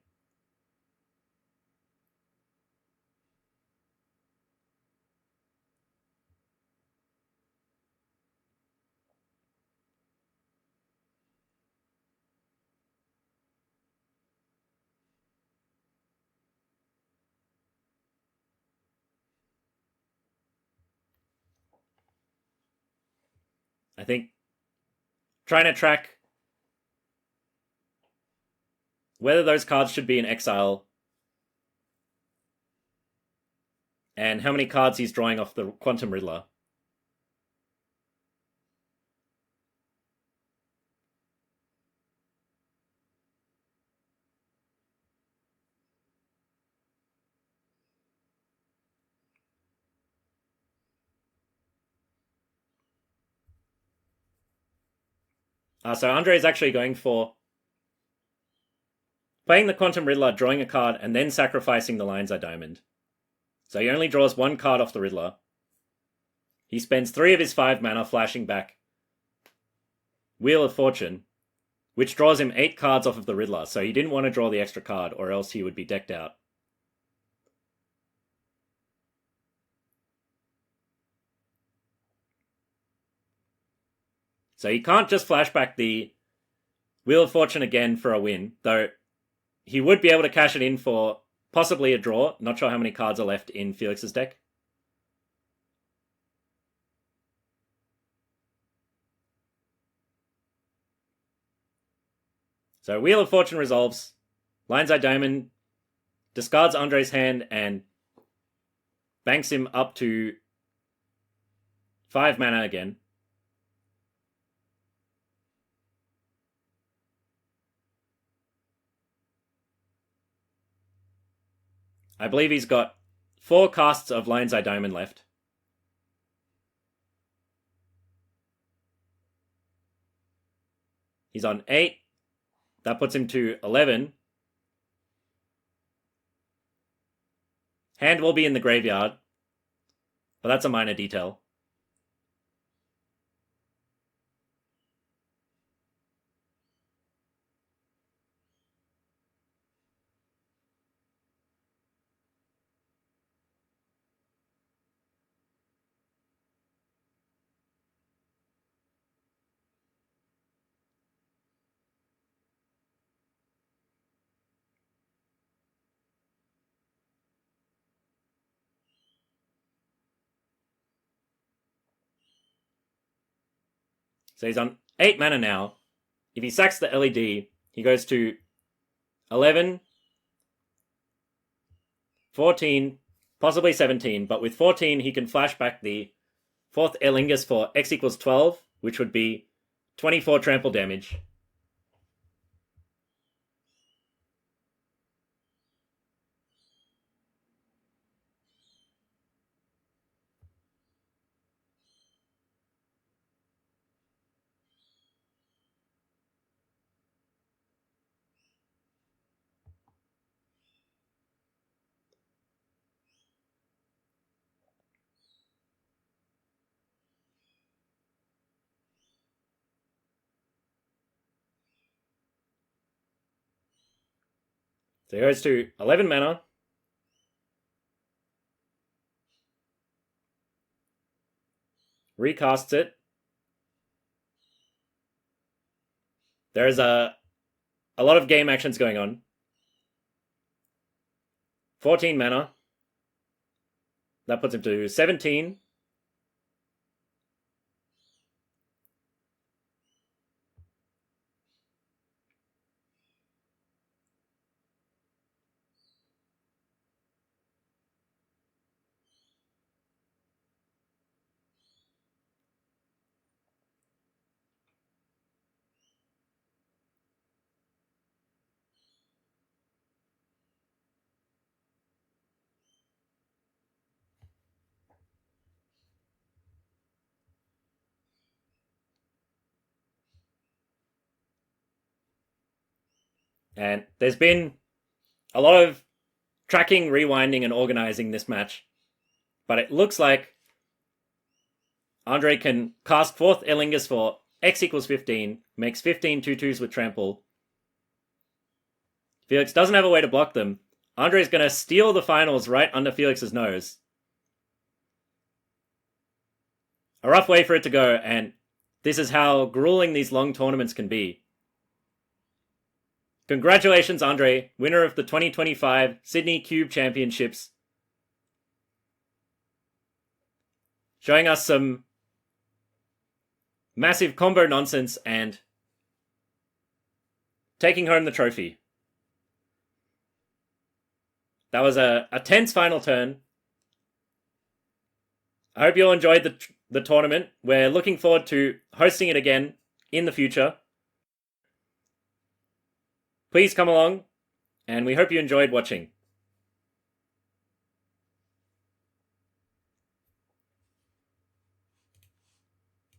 I think trying to track whether those cards should be in exile and how many cards he's drawing off the Quantum Riddler. So Andre is actually going for playing the Quantum Riddler, drawing a card, and then sacrificing the Lion's Eye Diamond. So he only draws 1 card off the Riddler. He spends 3 of his 5 mana flashing back Wheel of Fortune, which draws him 8 cards off of the Riddler, so he didn't want to draw the extra card, or else he would be decked out. So he can't just flashback the Wheel of Fortune again for a win, though he would be able to cash it in for possibly a draw. Not sure how many cards are left in Felix's deck. So Wheel of Fortune resolves. Lion's Eye Diamond discards Andre's hand and banks him up to 5 mana again. I believe he's got 4 casts of Lion's Eye Diamond left. He's on 8. That puts him to 11. Hand will be in the graveyard, but that's a minor detail. So he's on 8 mana now. If he sacks the LED, he goes to 11, 14, possibly 17, but with 14 he can flash back the 4th Erlingus for X equals 12, which would be 24 trample damage. So he goes to 11 mana. Recasts it. There's a a lot of game actions going on. 14 mana. That puts him to 17. And there's been a lot of tracking, rewinding, and organizing this match. But it looks like Andre can cast 4th Elingus for X equals 15, makes 15 2/2s with trample. Felix doesn't have a way to block them. Andre's going to steal the finals right under Felix's nose. A rough way for it to go, and this is how grueling these long tournaments can be. Congratulations, Andre, winner of the 2025 Sydney Cube Championships. Showing us some massive combo nonsense and taking home the trophy. That was a tense final turn. I hope you all enjoyed the tournament. We're looking forward to hosting it again in the future. Please come along, and we hope you enjoyed watching.